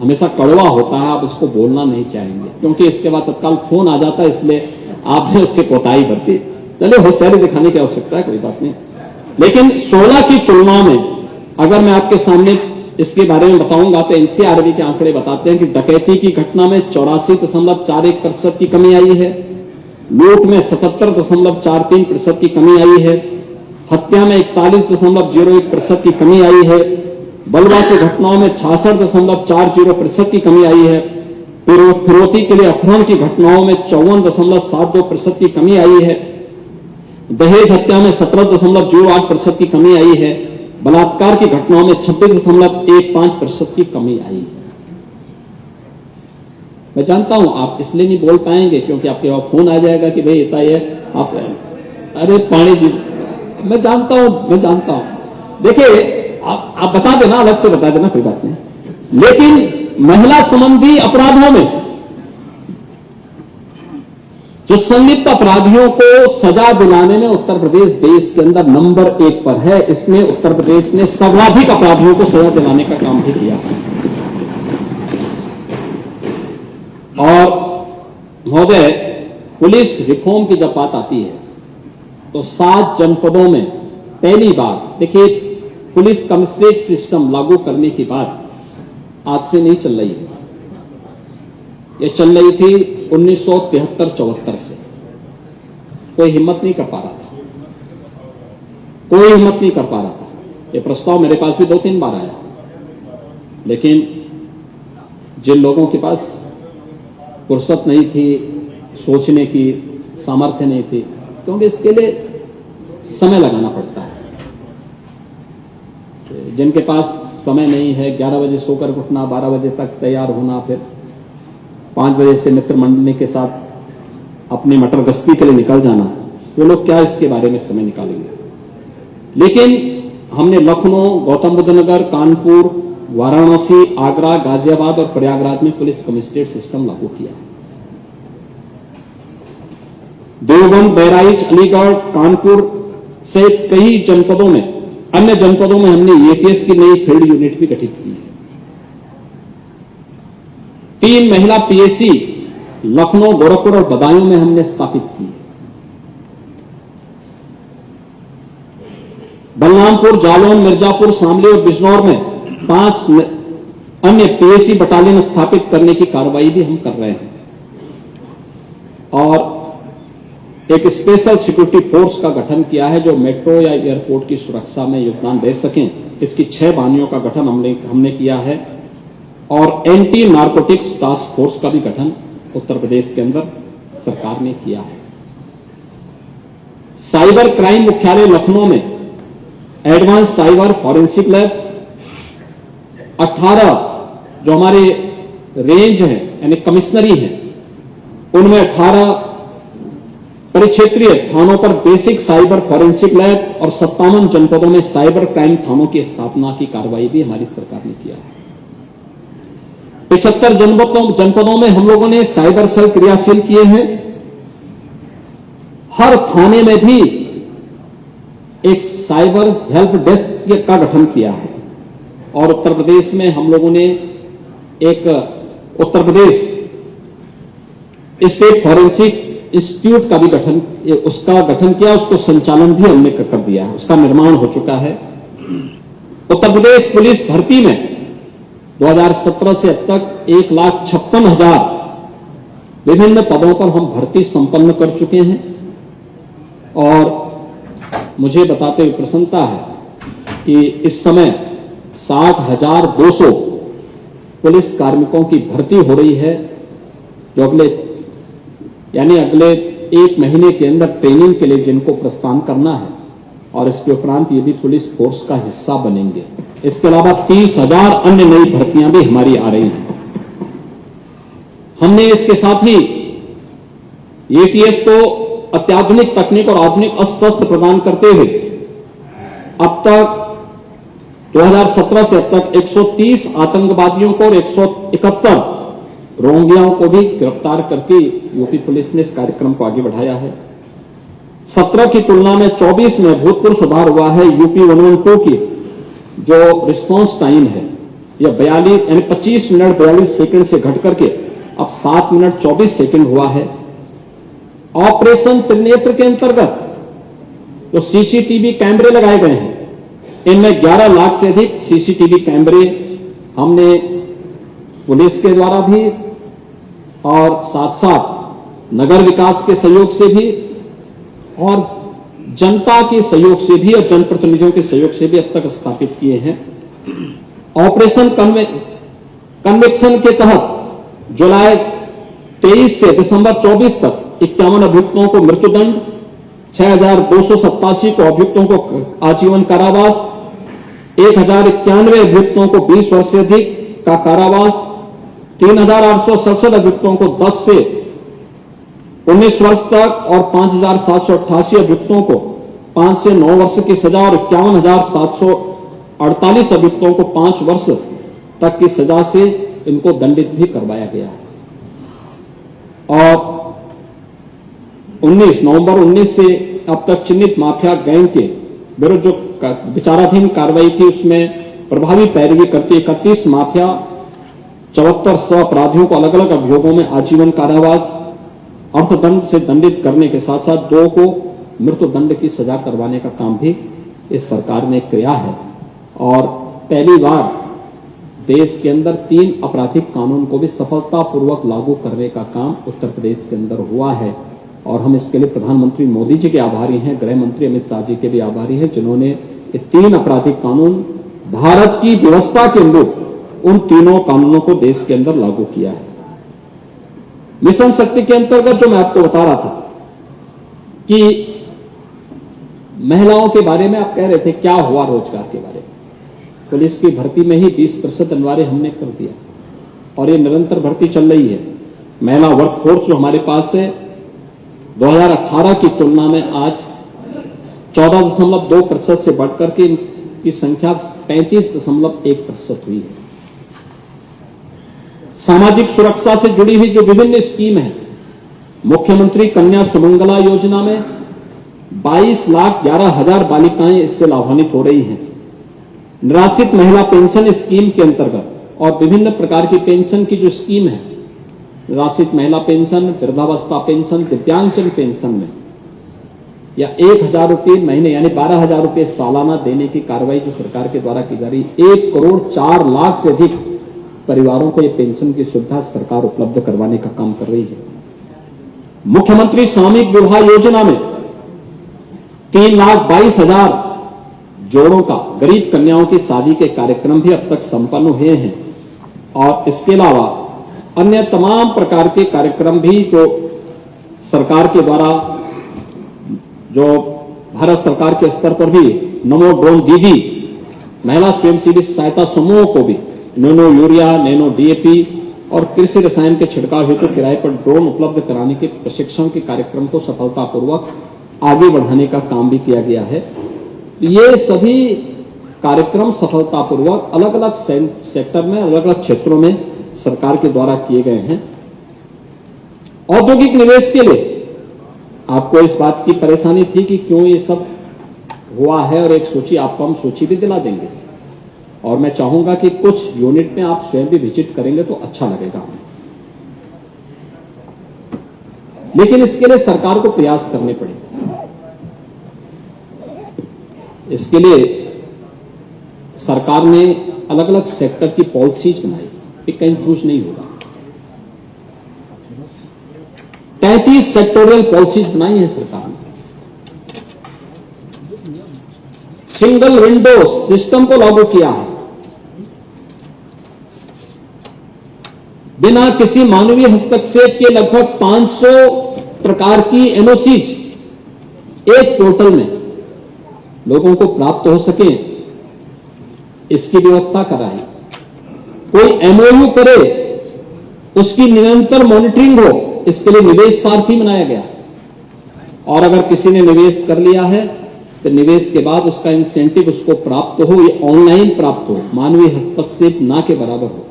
हमेशा कड़वा होता है, आप उसको बोलना नहीं चाहेंगे, क्योंकि इसके बाद तत्काल फोन आ जाता है, इसलिए आपने उससे कोताही बरती। चलिए, होशियारी दिखाने की आवश्यकता है, कोई बात नहीं। लेकिन 16 की तुलना में अगर मैं आपके सामने इसके बारे में बताऊंगा तो एनसीआरबी के आंकड़े बताते हैं कि डकैती की घटना में 84.41% की कमी आई है, लूट में 77.43% की कमी आई है, हत्या में 41.01% की कमी आई है, बलवा की घटनाओं में 66.40% की कमी आई है, फिरौती के लिए अपहरण की घटनाओं में 54.72% की कमी आई है, दहेज हत्या में 17.08% की कमी आई है, बलात्कार की घटनाओं में 26.15% की कमी आई है। मैं जानता हूं आप इसलिए नहीं बोल पाएंगे क्योंकि आपके वहां फोन आ जाएगा कि भाई इतना ये आप, अरे पाणी जी, मैं जानता हूं। देखिए, आप बता देना, अलग से बता देना, कोई बात नहीं। लेकिन महिला संबंधी अपराधों में जो संलिप्त अपराधियों को सजा दिलाने में उत्तर प्रदेश देश के अंदर नंबर 1 पर है। इसमें उत्तर प्रदेश ने सर्वाधिक अपराधियों को सजा दिलाने का काम भी किया है। और महोदय, पुलिस रिफॉर्म की जब बात आती है तो 7 जनपदों में पहली बार, देखिए, पुलिस कमिश्नरेट सिस्टम लागू करने की बात आज से नहीं चल रही है, ये चल रही थी 1973-74 से। कोई हिम्मत नहीं कर पा रहा था, ये प्रस्ताव मेरे पास भी 2-3 बार आया, लेकिन जिन लोगों के पास फुर्सत नहीं थी, सोचने की सामर्थ्य नहीं थी, क्योंकि इसके लिए समय लगाना पड़ता है। जिनके पास समय नहीं है, 11 बजे सोकर उठना, 12 बजे तक तैयार होना, फिर 5 बजे से मित्र मंडली के साथ अपनी मटर गश्ती के लिए निकल जाना, वो लोग क्या इसके बारे में समय निकालेंगे। लेकिन हमने लखनऊ, गौतम बुद्ध नगर, कानपुर, वाराणसी, आगरा, गाजियाबाद और प्रयागराज में पुलिस कमिश्नरेट सिस्टम लागू किया। देवबंद, बहराइच, अलीगढ़, कानपुर से कई जनपदों में, अन्य जनपदों में हमने एटीएस की नई फील्ड यूनिट भी गठित की है। 3 महिला पीएसी लखनऊ, गोरखपुर और बदायूं में हमने स्थापित की है। बलरामपुर, जालौन, मिर्जापुर, शामली और बिजनौर में 5 अन्य पीएसी बटालियन स्थापित करने की कार्रवाई भी हम कर रहे हैं और एक स्पेशल सिक्योरिटी फोर्स का गठन किया है जो मेट्रो या एयरपोर्ट की सुरक्षा में योगदान दे सकें। इसकी 6 बाहिनियों का गठन हमने किया है और एंटी नारकोटिक्स टास्क फोर्स का भी गठन उत्तर प्रदेश के अंदर सरकार ने किया है। साइबर क्राइम मुख्यालय लखनऊ में एडवांस साइबर फॉरेंसिक लैब 18 जो हमारे रेंज है यानी कमिश्नरी है उनमें 18 परिक्षेत्रीय थानों पर बेसिक साइबर फॉरेंसिक लैब और 57 जनपदों में साइबर क्राइम थानों की स्थापना की कार्रवाई भी हमारी सरकार ने किया है। 75 जनपदों में हम लोगों ने साइबर सेल क्रियाशील किए हैं। हर थाने में भी एक साइबर हेल्प डेस्क का गठन किया है और उत्तर प्रदेश में हम लोगों ने एक Uttar Pradesh state forensic institute का भी गठन किया, उसको संचालन भी हमने कर दिया है, उसका निर्माण हो चुका है। उत्तर प्रदेश पुलिस भर्ती में 2017 से अब तक 1,56,000 विभिन्न पदों पर हम भर्ती संपन्न कर चुके हैं और मुझे बताते हुए प्रसन्नता है कि इस समय 60,200 पुलिस कार्मिकों की भर्ती हो रही है जो अगले 1 महीने के अंदर ट्रेनिंग के लिए जिनको प्रस्थान करना है और इसके उपरांत ये भी पुलिस फोर्स का हिस्सा बनेंगे। इसके अलावा 30,000 अन्य नई भर्तियां भी हमारी आ रही हैं। हमने इसके साथ ही एटीएस को अत्याधुनिक तकनीक और आधुनिक अस्त्र प्रदान करते हुए अब तक 2017 से अब तक 130 आतंकवादियों को और 171 रोहिंग्याओं को भी गिरफ्तार करके यूपी पुलिस ने इस कार्यक्रम को आगे बढ़ाया है। 17 की तुलना में 24 में अभूतपूर्व सुधार हुआ है। यूपी 112 की जो रिस्पांस टाइम है यह 25 मिनट 42 सेकंड से घट करके अब 7 मिनट 24 सेकंड हुआ है। ऑपरेशन त्रिनेत्र के अंतर्गत जो सीसीटीवी कैमरे लगाए गए हैं इनमें 11 लाख से अधिक सीसीटीवी कैमरे हमने पुलिस के द्वारा भी और साथ साथ नगर विकास के सहयोग से भी और जनता के सहयोग से भी और जनप्रतिनिधियों के सहयोग से भी अब तक स्थापित किए हैं। ऑपरेशन कन्विक्शन के तहत जुलाई 23 से दिसंबर 24 तक 51 अभियुक्तों को मृत्युदंड, 6,287 को अभियुक्तों को आजीवन कारावास, 1,091 अभियुक्तों को 20 वर्ष से अधिक का कारावास, 3,867 अभियुक्तों को 10 से 19 वर्ष तक और 5,788 अभियुक्तों को 5 से 9 वर्ष की सजा और 51,748 अभियुक्तों को 5 वर्ष तक की सजा से इनको दंडित भी करवाया गया है। और 19 नवंबर 19 से अब तक चिन्हित माफिया गैंग के विरुद्ध जो विचाराधीन कार्रवाई थी उसमें प्रभावी पैरवी करती 31 माफिया 74 अपराधियों को अलग अलग अभियोगों में आजीवन कारावास अर्थदंड से दंडित करने के साथ साथ 2 को मृत्युदंड की सजा करवाने का काम भी इस सरकार ने किया है। और पहली बार देश के अंदर 3 आपराधिक कानून को भी सफलतापूर्वक लागू करने का काम उत्तर प्रदेश के अंदर हुआ है और हम इसके लिए प्रधानमंत्री मोदी जी के आभारी हैं, गृह मंत्री अमित शाह जी के भी आभारी हैं जिन्होंने ये 3 आपराधिक कानून भारत की व्यवस्था के अनुरूप उन तीनों कानूनों को देश के अंदर लागू किया है। मिशन शक्ति के अंतर्गत जो मैं आपको बता रहा था कि महिलाओं के बारे में आप कह रहे थे क्या हुआ रोजगार के बारे में, पुलिस की भर्ती में ही 20% अनिवार्य हमने कर दिया और ये निरंतर भर्ती चल रही है। महिला वर्कफोर्स जो हमारे पास है 2018 की तुलना में आज 14.2% से बढ़कर के इनकी संख्या 35.1% हुई है। सामाजिक सुरक्षा से जुड़ी हुई जो विभिन्न स्कीम है, मुख्यमंत्री कन्या सुमंगला योजना में 22,11,000 बालिकाएं इससे लाभान्वित हो रही हैं। निराश्रित महिला पेंशन स्कीम के अंतर्गत और विभिन्न प्रकार की पेंशन की जो स्कीम है, निराश्रित महिला पेंशन, वृद्धावस्था पेंशन, दिव्यांगजन पेंशन में या 1,000 रुपये महीने यानी 12,000 रुपये सालाना देने की कार्रवाई जो सरकार के द्वारा की जा रही है, 1,04,00,000 से अधिक परिवारों को यह पेंशन की सुविधा सरकार उपलब्ध करवाने का काम कर रही है। मुख्यमंत्री सामूहिक विवाह योजना में 3,22,000 जोड़ों का गरीब कन्याओं की शादी के कार्यक्रम भी अब तक संपन्न हुए हैं और इसके अलावा अन्य तमाम प्रकार के कार्यक्रम भी जो सरकार के द्वारा, जो भारत सरकार के स्तर पर भी नमो ड्रोन दीदी महिला स्वयंसेवी सहायता समूहों को भी नैनो यूरिया, नैनो डीएपी और कृषि रसायन के छिड़काव हेतु किराए पर ड्रोन उपलब्ध कराने के प्रशिक्षण के कार्यक्रम को सफलतापूर्वक आगे बढ़ाने का काम भी किया गया है। ये सभी कार्यक्रम सफलतापूर्वक अलग अलग सेक्टर में, अलग अलग क्षेत्रों में सरकार के द्वारा किए गए हैं। औद्योगिक निवेश के लिए आपको इस बात की परेशानी थी कि क्यों ये सब हुआ है, और एक सूची आपको हम सूची भी दिला देंगे और मैं चाहूंगा कि कुछ यूनिट में आप स्वयं भी विजिट करेंगे तो अच्छा लगेगा हमें। लेकिन इसके लिए सरकार को प्रयास करने पड़ेंगे। इसके लिए सरकार ने अलग अलग सेक्टर की पॉलिसीज बनाई, ये कहीं चूज नहीं होगा। 33 सेक्टोरियल पॉलिसीज बनाई है सरकार ने। सिंगल विंडो सिस्टम को लागू किया है। बिना किसी मानवीय हस्तक्षेप के लगभग 500 प्रकार की एनओसीज एक पोर्टल में लोगों को प्राप्त हो सके, इसकी व्यवस्था कराई। कोई एमओयू करे, उसकी निरंतर मॉनिटरिंग हो, इसके लिए निवेश सारथी बनाया गया। और अगर किसी ने निवेश कर लिया है तो निवेश के बाद उसका इंसेंटिव उसको प्राप्त हो, ये ऑनलाइन प्राप्त हो, मानवीय हस्तक्षेप ना के बराबर हो।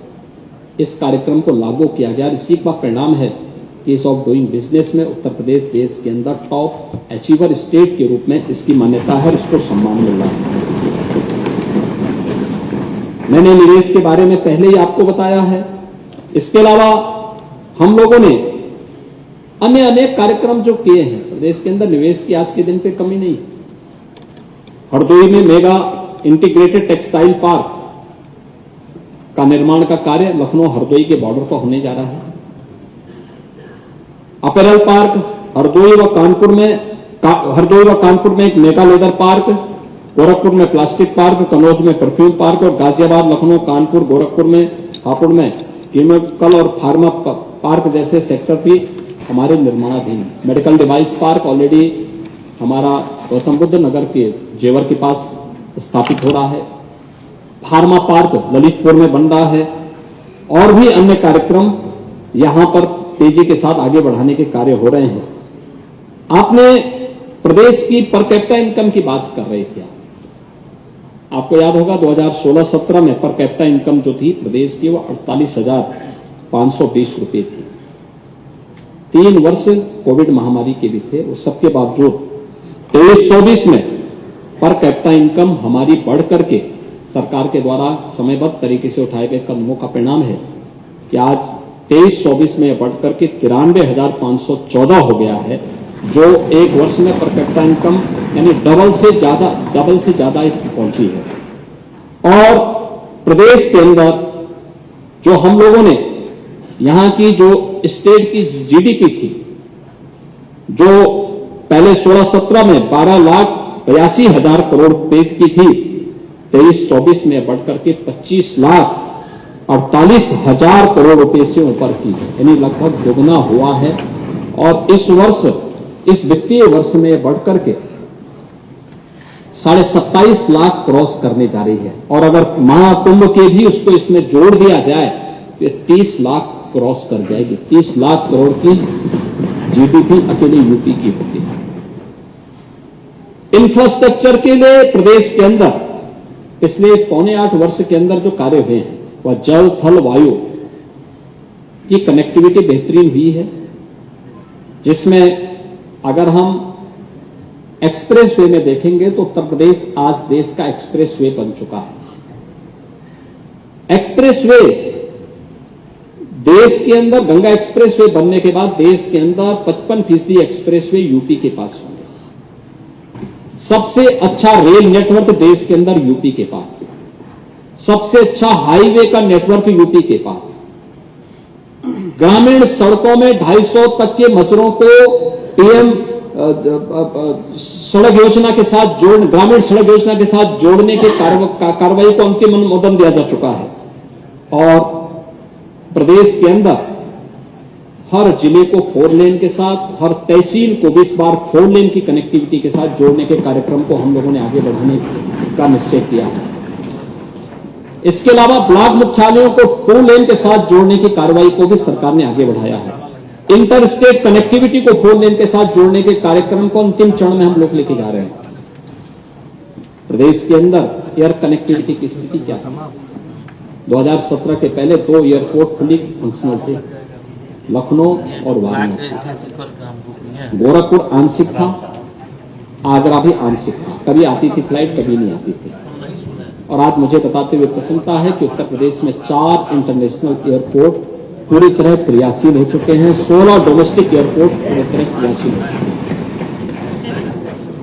इस कार्यक्रम को लागू किया गया। इसी का परिणाम है कि ईज ऑफ डूइंग बिजनेस में उत्तर प्रदेश देश के अंदर टॉप अचीवर स्टेट के रूप में इसकी मान्यता है और इसको सम्मान मिल रहा है। मैंने निवेश के बारे में पहले ही आपको बताया है। इसके अलावा हम लोगों ने अन्य अनेक कार्यक्रम जो किए हैं प्रदेश के अंदर, निवेश की आज के दिन पे कमी नहीं। हरदोई में मेगा इंटीग्रेटेड टेक्सटाइल पार्क का निर्माण का कार्य लखनऊ हरदोई के बॉर्डर पर होने जा रहा है। अपैरल पार्क हरदोई व कानपुर में एक मेगा लेदर पार्क, गोरखपुर में प्लास्टिक पार्क, कन्नौज में परफ्यूम पार्क और गाजियाबाद, लखनऊ, कानपुर, गोरखपुर में, हापुड़ में केमिकल और फार्मा पार्क जैसे सेक्टर भी हमारे निर्माणाधीन। मेडिकल डिवाइस पार्क ऑलरेडी हमारा गौतम बुद्ध नगर के जेवर के पास स्थापित हो रहा है। फार्मा पार्क ललितपुर में बन रहा है और भी अन्य कार्यक्रम यहां पर तेजी के साथ आगे बढ़ाने के कार्य हो रहे हैं। आपने प्रदेश की पर कैपिटा इनकम की बात कर रहे थे। आपको याद होगा 2016-17 में पर कैपिटा इनकम जो थी प्रदेश की वो 48,520 रुपये थी। 3 वर्ष कोविड महामारी के भी थे, उस सबके बावजूद 23-24 में पर कैपिटा इनकम हमारी बढ़ करके सरकार के द्वारा समयबद्ध तरीके से उठाए गए कदमों का परिणाम है कि आज 23-24 में बढ़ करके 93,514 हो गया है, जो एक वर्ष में पर कैपिटा इनकम यानी डबल से ज्यादा पहुंची है। और प्रदेश के अंदर जो हम लोगों ने यहां की जो स्टेट की जीडीपी थी, जो पहले 16-17 में 12,82,000 करोड़ रुपए की थी, 23-24 में बढ़कर के 25,48,000 करोड़ रुपए से ऊपर की, यानी लगभग दोगुना हुआ है। और इस वित्तीय वर्ष में बढ़कर के 27.5 लाख क्रॉस करने जा रही है। और अगर महाकुंभ के भी उसको इसमें जोड़ दिया जाए तो 30 लाख क्रॉस कर जाएगी। 30 लाख करोड़ की जीडीपी अकेले यूपी की होती है। इंफ्रास्ट्रक्चर के लिए प्रदेश के अंदर पिछले 7.25 वर्ष के अंदर जो कार्य हुए हैं वह जल, थल, वायु की कनेक्टिविटी बेहतरीन हुई है, जिसमें अगर हम एक्सप्रेस वे में देखेंगे तो उत्तर प्रदेश आज देश का एक्सप्रेस वे बन चुका है। एक्सप्रेस वे देश के अंदर गंगा एक्सप्रेस वे बनने के बाद देश के अंदर 55% एक्सप्रेस वे यूपी के पास होंगे। सबसे अच्छा रेल नेटवर्क देश के अंदर यूपी के पास, सबसे अच्छा हाईवे का नेटवर्क यूपी के पास, ग्रामीण सड़कों में 250 तक के मजदूरों को पीएम सड़क योजना के साथ ग्रामीण सड़क योजना के साथ जोड़ने के कार्रवाई को अंतिम अनुमोदन दिया जा चुका है। और प्रदेश के अंदर हर जिले को 4 लेन के साथ, हर तहसील को भी इस बार 4 लेन की कनेक्टिविटी के साथ जोड़ने के कार्यक्रम को हम लोगों ने आगे बढ़ाने का निश्चय किया है। इसके अलावा ब्लॉक मुख्यालयों को 2 लेन के साथ जोड़ने की कार्रवाई को भी सरकार ने आगे बढ़ाया है। इंटर स्टेट कनेक्टिविटी को 4 लेन के साथ जोड़ने के कार्यक्रम को अंतिम चरण में हम लोग लेके जा रहे हैं। प्रदेश के अंदर एयर कनेक्टिविटी की स्थिति क्या है? 2017 के पहले 2 एयरपोर्ट फुली फंक्शनल थे, लखनऊ और वाराणसी। गोरखपुर आंशिक था, आगरा भी आंशिक था, कभी आती थी फ्लाइट, कभी नहीं आती थी। और आज मुझे बताते हुए प्रसन्नता है कि उत्तर प्रदेश में 4 इंटरनेशनल एयरपोर्ट पूरी तरह क्रियाशील हो चुके हैं, 16 डोमेस्टिक एयरपोर्ट पूरी तरह क्रियाशील हो चुके हैं।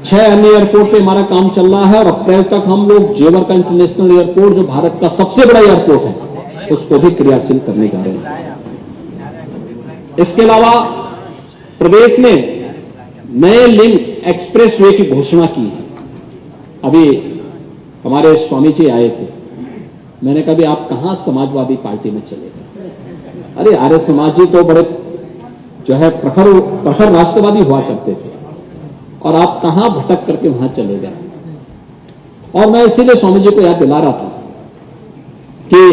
6 अन्य एयरपोर्ट पे हमारा काम चल रहा है और अप्रैल तक हम लोग जेवर का इंटरनेशनल एयरपोर्ट, जो भारत का सबसे बड़ा एयरपोर्ट है, उसको भी क्रियाशील करने जा रहे हैं। इसके अलावा प्रदेश ने नए लिंक एक्सप्रेसवे की घोषणा की है। अभी हमारे स्वामी जी आए थे, मैंने कहा भी आप कहां समाजवादी पार्टी में चले गए? अरे आर्य समाज जी तो बड़े जो है प्रखर राष्ट्रवादी हुआ करते थे, और आप कहां भटक करके वहां चले गए? और मैं इसीलिए स्वामी जी को याद दिला रहा था कि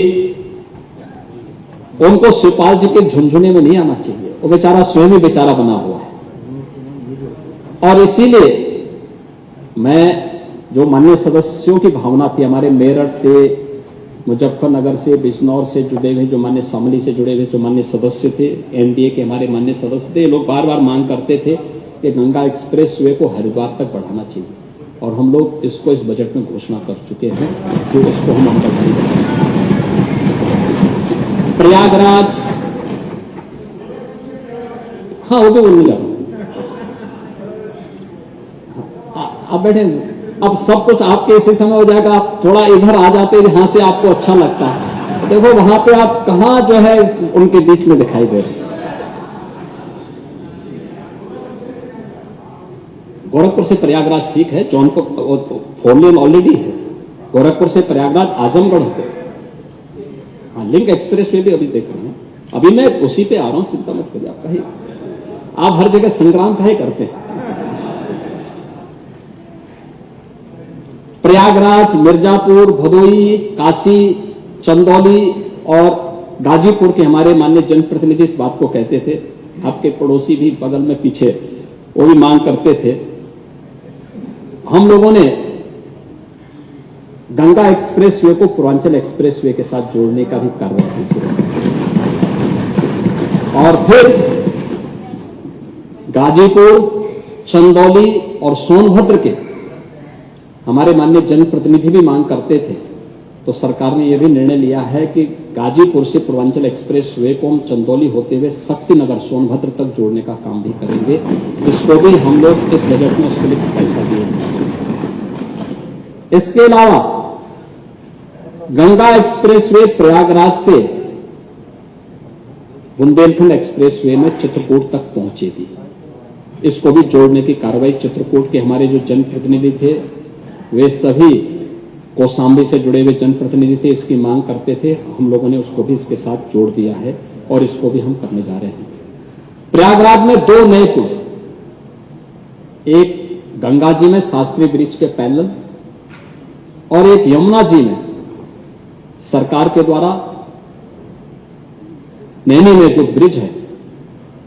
उनको शिवपाल जी के झुंझुने में नहीं आना चाहिए, वो बेचारा स्वयं ही बेचारा बना हुआ है। और इसीलिए मैं, जो माननीय सदस्यों की भावना थी, हमारे मेरठ से, मुजफ्फरनगर से, बिजनौर से जुड़े हुए, जो माननीय शामली से जुड़े हुए जो माननीय सदस्य थे, एनडीए के हमारे माननीय सदस्य थे, लोग बार बार मांग करते थे कि गंगा एक्सप्रेसवे को हरिद्वार तक बढ़ाना चाहिए, और हम लोग इसको इस बजट में घोषणा कर चुके हैं कि इसको हम अमल करेंगे। प्रयागराज, हाँ वो भी बोलने जा रहा हूं, आप बैठे, अब सब कुछ आपके इसी समय हो जाएगा। आप थोड़ा इधर आ जाते जहां से आपको अच्छा लगता है, देखो वहां पे आप कहां जो है उनके बीच में दिखाई दे रहे। गोरखपुर से प्रयागराज ठीक है, जौनपुर 4 लेन ऑलरेडी है, गोरखपुर से प्रयागराज आजमगढ़ होते, हाँ लिंक एक्सप्रेस वे भी अभी देख रहे हैं। अभी मैं उसी पे आ रहा हूं, चिंता मत करिए। आप कहीं, आप हर जगह संग्राम काहे करते हैं? प्रयागराज, मिर्जापुर, भदोई, काशी, चंदौली और गाजीपुर के हमारे माननीय जनप्रतिनिधि इस बात को कहते थे। आपके पड़ोसी भी बगल में पीछे वो भी मांग करते थे। हम लोगों ने गंगा एक्सप्रेसवे को पूर्वांचल एक्सप्रेसवे के साथ जोड़ने का भी कार्रवाई शुरू की। और फिर गाजीपुर, चंदौली और सोनभद्र के हमारे माननीय जनप्रतिनिधि भी मांग करते थे, तो सरकार ने यह भी निर्णय लिया है कि गाजीपुर से पूर्वांचल एक्सप्रेसवे को हम चंदौली होते हुए शक्तिनगर, सोनभद्र तक जोड़ने का काम भी करेंगे। इसको भी हम लोग इस बजट में उसके लिए पैसा दिए। इसके अलावा गंगा एक्सप्रेसवे प्रयागराज से बुंदेलखंड एक्सप्रेसवे में चित्रकूट तक पहुंचेगी, इसको भी जोड़ने की कार्रवाई चित्रकूट के हमारे जो जनप्रतिनिधि थे, वे सभी कौशाम्बी से जुड़े हुए जनप्रतिनिधि थे, इसकी मांग करते थे। हम लोगों ने उसको भी इसके साथ जोड़ दिया है और इसको भी हम करने जा रहे हैं। प्रयागराज में 2 नए पुल, एक गंगा जी में शास्त्री ब्रिज के पैरेलल और एक यमुना जी में सरकार के द्वारा नैनी में जो ब्रिज है,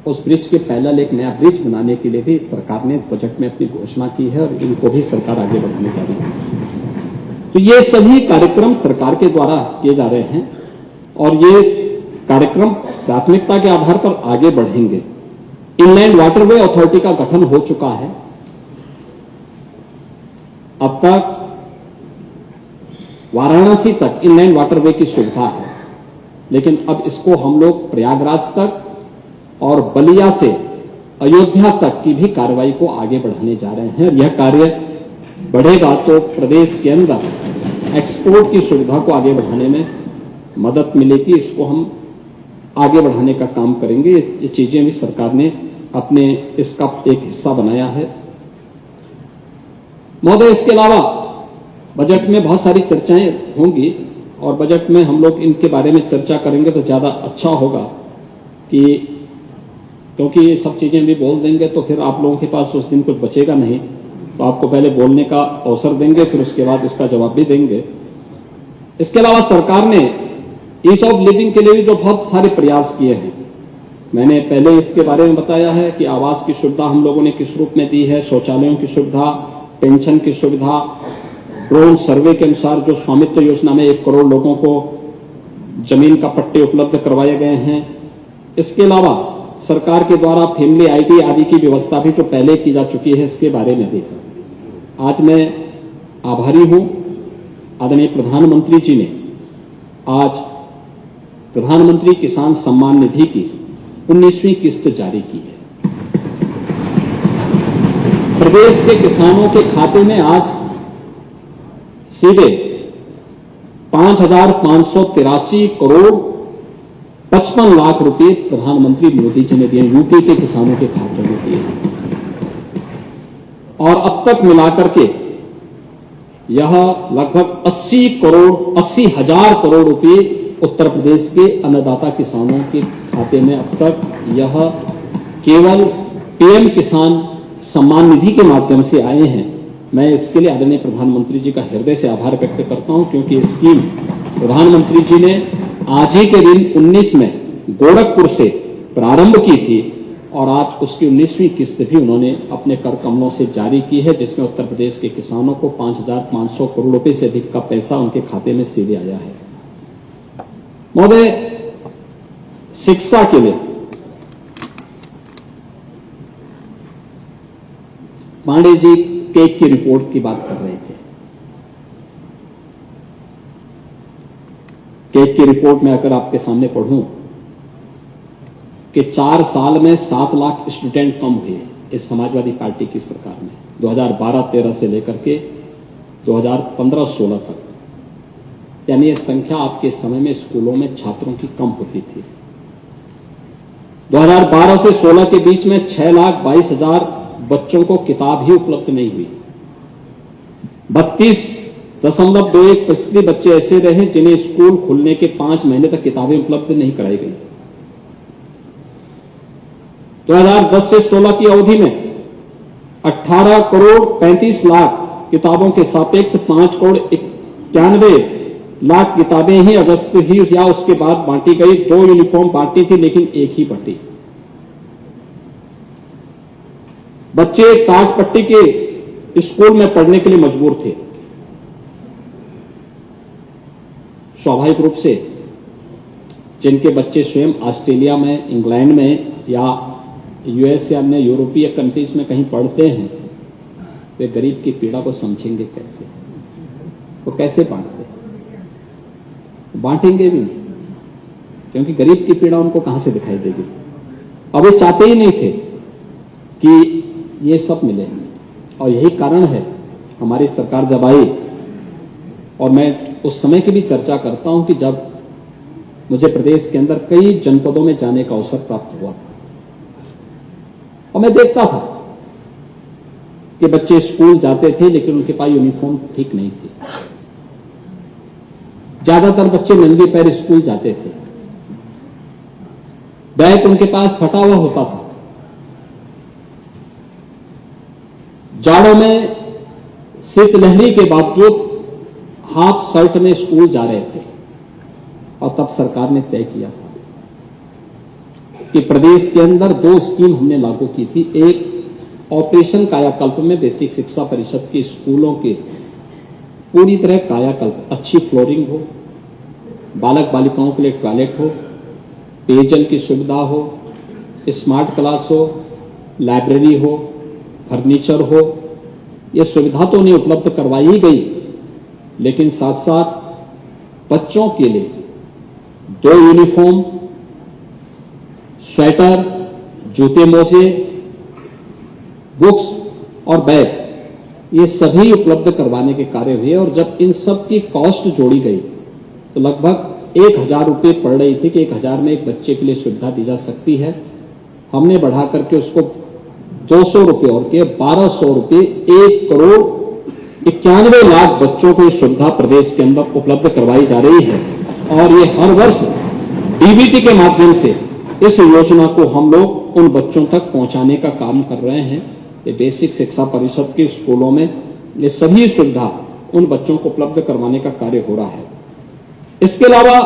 उस ब्रिज के पैरेलल एक नया ब्रिज बनाने के लिए भी सरकार ने बजट में अपनी घोषणा की है और इनको भी सरकार आगे बढ़ाने जा रही है। तो ये सभी कार्यक्रम सरकार के द्वारा किए जा रहे हैं और ये कार्यक्रम प्राथमिकता के आधार पर आगे बढ़ेंगे। इनलैंड वाटरवे अथॉरिटी का गठन हो चुका है। अब तक वाराणसी तक इनलैंड वाटरवे की सुविधा है, लेकिन अब इसको हम लोग प्रयागराज तक और बलिया से अयोध्या तक की भी कार्रवाई को आगे बढ़ाने जा रहे हैं। यह कार्य बढ़ेगा तो प्रदेश के अंदर एक्सपोर्ट की सुविधा को आगे बढ़ाने में मदद मिलेगी। इसको हम आगे बढ़ाने का काम करेंगे। ये चीजें भी सरकार ने अपने इसका एक हिस्सा बनाया है। महोदय, इसके अलावा बजट में बहुत सारी चर्चाएं होंगी और बजट में हम लोग इनके बारे में चर्चा करेंगे तो ज्यादा अच्छा होगा, कि क्योंकि ये सब चीजें भी बोल देंगे तो फिर आप लोगों के पास उस दिन कुछ बचेगा नहीं। तो आपको पहले बोलने का अवसर देंगे, फिर उसके बाद इसका जवाब भी देंगे। इसके अलावा सरकार ने ईज ऑफ लिविंग के लिए भी जो बहुत सारे प्रयास किए हैं, मैंने पहले इसके बारे में बताया है कि आवास की सुविधा हम लोगों ने किस रूप में दी है, शौचालयों की सुविधा, पेंशन की सुविधा, ड्रोन सर्वे के अनुसार जो स्वामित्व योजना में 1 करोड़ लोगों को जमीन का पट्टे उपलब्ध करवाए गए हैं। इसके अलावा सरकार के द्वारा फैमिली आईडी आदि की व्यवस्था भी जो पहले की जा चुकी है, इसके बारे में भी आज मैं आभारी हूं। आदरणीय प्रधानमंत्री जी ने आज प्रधानमंत्री किसान सम्मान निधि की 19वीं किस्त जारी की है। प्रदेश के किसानों के खाते में आज सीधे 5,583 करोड़ 55 लाख रुपए प्रधानमंत्री मोदी जी ने दिए, यूपी के किसानों के खातों में दिए। और अब तक मिलाकर के यह लगभग 80,000 करोड़ रुपए उत्तर प्रदेश के अन्नदाता किसानों के खाते में अब तक यह केवल पीएम किसान सम्मान निधि के माध्यम से आए हैं। मैं इसके लिए आदरणीय प्रधानमंत्री जी का हृदय से आभार व्यक्त करता हूं, क्योंकि ये स्कीम प्रधानमंत्री जी ने आज ही के दिन 19 में गोरखपुर से प्रारंभ की थी और आज उसकी 19वीं किस्त भी उन्होंने अपने कर कमलों से जारी की है, जिसमें उत्तर प्रदेश के किसानों को 5,500 करोड़ रुपए से अधिक का पैसा उनके खाते में सीधे आया है। महोदय, शिक्षा के लिए पांडे जी केक की रिपोर्ट की बात कर रहे थे। केक की रिपोर्ट में अगर आपके सामने पढ़ूं कि 4 साल में 7 लाख स्टूडेंट कम हुए इस समाजवादी पार्टी की सरकार में, 2012-13 से लेकर के 2015-16 तक, यानी यह संख्या आपके समय में स्कूलों में छात्रों की कम होती थी। 2012 से 16 के बीच में 6,22,000 बच्चों को किताब ही उपलब्ध नहीं हुई। 32.21% बच्चे ऐसे रहे जिन्हें स्कूल खुलने के 5 महीने तक किताबें उपलब्ध नहीं कराई गई। 2010 से 16 की अवधि में 18 करोड़ 35 लाख किताबों के सापेक्ष 5 करोड़ 91 लाख किताबें ही अगस्त ही या उसके बाद बांटी गई। 2 यूनिफॉर्म बांटी थी, लेकिन एक ही बटी। बच्चे टाट पट्टी के स्कूल में पढ़ने के लिए मजबूर थे। स्वाभाविक रूप से जिनके बच्चे स्वयं ऑस्ट्रेलिया में, इंग्लैंड में या यूएस या अन्य यूरोपीय कंट्रीज में कहीं पढ़ते हैं, वे गरीब की पीड़ा को समझेंगे कैसे? वो कैसे बांटते? बांटेंगे भी नहीं, क्योंकि गरीब की पीड़ा उनको कहां से दिखाई देगी। अब वे चाहते ही नहीं थे कि ये सब मिले, और यही कारण है हमारी सरकार जब आई, और मैं उस समय की भी चर्चा करता हूं कि जब मुझे प्रदेश के अंदर कई जनपदों में जाने का अवसर प्राप्त हुआ और मैं देखता था कि बच्चे स्कूल जाते थे लेकिन उनके पास यूनिफॉर्म ठीक नहीं थी। ज्यादातर बच्चे नंगे पैर स्कूल जाते थे, बैग उनके पास फटा हुआ होता था। जाड़ों में शीतलहरी के बावजूद हाफ शर्ट में स्कूल जा रहे थे, और तब सरकार ने तय किया था कि प्रदेश के अंदर 2 स्कीम हमने लागू की थी। एक ऑपरेशन कायाकल्प में बेसिक शिक्षा परिषद के स्कूलों के पूरी तरह कायाकल्प, अच्छी फ्लोरिंग हो, बालक बालिकाओं के लिए टॉयलेट हो, पेयजल की सुविधा हो, स्मार्ट क्लास हो, लाइब्रेरी हो, फर्नीचर हो। यह सुविधा तो उन्हें उपलब्ध करवाई ही गई, लेकिन साथ साथ बच्चों के लिए 2 यूनिफॉर्म, स्वेटर, जूते मोजे, बुक्स और बैग ये सभी उपलब्ध करवाने के कार्य हुए और जब इन सब की कॉस्ट जोड़ी गई तो लगभग 1,000 रुपये पड़ रही थी कि 1,000 में एक बच्चे के लिए सुविधा दी जा सकती है। हमने बढ़ा करके उसको 200 रुपये और के 1,200 रुपये 1,91,00,000 बच्चों को ये सुविधा प्रदेश के अंदर उपलब्ध करवाई जा रही है और ये हर वर्ष डीबीटी के माध्यम से इस योजना को हम लोग उन बच्चों तक पहुंचाने का काम कर रहे हैं। ये बेसिक शिक्षा परिषद के स्कूलों में ये सभी सुविधा उन बच्चों को उपलब्ध करवाने का कार्य हो रहा है। इसके अलावा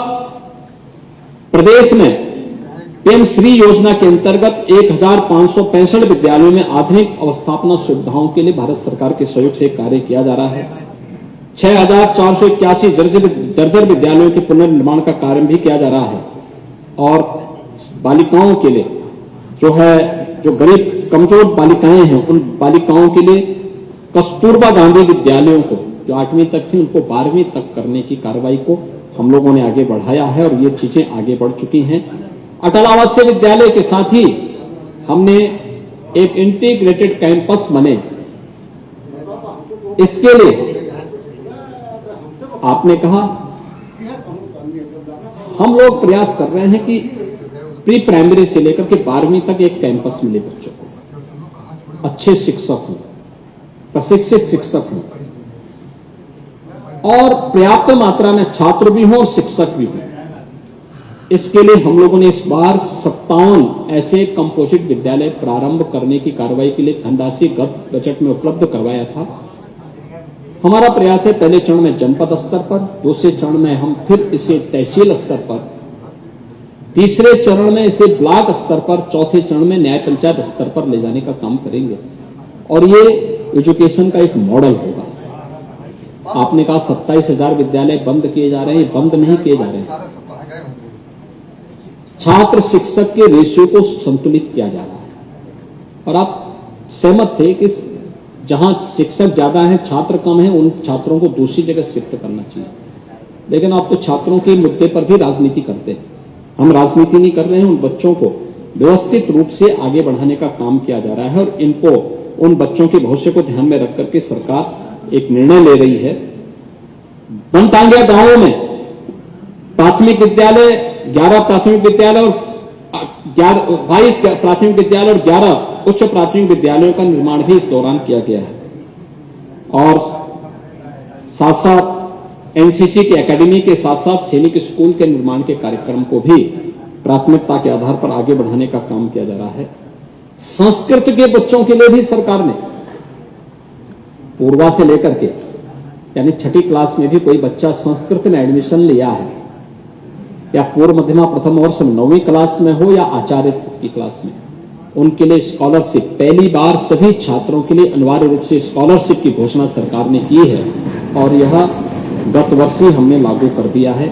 प्रदेश में पीएम श्री योजना के अंतर्गत 1,565 विद्यालयों में आधुनिक अवस्थापना सुविधाओं के लिए भारत सरकार के सहयोग से कार्य किया जा रहा है। 6,481 जर्जर विद्यालयों के पुनर्निर्माण का कार्य भी किया जा रहा है और बालिकाओं के लिए जो गरीब कमजोर बालिकाएं हैं उन बालिकाओं के लिए कस्तूरबा गांधी विद्यालयों को जो 8वीं तक थी उनको 12वीं तक करने की कार्रवाई को हम लोगों ने आगे बढ़ाया है और ये चीजें आगे बढ़ चुकी हैं। अटल आवासीय विद्यालय के साथ ही हमने एक इंटीग्रेटेड कैंपस बने, इसके लिए आपने कहा हम लोग प्रयास कर रहे हैं कि प्री प्राइमरी से लेकर के 12वीं तक एक कैंपस मिले बच्चों को, अच्छे शिक्षक हों, प्रशिक्षित शिक्षक हों और पर्याप्त मात्रा में छात्र भी हों और शिक्षक भी हों। इसके लिए हम लोगों ने इस बार 57 ऐसे कंपोजिट विद्यालय प्रारंभ करने की कार्रवाई के लिए धनराशि गत बजट में उपलब्ध करवाया था। हमारा प्रयास है पहले चरण में जनपद स्तर पर, दूसरे चरण में हम फिर इसे तहसील स्तर पर, तीसरे चरण में इसे ब्लॉक स्तर पर, चौथे चरण में न्याय पंचायत स्तर पर ले जाने का काम करेंगे और ये एजुकेशन का एक मॉडल होगा। आपने कहा 27,000 विद्यालय बंद किए जा रहे हैं, बंद नहीं किए जा रहे हैं, छात्र शिक्षक के रेशियो को संतुलित किया जा रहा है और आप सहमत थे कि जहां शिक्षक ज्यादा है छात्र कम है उन छात्रों को दूसरी जगह शिफ्ट करना चाहिए। लेकिन आप तो छात्रों के मुद्दे पर भी राजनीति करते हैं, हम राजनीति नहीं कर रहे हैं। उन बच्चों को व्यवस्थित रूप से आगे बढ़ाने का काम किया जा रहा है और इनको उन बच्चों के भविष्य को ध्यान में रख करके सरकार एक निर्णय ले रही है। बनटांगिया गांवों में प्राथमिक विद्यालय 11 प्राथमिक विद्यालय और 22 प्राथमिक विद्यालय और 11 उच्च प्राथमिक विद्यालयों का निर्माण भी इस दौरान किया गया है और साथ साथ एनसीसी की एकेडमी के साथ साथ सैनिक स्कूल के निर्माण के कार्यक्रम को भी प्राथमिकता के आधार पर आगे बढ़ाने का काम किया जा रहा है। संस्कृत के बच्चों के लिए भी सरकार ने पूर्वा से लेकर के यानी 6ठी क्लास में भी कोई बच्चा संस्कृत में एडमिशन लिया है या पूर्व मध्यमा प्रथम वर्ष में 9वीं क्लास में हो या आचार्य की क्लास में, उनके लिए स्कॉलरशिप पहली बार सभी छात्रों के लिए अनिवार्य रूप से स्कॉलरशिप की घोषणा सरकार ने की है और यह गत वर्ष ही हमने लागू कर दिया है।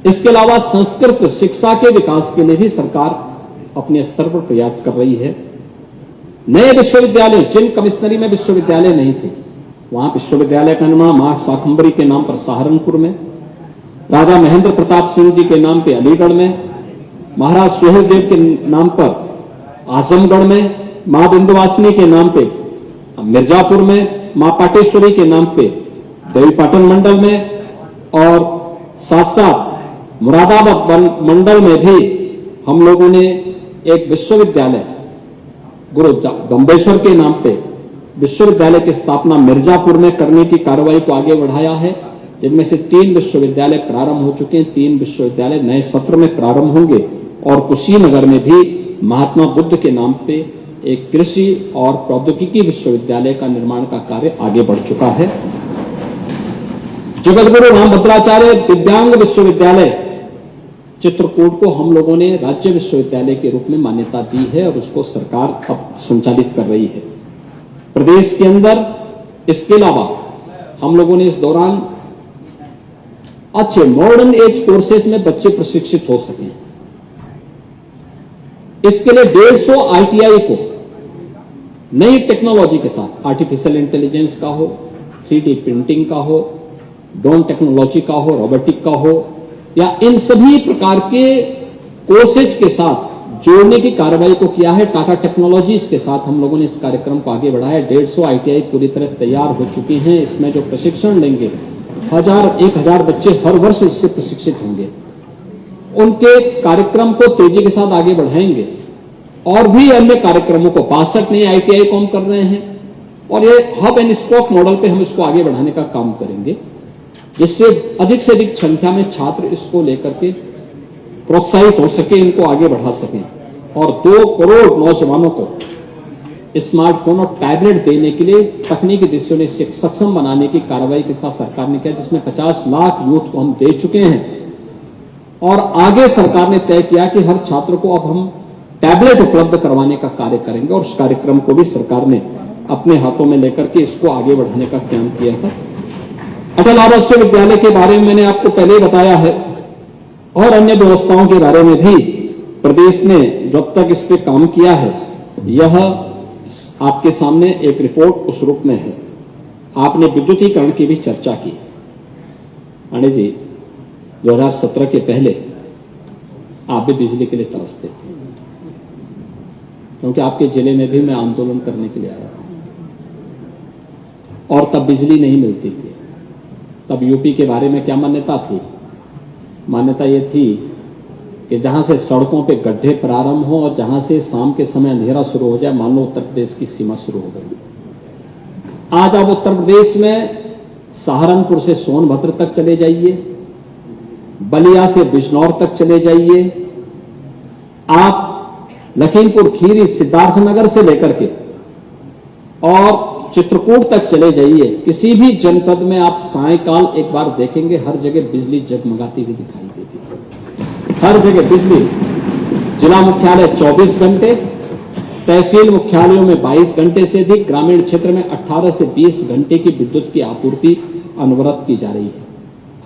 इसके अलावा संस्कृत शिक्षा के विकास के लिए भी सरकार अपने स्तर पर प्रयास कर रही है। नए विश्वविद्यालय जिन कमिश्नरी में विश्वविद्यालय नहीं थे वहां विश्वविद्यालय का निर्माण मां शाकंभरी के नाम पर सहारनपुर में, राजा महेंद्र प्रताप सिंह जी के नाम पे अलीगढ़ में, महाराज सुहेलदेव के नाम पर आजमगढ़ में, मां बिंदुवासिनी के नाम पे मिर्जापुर में, मां पाटेश्वरी के नाम पे देवीपाटन मंडल में और साथ साथ मुरादाबाद मंडल में भी हम लोगों ने एक विश्वविद्यालय गुरु गंबेश्वर के नाम पे विश्वविद्यालय की स्थापना मिर्जापुर में करने की कार्रवाई को आगे बढ़ाया है, जिनमें से 3 विश्वविद्यालय प्रारंभ हो चुके हैं, 3 विश्वविद्यालय नए सत्र में प्रारंभ होंगे और कुशीनगर में भी महात्मा बुद्ध के नाम पे एक कृषि और प्रौद्योगिकी विश्वविद्यालय का निर्माण का कार्य आगे बढ़ चुका है। जगतगुरु रामभद्राचार्य दिव्यांग विश्वविद्यालय चित्रकूट को हम लोगों ने राज्य विश्वविद्यालय के रूप में मान्यता दी है और उसको सरकार अब संचालित कर रही है प्रदेश के अंदर। इसके अलावा हम लोगों ने इस दौरान अच्छे मॉडर्न एज कोर्सेज में बच्चे प्रशिक्षित हो सके, इसके लिए 150 आईटीआई को नई टेक्नोलॉजी के साथ आर्टिफिशियल इंटेलिजेंस का हो, 3D प्रिंटिंग का हो, ड्रोन टेक्नोलॉजी का हो, रोबोटिक का हो या इन सभी प्रकार के कोर्सेज के साथ जोड़ने की कार्रवाई को किया है। टाटा टेक्नोलॉजीज के साथ हम लोगों ने इस कार्यक्रम को आगे बढ़ाया है। 150 ITI पूरी तरह तैयार हो चुकी हैं। इसमें जो प्रशिक्षण लेंगे 1000 बच्चे हर वर्ष इससे प्रशिक्षित होंगे। उनके कार्यक्रम को तेजी के साथ आगे बढ़ाएंगे और भी अन्य कार्यक्रमों को 62 नए ITI को हम कर रहे हैं और ये हब एंड स्पोक मॉडल पे हम इसको आगे बढ़ाने का काम करेंगे, जिससे अधिक से अधिक संख्या में छात्र इसको लेकर के प्रोत्साहित हो सके, इनको आगे बढ़ा सकें और 2 करोड़ नौजवानों को स्मार्टफोन और टैबलेट देने के लिए तकनीकी दृष्टि से इसे सक्षम बनाने की कार्रवाई के साथ सरकार ने किया, जिसमें 50 लाख यूथ को हम दे चुके हैं और आगे सरकार ने तय किया कि हर छात्र को अब हम टैबलेट उपलब्ध करवाने का कार्य करेंगे और उस कार्यक्रम को भी सरकार ने अपने हाथों में लेकर के इसको आगे बढ़ाने का काम किया था। अटल आवासीय विद्यालय के बारे में मैंने आपको पहले ही बताया है और अन्य व्यवस्थाओं के बारे में भी प्रदेश ने जब तक इस पे काम किया है, यह आपके सामने एक रिपोर्ट उस रूप में है। आपने विद्युतीकरण की भी चर्चा की। आने जी, 2017 के पहले आप भी बिजली के लिए तरसते थे, क्योंकि आपके जिले में भी मैं आंदोलन करने के लिए आया था और तब बिजली नहीं मिलती थी। तब यूपी के बारे में क्या मान्यता थी? मान्यता यह थी कि जहां से सड़कों पे गड्ढे प्रारंभ हो और जहां से शाम के समय अंधेरा शुरू हो जाए, मान लो उत्तर प्रदेश की सीमा शुरू हो गई। आज आप उत्तर प्रदेश में सहारनपुर से सोनभद्र तक चले जाइए, बलिया से बिजनौर तक चले जाइए, आप लखीमपुर खीरी सिद्धार्थनगर से लेकर के और चित्रकूट तक चले जाइए, किसी भी जनपद में आप सायंकाल एक बार देखेंगे हर जगह बिजली जगमगाती हुई दिखाई देती है। हर जगह बिजली। जिला मुख्यालय 24 घंटे, तहसील मुख्यालयों में 22 घंटे से अधिक, ग्रामीण क्षेत्र में 18 से 20 घंटे की विद्युत की आपूर्ति अनवरत की जा रही है।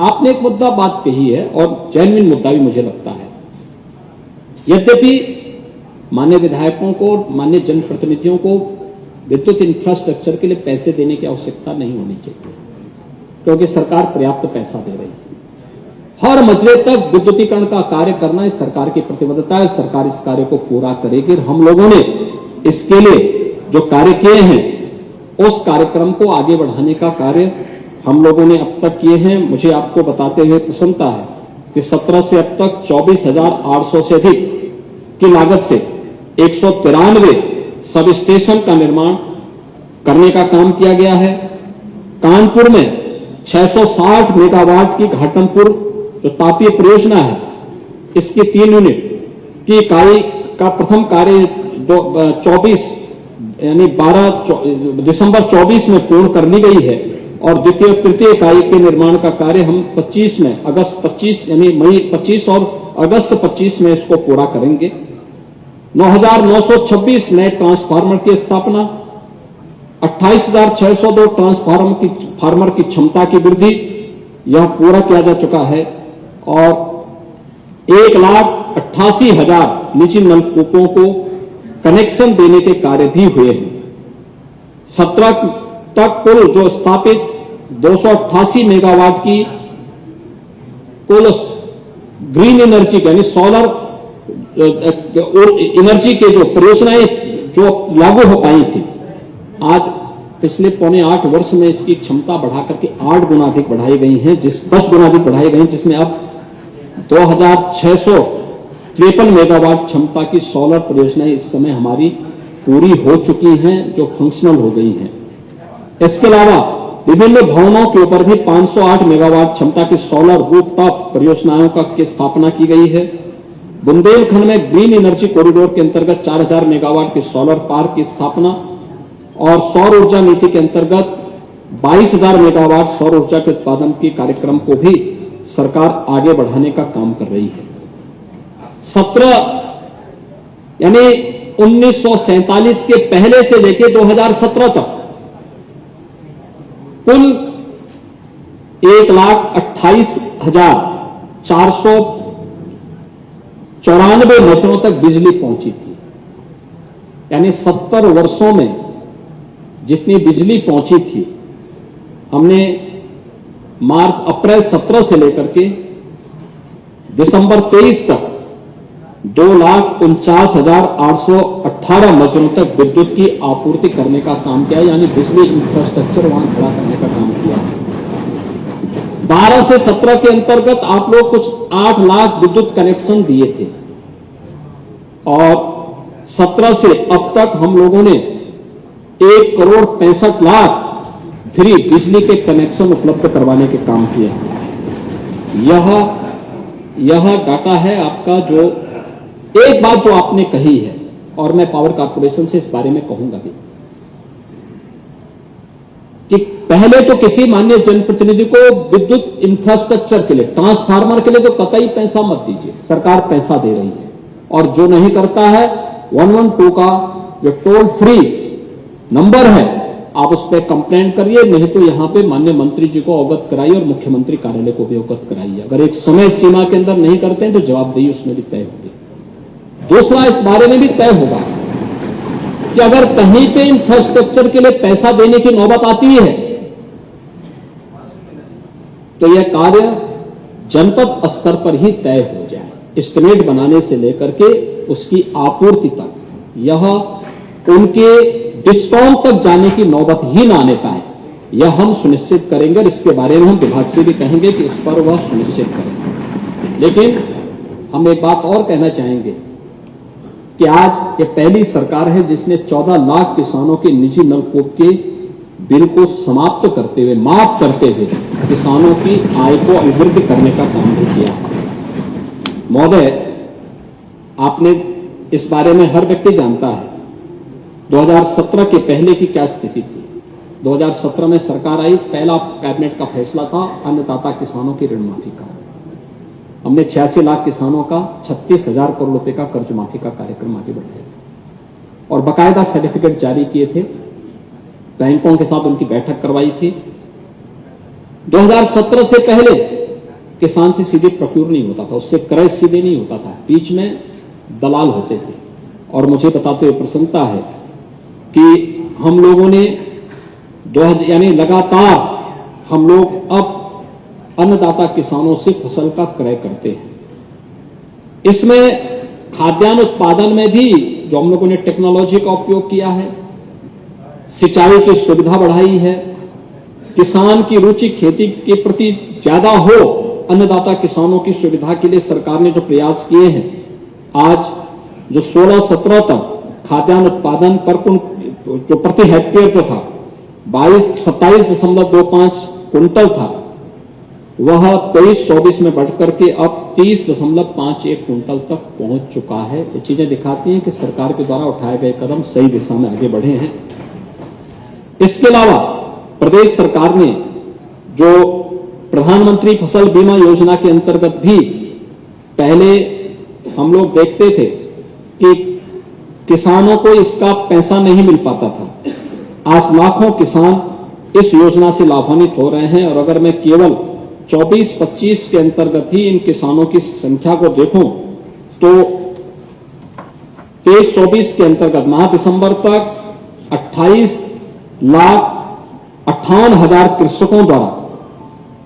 आपने एक मुद्दा बात कही है और जेन्युइन मुद्दा भी मुझे लगता है। यद्यपि मान्य विधायकों को, मान्य जनप्रतिनिधियों को विद्युत इंफ्रास्ट्रक्चर के लिए पैसे देने की आवश्यकता नहीं होनी चाहिए, क्योंकि सरकार पर्याप्त पैसा दे रही है। हर मजरे तक विद्युतीकरण का कार्य करना इस सरकार की प्रतिबद्धता है। सरकार इस कार्य को पूरा करेगी। हम लोगों ने इसके लिए जो कार्य किए हैं उस कार्यक्रम को आगे बढ़ाने का कार्य हम लोगों ने अब तक किए हैं। मुझे आपको बताते हुए प्रसन्नता है कि 17 से अब तक 24,800 से अधिक की लागत से 193 सब स्टेशन का निर्माण करने का काम किया गया है। कानपुर में 660 मेगावाट की घाटमपुर जो तापीय परियोजना है, इसकी 3 यूनिट की इकाई का प्रथम कार्य 24 यानी 12 दिसंबर 24 में पूर्ण कर ली गई है और द्वितीय तृतीय इकाई के निर्माण का कार्य हम 25 में, अगस्त 25 यानी मई 25 और अगस्त 25 में इसको पूरा करेंगे। 9,926 नए ट्रांसफार्मर की स्थापना, 28,602 ट्रांसफार्मर की क्षमता की वृद्धि, यह पूरा किया जा चुका है और 1,88,000 निजी नलकूपों को कनेक्शन देने के कार्य भी हुए हैं। 17 तक कुल जो स्थापित 288 मेगावाट की कुल ग्रीन एनर्जी यानी सोलर एनर्जी के जो परियोजनाएं जो लागू हो पाई थी, आज पिछले 7.5 वर्ष में इसकी क्षमता बढ़ाकर के 8 गुना अधिक बढ़ाई गई हैं, 10 गुना अधिक बढ़ाई गई, जिसमें अब 2,653 मेगावाट क्षमता की सोलर परियोजनाएं इस समय हमारी पूरी हो चुकी हैं, जो फंक्शनल हो गई हैं। इसके अलावा विभिन्न भवनों के ऊपर भी 508 मेगावाट क्षमता की सोलर रूफटॉप परियोजनाओं की स्थापना की गई है। बुंदेलखंड में ग्रीन एनर्जी कॉरिडोर के अंतर्गत 4,000 मेगावाट की सोलर पार्क की स्थापना और सौर ऊर्जा नीति के अंतर्गत 22,000 मेगावाट सौर ऊर्जा के उत्पादन की कार्यक्रम को भी सरकार आगे बढ़ाने का काम कर रही है। 17 यानी 1947 के पहले से लेकर 2017 तक कुल 1,28,494 नगरों तक बिजली पहुंची थी। यानी 70 वर्षों में जितनी बिजली पहुंची थी, हमने अप्रैल 17 से लेकर के दिसंबर 23 तक 2,49,818 मजदूरों तक विद्युत की आपूर्ति करने का काम किया, यानी बिजली इंफ्रास्ट्रक्चर वहां खड़ा करने का काम किया। 12 से 17 के अंतर्गत आप लोग कुछ 8 लाख विद्युत कनेक्शन दिए थे और 17 से अब तक हम लोगों ने 1,65,00,000 फ्री बिजली के कनेक्शन उपलब्ध करवाने के काम किए। यह डाटा है आपका। जो एक बात जो आपने कही है और मैं पावर कॉर्पोरेशन से इस बारे में कहूंगा भी कि पहले तो किसी माननीय जनप्रतिनिधि को विद्युत इंफ्रास्ट्रक्चर के लिए, ट्रांसफार्मर के लिए तो कतई पैसा मत दीजिए, सरकार पैसा दे रही है। और जो नहीं करता है 112 का जो टोल फ्री नंबर है आप उस पर कंप्लेंट करिए, नहीं तो यहां पे माननीय मंत्री जी को अवगत कराइए और मुख्यमंत्री कार्यालय को भी अवगत कराइए। अगर एक समय सीमा के अंदर नहीं करते हैं तो जवाबदेही उसमें भी तय होगी। दूसरा, इस बारे में भी तय होगा कि अगर कहीं पे इंफ्रास्ट्रक्चर के लिए पैसा देने की नौबत आती है तो यह कार्य जनपद स्तर पर ही तय हो जाए, एस्टिमेट बनाने से लेकर के उसकी आपूर्ति तक, यह उनके डिस्काउंट तक जाने की नौबत ही ना आने पाए, यह हम सुनिश्चित करेंगे। और इसके बारे में हम विभाग से भी कहेंगे कि इस पर वह सुनिश्चित करेंगे। लेकिन हम एक बात और कहना चाहेंगे कि आज ये पहली सरकार है जिसने 14 लाख किसानों के निजी नलकूप के बिल को समाप्त करते हुए, माफ करते हुए किसानों की आय को अभिवृद्धि करने का काम भी किया। महोदय, आपने इस बारे में हर व्यक्ति जानता है 2017 के पहले की क्या स्थिति थी। 2017 में सरकार आई, पहला कैबिनेट का फैसला था अन्नदाता किसानों की ऋण माफी का। हमने 86 लाख किसानों का 36,000 करोड़ रुपए का कर्ज माफी का कार्यक्रम आगे बढ़ाया और बाकायदा सर्टिफिकेट जारी किए थे, बैंकों के साथ उनकी बैठक करवाई थी। 2017 से पहले किसान से सीधे प्रक्योर नहीं होता था, उससे क्रय सीधे नहीं होता था, बीच में दलाल होते थे। और मुझे बताते हुए प्रसन्नता है कि हम लोगों ने यानी लगातार हम लोग अब अन्नदाता किसानों से फसल का क्रय करते हैं। इसमें खाद्यान्न उत्पादन में भी जो हम लोगों ने टेक्नोलॉजी का उपयोग किया है, सिंचाई की सुविधा बढ़ाई है, किसान की रुचि खेती के प्रति ज्यादा हो, अन्नदाता किसानों की सुविधा के लिए सरकार ने जो प्रयास किए हैं, आज जो 16-17 तक खाद्यान्न उत्पादन पर जो प्रति हेक्टेयर जो था 27.25 कुंटल था, वह 23-24 में बढ़कर के अब 30.51 कुंटल तक पहुंच चुका है। ये चीजें दिखाती हैं कि सरकार के द्वारा उठाए गए कदम सही दिशा में आगे बढ़े हैं। इसके अलावा प्रदेश सरकार ने जो प्रधानमंत्री फसल बीमा योजना के अंतर्गत भी पहले हम लोग देखते थे कि किसानों को इसका पैसा नहीं मिल पाता था, आज लाखों किसान इस योजना से लाभान्वित हो रहे हैं। और अगर मैं केवल 24-25 के अंतर्गत ही इन किसानों की संख्या को देखूं तो 23-24 के अंतर्गत माह दिसंबर तक 28,58,000 कृषकों द्वारा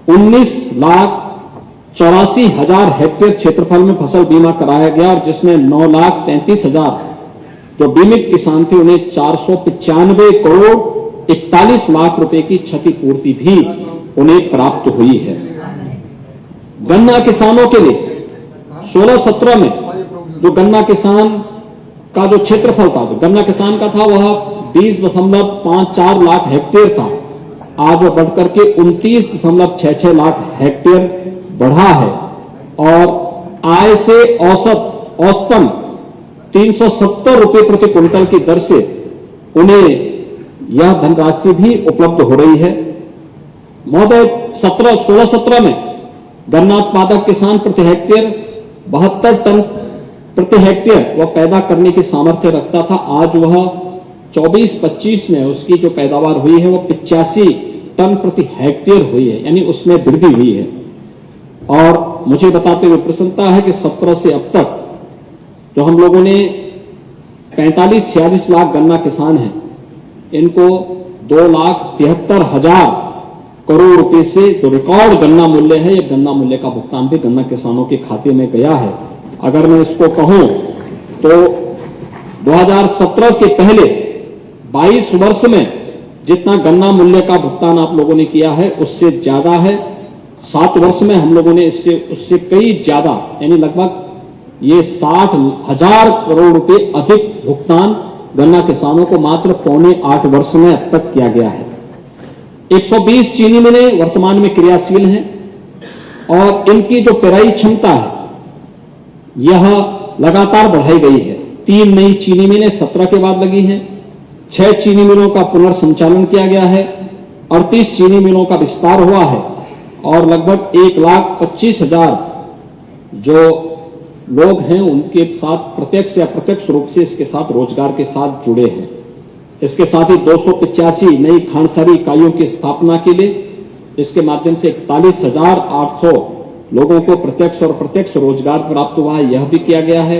19,84,000 हेक्टेयर क्षेत्रफल में फसल बीमा कराया गया और जिसमें 9,33,000 जो बीमित किसान थे उन्हें 495 करोड़ 41 लाख रुपए की क्षतिपूर्ति भी उन्हें प्राप्त हुई है। गन्ना किसानों के लिए 16-17 में जो गन्ना किसान का जो क्षेत्रफल था, जो गन्ना किसान का था, वह 20.54 लाख हेक्टेयर था, आज वह बढ़कर के 29.66 लाख हेक्टेयर बढ़ा है। और आय से औसतन 370 रुपए प्रति क्विंटल की दर से उन्हें यह धनराशि भी उपलब्ध हो रही है। महोदय, 16-17 में गन्ना उत्पादक किसान प्रति हेक्टेयर 72 टन प्रति हेक्टेयर वह पैदा करने की सामर्थ्य रखता था, आज वह 24-25 में उसकी जो पैदावार हुई है वो 85 टन प्रति हेक्टेयर हुई है, यानी उसमें वृद्धि हुई है। और मुझे बताते हुए प्रसन्नता है कि 17 से अब तक जो हम लोगों ने 45-46 लाख गन्ना किसान हैं, इनको 2,73,000 करोड़ रुपए से जो रिकॉर्ड गन्ना मूल्य है, ये गन्ना मूल्य का भुगतान भी गन्ना किसानों के खाते में गया है। अगर मैं इसको कहूं तो 2017 के पहले 22 वर्ष में जितना गन्ना मूल्य का भुगतान आप लोगों ने किया है उससे ज्यादा है। 7 वर्ष में हम लोगों ने उससे कई ज्यादा, यानी लगभग ये 60,000 करोड़ रुपए अधिक भुगतान गन्ना किसानों को मात्र 7.25 वर्ष में अब तक किया गया है। 120 चीनी मिलें वर्तमान में क्रियाशील हैं और इनकी जो पेराई क्षमता है यह लगातार बढ़ाई गई है। 3 नई चीनी मिलें 17 के बाद लगी हैं, 6 चीनी मिलों का पुनर्संचालन किया गया है, 38 चीनी मिलों का विस्तार हुआ है और लगभग 1,25,000 जो लोग हैं उनके साथ प्रत्यक्ष या अप्रत्यक्ष रूप से इसके साथ रोजगार के साथ जुड़े हैं। इसके साथ ही 285 नई खांडसारी इकाइयों की स्थापना के लिए इसके माध्यम से 41,800 लोगों को प्रत्यक्ष और अप्रत्यक्ष रोजगार प्राप्त हुआ है, यह भी किया गया है।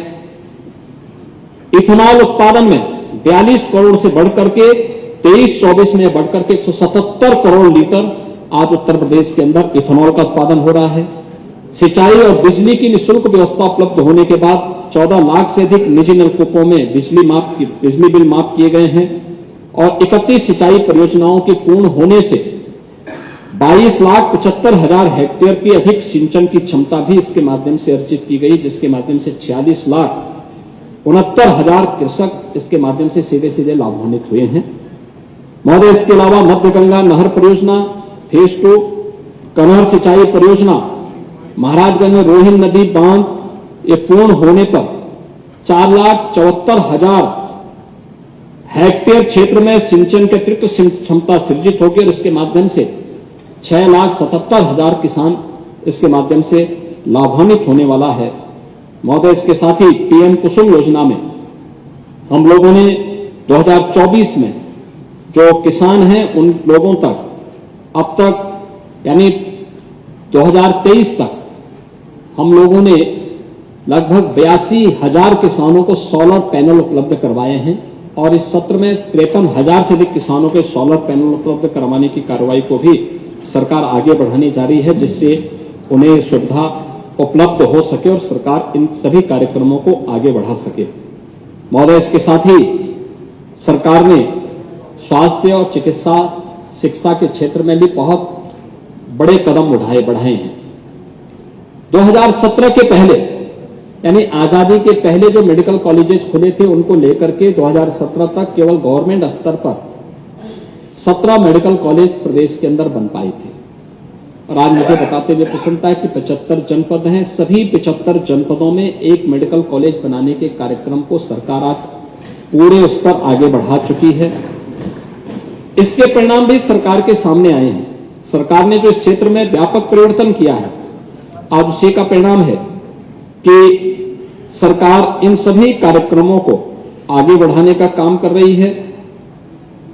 इथेनॉल उत्पादन में 42 करोड़ से बढ़कर के 23-24 में बढ़कर के 177 करोड़ लीटर आज उत्तर प्रदेश के अंदर इथेनॉल का उत्पादन हो रहा है। सिंचाई और बिजली की निःशुल्क व्यवस्था उपलब्ध होने के बाद 14 लाख से अधिक निजी नलकूपों में बिजली बिल माफ किए गए हैं और 31 सिंचाई परियोजनाओं के पूर्ण होने से 22,75,000 हेक्टेयर की अधिक सिंचन की क्षमता भी इसके माध्यम से अर्जित की गई, जिसके माध्यम से 46,69,000 कृषक इसके माध्यम से सीधे सीधे लाभान्वित हुए हैं। महोदय, इसके अलावा मध्य गंगा नहर परियोजना फेज 2, कनहर सिंचाई परियोजना, महाराजगंज में रोहिन नदी बांध ये पूर्ण होने पर 4,74,000 हेक्टेयर क्षेत्र में सिंचन के अतिरिक्त क्षमता सृजित होगी और इसके माध्यम से 6,77,000 किसान इसके माध्यम से लाभान्वित होने वाला है। महोदय, इसके साथ ही पीएम कुसुम योजना में हम लोगों ने 2024 में जो किसान हैं उन लोगों तक अब तक यानी 2023 तक हम लोगों ने लगभग 82,000 किसानों को सोलर पैनल उपलब्ध करवाए हैं और इस सत्र में 53,000 से अधिक किसानों के सोलर पैनल उपलब्ध करवाने की कार्रवाई को भी सरकार आगे बढ़ाने जा रही है, जिससे उन्हें सुविधा उपलब्ध हो सके और सरकार इन सभी कार्यक्रमों को आगे बढ़ा सके। महोदय, इसके साथ ही सरकार ने स्वास्थ्य और चिकित्सा शिक्षा के क्षेत्र में भी बहुत बड़े कदम बढ़ाए हैं। 2017 के पहले यानी आजादी के पहले जो मेडिकल कॉलेजेस खुले थे उनको लेकर के 2017 तक केवल गवर्नमेंट स्तर पर 17 मेडिकल कॉलेज प्रदेश के अंदर बन पाए थे और आज मुझे बताते हुए प्रसन्नता है कि 75 जनपद हैं। सभी 75 जनपदों में एक मेडिकल कॉलेज बनाने के कार्यक्रम को सरकार आज पूरे उस पर आगे बढ़ा चुकी है। इसके परिणाम भी सरकार के सामने आए हैं। सरकार ने जो इस क्षेत्र में व्यापक परिवर्तन किया है आज उसी का परिणाम है कि सरकार इन सभी कार्यक्रमों को आगे बढ़ाने का काम कर रही है।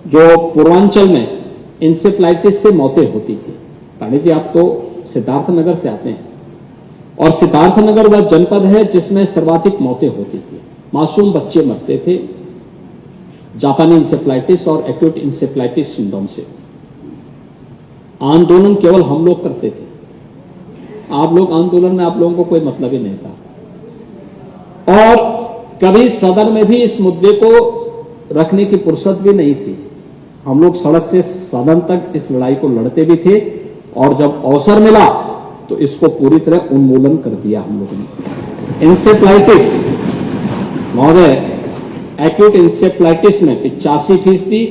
जो पूर्वांचल में इंसेफ्लाइटिस से मौतें होती थी, पांडे जी आप तो सिद्धार्थनगर से आते हैं और सिद्धार्थनगर वह जनपद है जिसमें सर्वाधिक मौतें होती थी, मासूम बच्चे मरते थे जापानी इंसेफ्लाइटिस और एक्यूट इंसेफ्लाइटिस सिंड्रोम से। आंदोलन केवल हम लोग करते थे, आप लोग आंदोलन में आप लोगों को कोई मतलब ही नहीं था और कभी सदन में भी इस मुद्दे को रखने की फुर्सत भी नहीं थी। हम लोग सड़क से सदन तक इस लड़ाई को लड़ते भी थे और जब अवसर मिला तो इसको पूरी तरह उन्मूलन कर दिया हम लोगों ने। इंसेफ्लाइटिस महोदय, एक्यूट इंसेफ्लाइटिस में 85%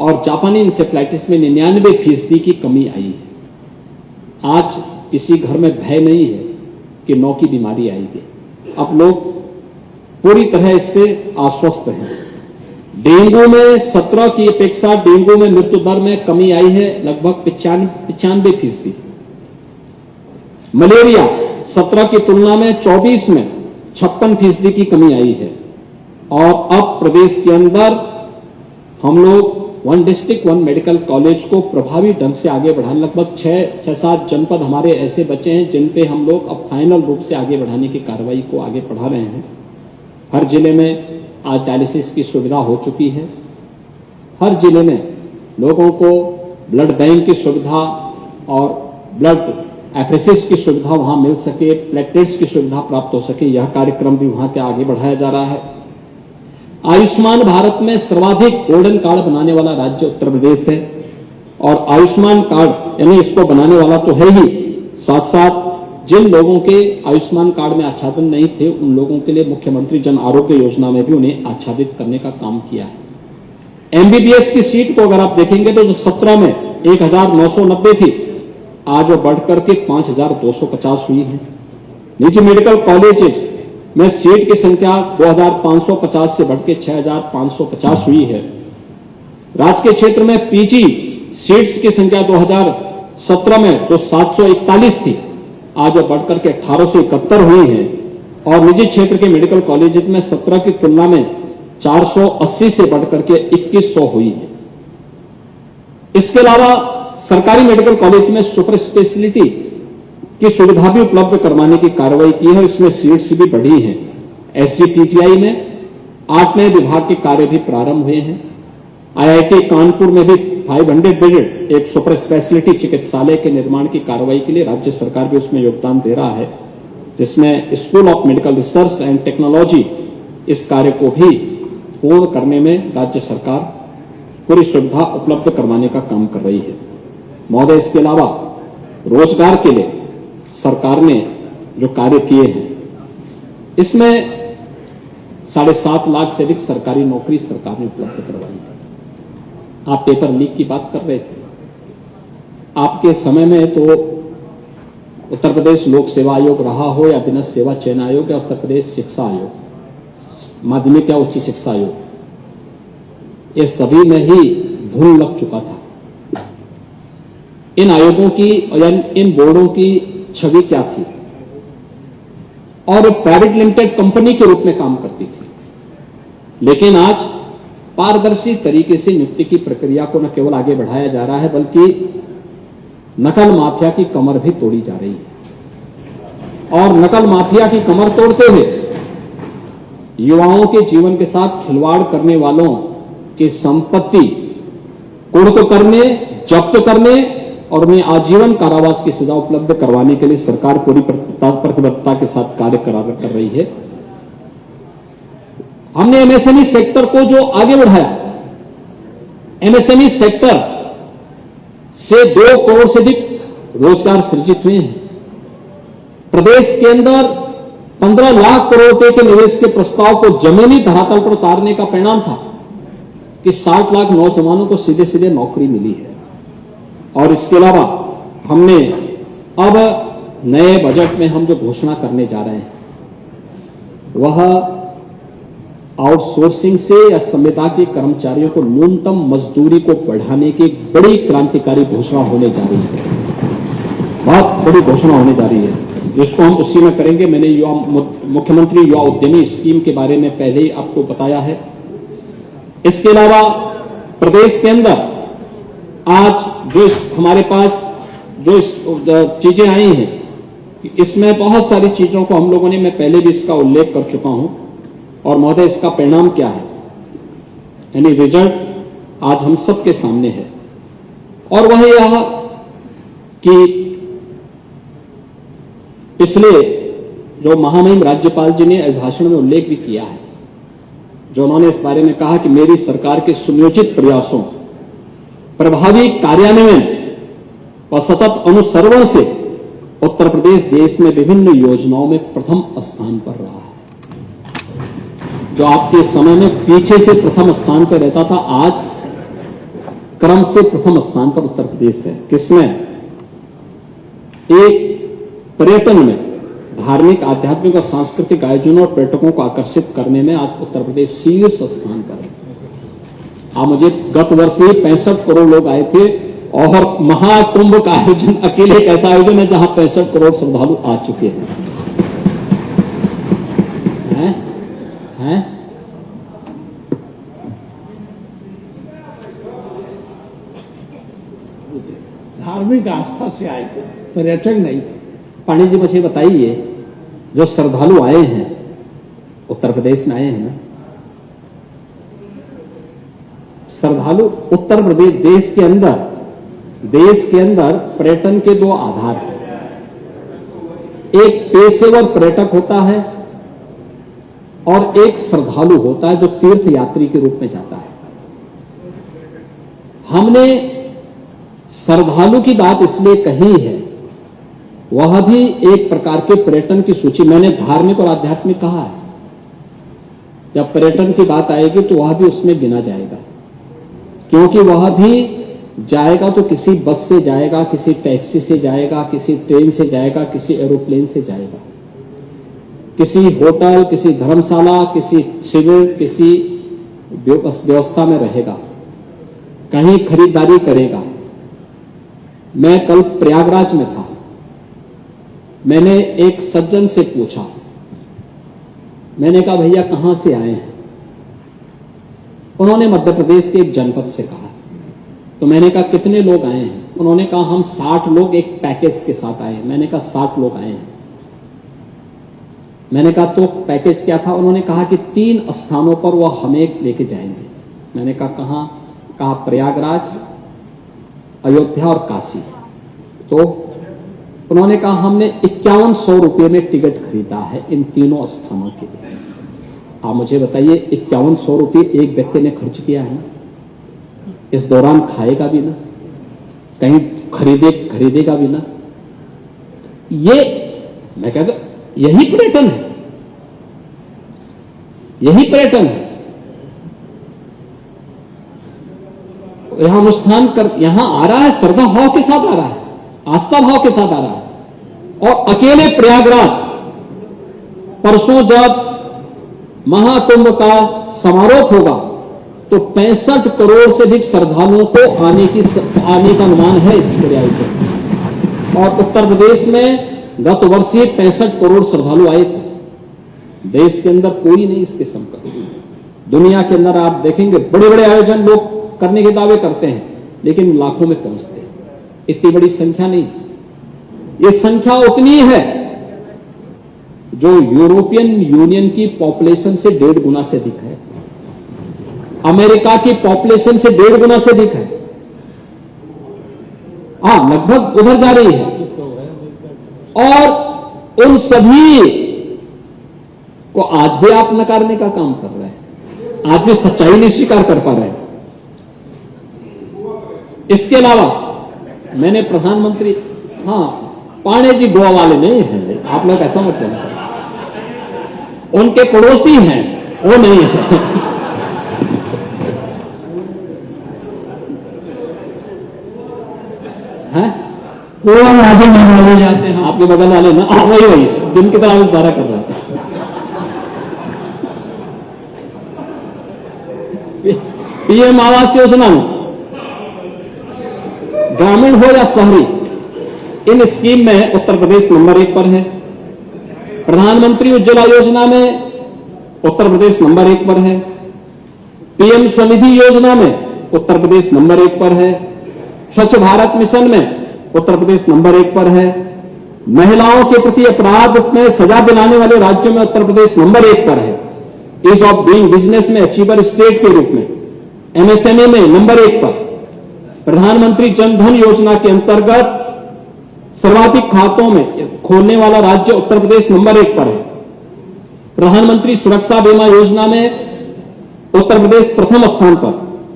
और जापानी इंसेफ्लाइटिस में 99% की कमी आई है। आज किसी घर में भय नहीं है कि 9 की बीमारी आएगी। अब लोग पूरी तरह इससे आश्वस्त हैं। डेंगू में 17 की अपेक्षा डेंगू में मृत्यु दर में कमी आई है लगभग 95%। मलेरिया 17 की तुलना में 24 में 56% की कमी आई है और अब प्रदेश के अंदर हम लोग 1 डिस्ट्रिक्ट 1 मेडिकल कॉलेज को प्रभावी ढंग से आगे बढ़ाने लगभग 6-7 जनपद हमारे ऐसे बचे हैं जिन पे हम लोग अब फाइनल रूप से आगे बढ़ाने की कार्रवाई को आगे बढ़ा रहे हैं। हर जिले में आज डायलिसिस की सुविधा हो चुकी है। हर जिले में लोगों को ब्लड बैंक की सुविधा और ब्लड एफएसएस की सुविधा वहां मिल सके, प्लेटलेट्स की सुविधा प्राप्त हो सके, यह कार्यक्रम भी वहां के आगे बढ़ाया जा रहा है। आयुष्मान भारत में सर्वाधिक गोल्डन कार्ड बनाने वाला राज्य उत्तर प्रदेश है और आयुष्मान कार्ड यानी इसको बनाने वाला तो है ही, साथ साथ जिन लोगों के आयुष्मान कार्ड में आच्छादन नहीं थे उन लोगों के लिए मुख्यमंत्री जन आरोग्य योजना में भी उन्हें आच्छादित करने का काम किया है। एमबीबीएस की सीट को अगर आप देखेंगे तो जो 17 में 1990 थी, आज वो बढ़कर के 5250 हुई है। निजी मेडिकल कॉलेजेस में सीट की संख्या 2550 से बढ़ के 6550 हुई है। राजकीय क्षेत्र में पीजी सीट्स की संख्या 2017 में तो 741 थी, आज वो बढ़कर के 1871 हुई है और निजी क्षेत्र के मेडिकल कॉलेजेस में 17 की तुलना में 480 से बढ़कर के 2100 हुई है। इसके अलावा सरकारी मेडिकल कॉलेज में सुपर स्पेशलिटी की सुविधा भी उपलब्ध करवाने की कार्रवाई की है, इसमें सीट्स भी बढ़ी हैं। एसजीपीजीआई में 8 नए विभाग के कार्य भी प्रारंभ हुए हैं। आईआईटी कानपुर में भी 500 बेडेड एक सुपर स्पेशलिटी चिकित्सालय के निर्माण की कार्रवाई के लिए राज्य सरकार भी उसमें योगदान दे रहा है, जिसमें school of medical research and technology इस कार्य को भी पूर्ण करने में राज्य सरकार पूरी सुविधा उपलब्ध करवाने का काम कर रही है। महोदय, इसके अलावा रोजगार के लिए सरकार ने जो कार्य किए हैं, इसमें 7.5 लाख से अधिक सरकारी नौकरी सरकार ने उपलब्ध करवाई है। आप पेपर लीक की बात कर रहे थे, आपके समय में तो उत्तर प्रदेश लोक सेवा आयोग रहा हो या अधीनस्थ सेवा चयन आयोग या उत्तर प्रदेश शिक्षा आयोग, माध्यमिक या उच्च शिक्षा आयोग, ये सभी में ही धूल लग चुका था। इन आयोगों की या इन बोर्डों की छवि क्या थी और प्राइवेट लिमिटेड कंपनी के रूप में काम करती थी, लेकिन आज पारदर्शी तरीके से नियुक्ति की प्रक्रिया को न केवल आगे बढ़ाया जा रहा है बल्कि नकल माफिया की कमर भी तोड़ी जा रही है और नकल माफिया की कमर तोड़ते हुए युवाओं के जीवन के साथ खिलवाड़ करने वालों की संपत्ति कुर्क करने, जब्त करने और उन्हें आजीवन कारावास की सजा उपलब्ध करवाने के लिए सरकार पूरी प्रतिबद्धता के साथ कार्य कर रही है। हमने एमएसएमई सेक्टर को जो आगे बढ़ाया, एमएसएमई सेक्टर से 2 करोड़ से अधिक रोजगार सृजित हुए हैं। प्रदेश के अंदर 15 लाख करोड़ रुपए के निवेश के प्रस्ताव को जमीनी धरातल पर उतारने का परिणाम था कि 60 लाख नौजवानों को सीधे सीधे नौकरी मिली है। और इसके अलावा हमने अब नए बजट में हम जो घोषणा करने जा रहे हैं वह आउटसोर्सिंग से या संविदा के कर्मचारियों को न्यूनतम मजदूरी को बढ़ाने की बड़ी क्रांतिकारी घोषणा होने जा रही है, बहुत बड़ी घोषणा होने जा रही है, जिसको हम उसी में करेंगे। मैंने मुख्यमंत्री युवा उद्यमी स्कीम के बारे में पहले ही आपको बताया है। इसके अलावा प्रदेश के अंदर आज जो हमारे पास जो चीजें आई हैं, इसमें बहुत सारी चीजों को हम लोगों ने, मैं पहले भी इसका उल्लेख कर चुका हूं और महोदय इसका परिणाम क्या है, यानी रिजल्ट आज हम सबके सामने है और वह यह कि पिछले जो महामहिम राज्यपाल जी ने अभिभाषण में उल्लेख भी किया है, जो उन्होंने इस बारे में कहा कि मेरी सरकार के सुनियोजित प्रयासों, प्रभावी कार्यान्वयन और सतत अनुसरण से उत्तर प्रदेश देश में विभिन्न योजनाओं में प्रथम स्थान पर रहा है। जो आपके समय में पीछे से प्रथम स्थान पर रहता था, आज क्रम से प्रथम स्थान पर उत्तर प्रदेश है। किसमें? एक पर्यटन में, धार्मिक, आध्यात्मिक और सांस्कृतिक आयोजनों और पर्यटकों को आकर्षित करने में आज उत्तर प्रदेश शीर्ष स्थान पर है। आप मुझे गत वर्ष ही 65 करोड़ लोग आए थे और महाकुंभ का आयोजन अकेले एक ऐसा आयोजन है जहां 65 करोड़ श्रद्धालु आ चुके हैं। धार्मिक आस्था से आए थे, पर्यटक नहीं थे। पांडे जी मुझे बताइए, जो श्रद्धालु आए हैं उत्तर प्रदेश में आए हैं ना, श्रद्धालु उत्तर प्रदेश देश के अंदर पर्यटन के 2 आधार हैं। एक पेशेवर पर्यटक होता है और एक श्रद्धालु होता है जो तीर्थ यात्री के रूप में जाता है। हमने श्रद्धालु की बात इसलिए कही है, वह भी एक प्रकार के पर्यटन की सूची, मैंने धार्मिक और आध्यात्मिक कहा है, जब पर्यटन की बात आएगी तो वह भी उसमें गिना जाएगा, क्योंकि वह भी जाएगा तो किसी बस से जाएगा, किसी टैक्सी से जाएगा, किसी ट्रेन से जाएगा, किसी एरोप्लेन से जाएगा, किसी होटल, किसी धर्मशाला, किसी शिविर, किसी व्यवस्था में रहेगा, कहीं खरीदारी करेगा। मैं कल प्रयागराज में था, मैंने एक सज्जन से पूछा, मैंने कहा भैया कहां से आए हैं? उन्होंने मध्य प्रदेश के एक जनपद से कहा। तो मैंने कहा कितने लोग आए हैं? उन्होंने कहा हम 60 लोग एक पैकेज के साथ आए हैं। मैंने कहा 60 लोग आए हैं। मैंने कहा तो पैकेज क्या था? उन्होंने कहा कि 3 स्थानों पर वह हमें लेके जाएंगे। मैंने कहा कहां? कहा प्रयागराज, अयोध्या और काशी। तो उन्होंने कहा हमने 5100 रुपये में टिकट खरीदा है इन तीनों स्थानों के लिए। आप मुझे बताइए 5100 रुपये एक व्यक्ति ने खर्च किया है ना? इस दौरान खाएगा भी ना, कहीं खरीदेगा भी ना। ये मैं कहता यही पर्यटन है, यही पर्यटन है। यहां अनुष्ठान कर यहां आ रहा है, श्रद्धा भाव के साथ आ रहा है, आस्था भाव के साथ आ रहा है। और अकेले प्रयागराज परसों जब महाकुंभ का समारोह होगा तो 65 करोड़ से अधिक श्रद्धालुओं को आने का अनुमान है इस पर्याय पर। और उत्तर प्रदेश में गत वर्ष ही 65 करोड़ श्रद्धालु आए थे। देश के अंदर कोई नहीं इसके समकक्ष। दुनिया के अंदर आप देखेंगे बड़े बड़े आयोजन लोग करने के दावे करते हैं, लेकिन लाखों में पहुंचते हैं। इतनी बड़ी संख्या नहीं, ये संख्या उतनी है जो यूरोपियन यूनियन की पॉपुलेशन से 1.5 गुना से अधिक है, अमेरिका की पॉपुलेशन से 1.5 गुना से अधिक है। लगभग उधर जा रही है। और उन सभी को आज भी आप नकारने का काम कर रहे हैं, आज भी सच्चाई नहीं स्वीकार कर पा रहे हैं। इसके अलावा मैंने प्रधानमंत्री, पांडे जी गोवा वाले नहीं हैं, आप लोग ऐसा मत कहना, उनके पड़ोसी हैं, वो नहीं है। गोवा राज्य में जाते हैं आपके बगल वाले ना, वही जिनकी तरह इशारा कर रहा है। पीएम आवास योजना में ग्रामीण हो या शहरी, इन स्कीम में उत्तर प्रदेश नंबर 1 पर है। प्रधानमंत्री उज्ज्वला योजना में उत्तर प्रदेश नंबर 1 पर है। पीएम स्वनिधि योजना में उत्तर प्रदेश नंबर 1 पर है। स्वच्छ भारत मिशन में उत्तर प्रदेश नंबर 1 पर है। महिलाओं के प्रति अपराध में सजा दिलाने वाले राज्यों में उत्तर प्रदेश नंबर 1 पर है। ईज ऑफ डूइंग बिजनेस में अचीवर स्टेट के रूप में, एमएसएमई में नंबर 1 पर। प्रधानमंत्री जन धन योजना के अंतर्गत सर्वाधिक खातों में खोलने वाला राज्य उत्तर प्रदेश नंबर 1 पर है। प्रधानमंत्री सुरक्षा बीमा योजना में उत्तर प्रदेश प्रथम स्थान पर।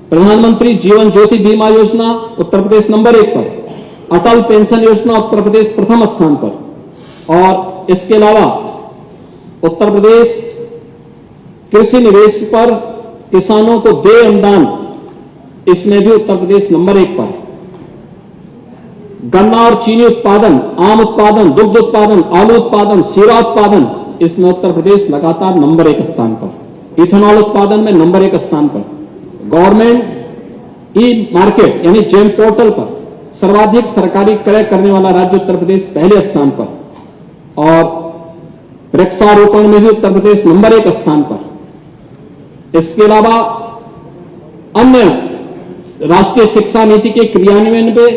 प्रधानमंत्री जीवन ज्योति बीमा योजना उत्तर प्रदेश नंबर 1 पर। अटल पेंशन योजना उत्तर प्रदेश प्रथम स्थान पर। और इसके अलावा उत्तर प्रदेश कृषि निवेश पर किसानों को दे अनुदान, इसमें भी उत्तर प्रदेश नंबर 1 पर। गन्ना और चीनी उत्पादन, आम उत्पादन, दुग्ध उत्पादन, आलू उत्पादन, शीरा उत्पादन, इसमें उत्तर प्रदेश लगातार नंबर 1 स्थान पर। इथेनॉल उत्पादन में नंबर 1 स्थान पर। गवर्नमेंट ई मार्केट यानी जेम पोर्टल पर सर्वाधिक सरकारी क्रय करने वाला राज्य उत्तर प्रदेश पहले स्थान पर। और वृक्षारोपण में भी उत्तर प्रदेश नंबर 1 स्थान पर। इसके अलावा अन्य राष्ट्रीय शिक्षा नीति के क्रियान्वयन में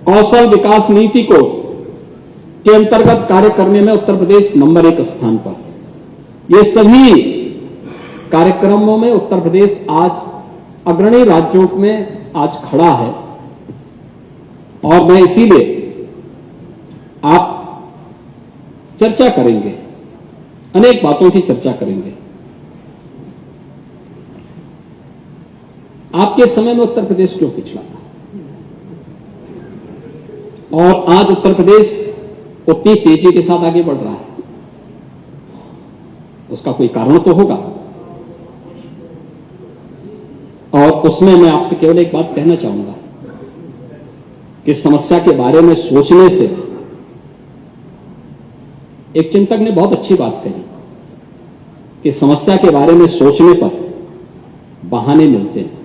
कौशल विकास नीति को के अंतर्गत कार्य करने में उत्तर प्रदेश नंबर 1 स्थान पर। ये सभी कार्यक्रमों में उत्तर प्रदेश आज अग्रणी राज्यों में आज खड़ा है। और मैं इसीलिए आप चर्चा करेंगे, अनेक बातों की चर्चा करेंगे। आपके समय में उत्तर प्रदेश क्यों पिछड़ा था और आज उत्तर प्रदेश उतनी तेजी के साथ आगे बढ़ रहा है? उसका कोई कारण तो होगा। और उसमें मैं आपसे केवल एक बात कहना चाहूंगा कि समस्या के बारे में सोचने से, एक चिंतक ने बहुत अच्छी बात कही कि समस्या के बारे में सोचने पर बहाने मिलते हैं,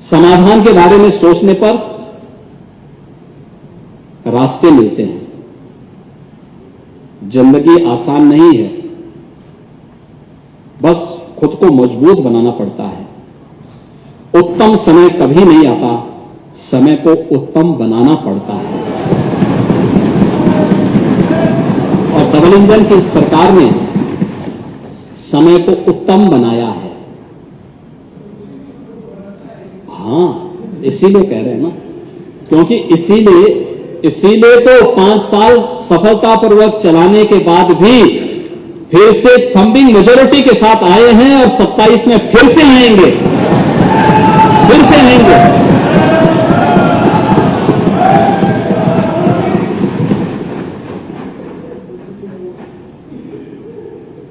समाधान के बारे में सोचने पर रास्ते मिलते हैं। जिंदगी आसान नहीं है, बस खुद को मजबूत बनाना पड़ता है। उत्तम समय कभी नहीं आता, समय को उत्तम बनाना पड़ता है। और डबल इंजन की सरकार ने समय को उत्तम बनाया है। हां, इसीलिए कह रहे हैं ना, क्योंकि इसीलिए तो 5 साल सफलतापूर्वक चलाने के बाद भी फिर से थंबिंग मेजॉरिटी के साथ आए हैं और 27 में फिर से आएंगे।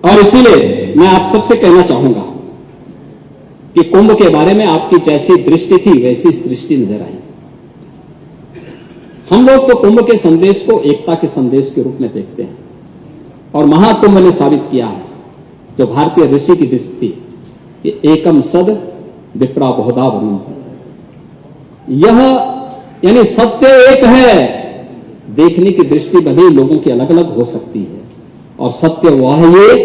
और इसीलिए मैं आप सबसे कहना चाहूंगा कि कुंभ के बारे में आपकी जैसी दृष्टि थी वैसी सृष्टि नजर आई। हम लोग तो कुंभ के संदेश को एकता के संदेश के रूप में देखते हैं और महाकुंभ ने साबित किया है, जो भारतीय ऋषि की दृष्टि थी कि एकम सद विप्रा बहुधा वदन्ति। यह यानी सत्य एक है, देखने की दृष्टि भले लोगों की अलग अलग हो सकती है, और सत्य वह ये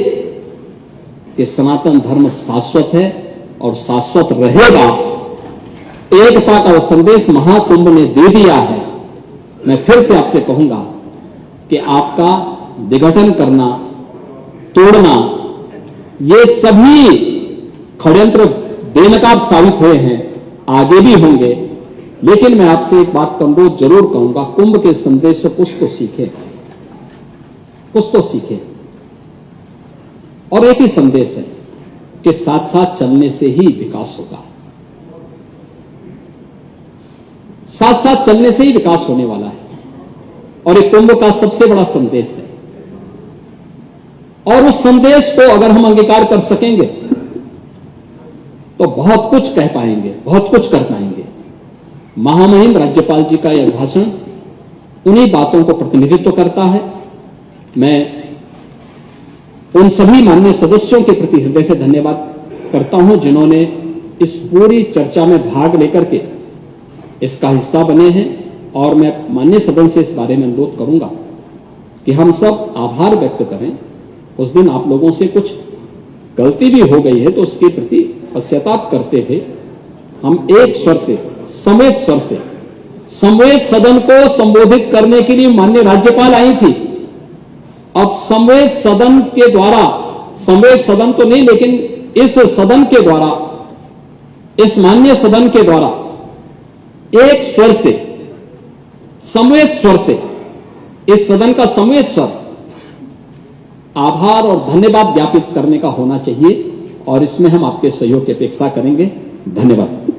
कि सनातन धर्म शाश्वत है और शाश्वत रहेगा। एकता का संदेश महाकुंभ ने दे दिया है। मैं फिर से आपसे कहूंगा कि आपका विघटन करना, तोड़ना, ये सभी षड्यंत्र बेनकाब साबित हुए हैं, आगे भी होंगे। लेकिन मैं आपसे एक बात जरूर कहूंगा, कुंभ के संदेश से कुछ तो सीखें। और एक ही संदेश है कि साथ साथ चलने से ही विकास होगा, साथ साथ चलने से ही विकास होने वाला है। और ये कुंभ का सबसे बड़ा संदेश है, और उस संदेश को अगर हम अंगीकार कर सकेंगे तो बहुत कुछ कह पाएंगे, बहुत कुछ कर पाएंगे। महामहिम राज्यपाल जी का यह भाषण उन्हीं बातों को प्रतिनिधित्व करता है। मैं उन सभी माननीय सदस्यों के प्रति हृदय से धन्यवाद करता हूं जिन्होंने इस पूरी चर्चा में भाग लेकर के इसका हिस्सा बने हैं। और मैं माननीय सदन से इस बारे में अनुरोध करूंगा कि हम सब आभार व्यक्त करें। उस दिन आप लोगों से कुछ गलती भी हो गई है तो उसके प्रति पश्चाताप करते हुए हम एक स्वर से, समवेत स्वर से, समवेत सदन को संबोधित करने के लिए माननीय राज्यपाल आई थी। अब समवेत सदन के द्वारा, समवेत सदन तो नहीं लेकिन इस सदन के द्वारा, इस माननीय सदन के द्वारा एक स्वर से, समवेत स्वर से, इस सदन का समवेत स्वर आभार और धन्यवाद ज्ञापित करने का होना चाहिए। और इसमें हम आपके सहयोग की अपेक्षा करेंगे। धन्यवाद।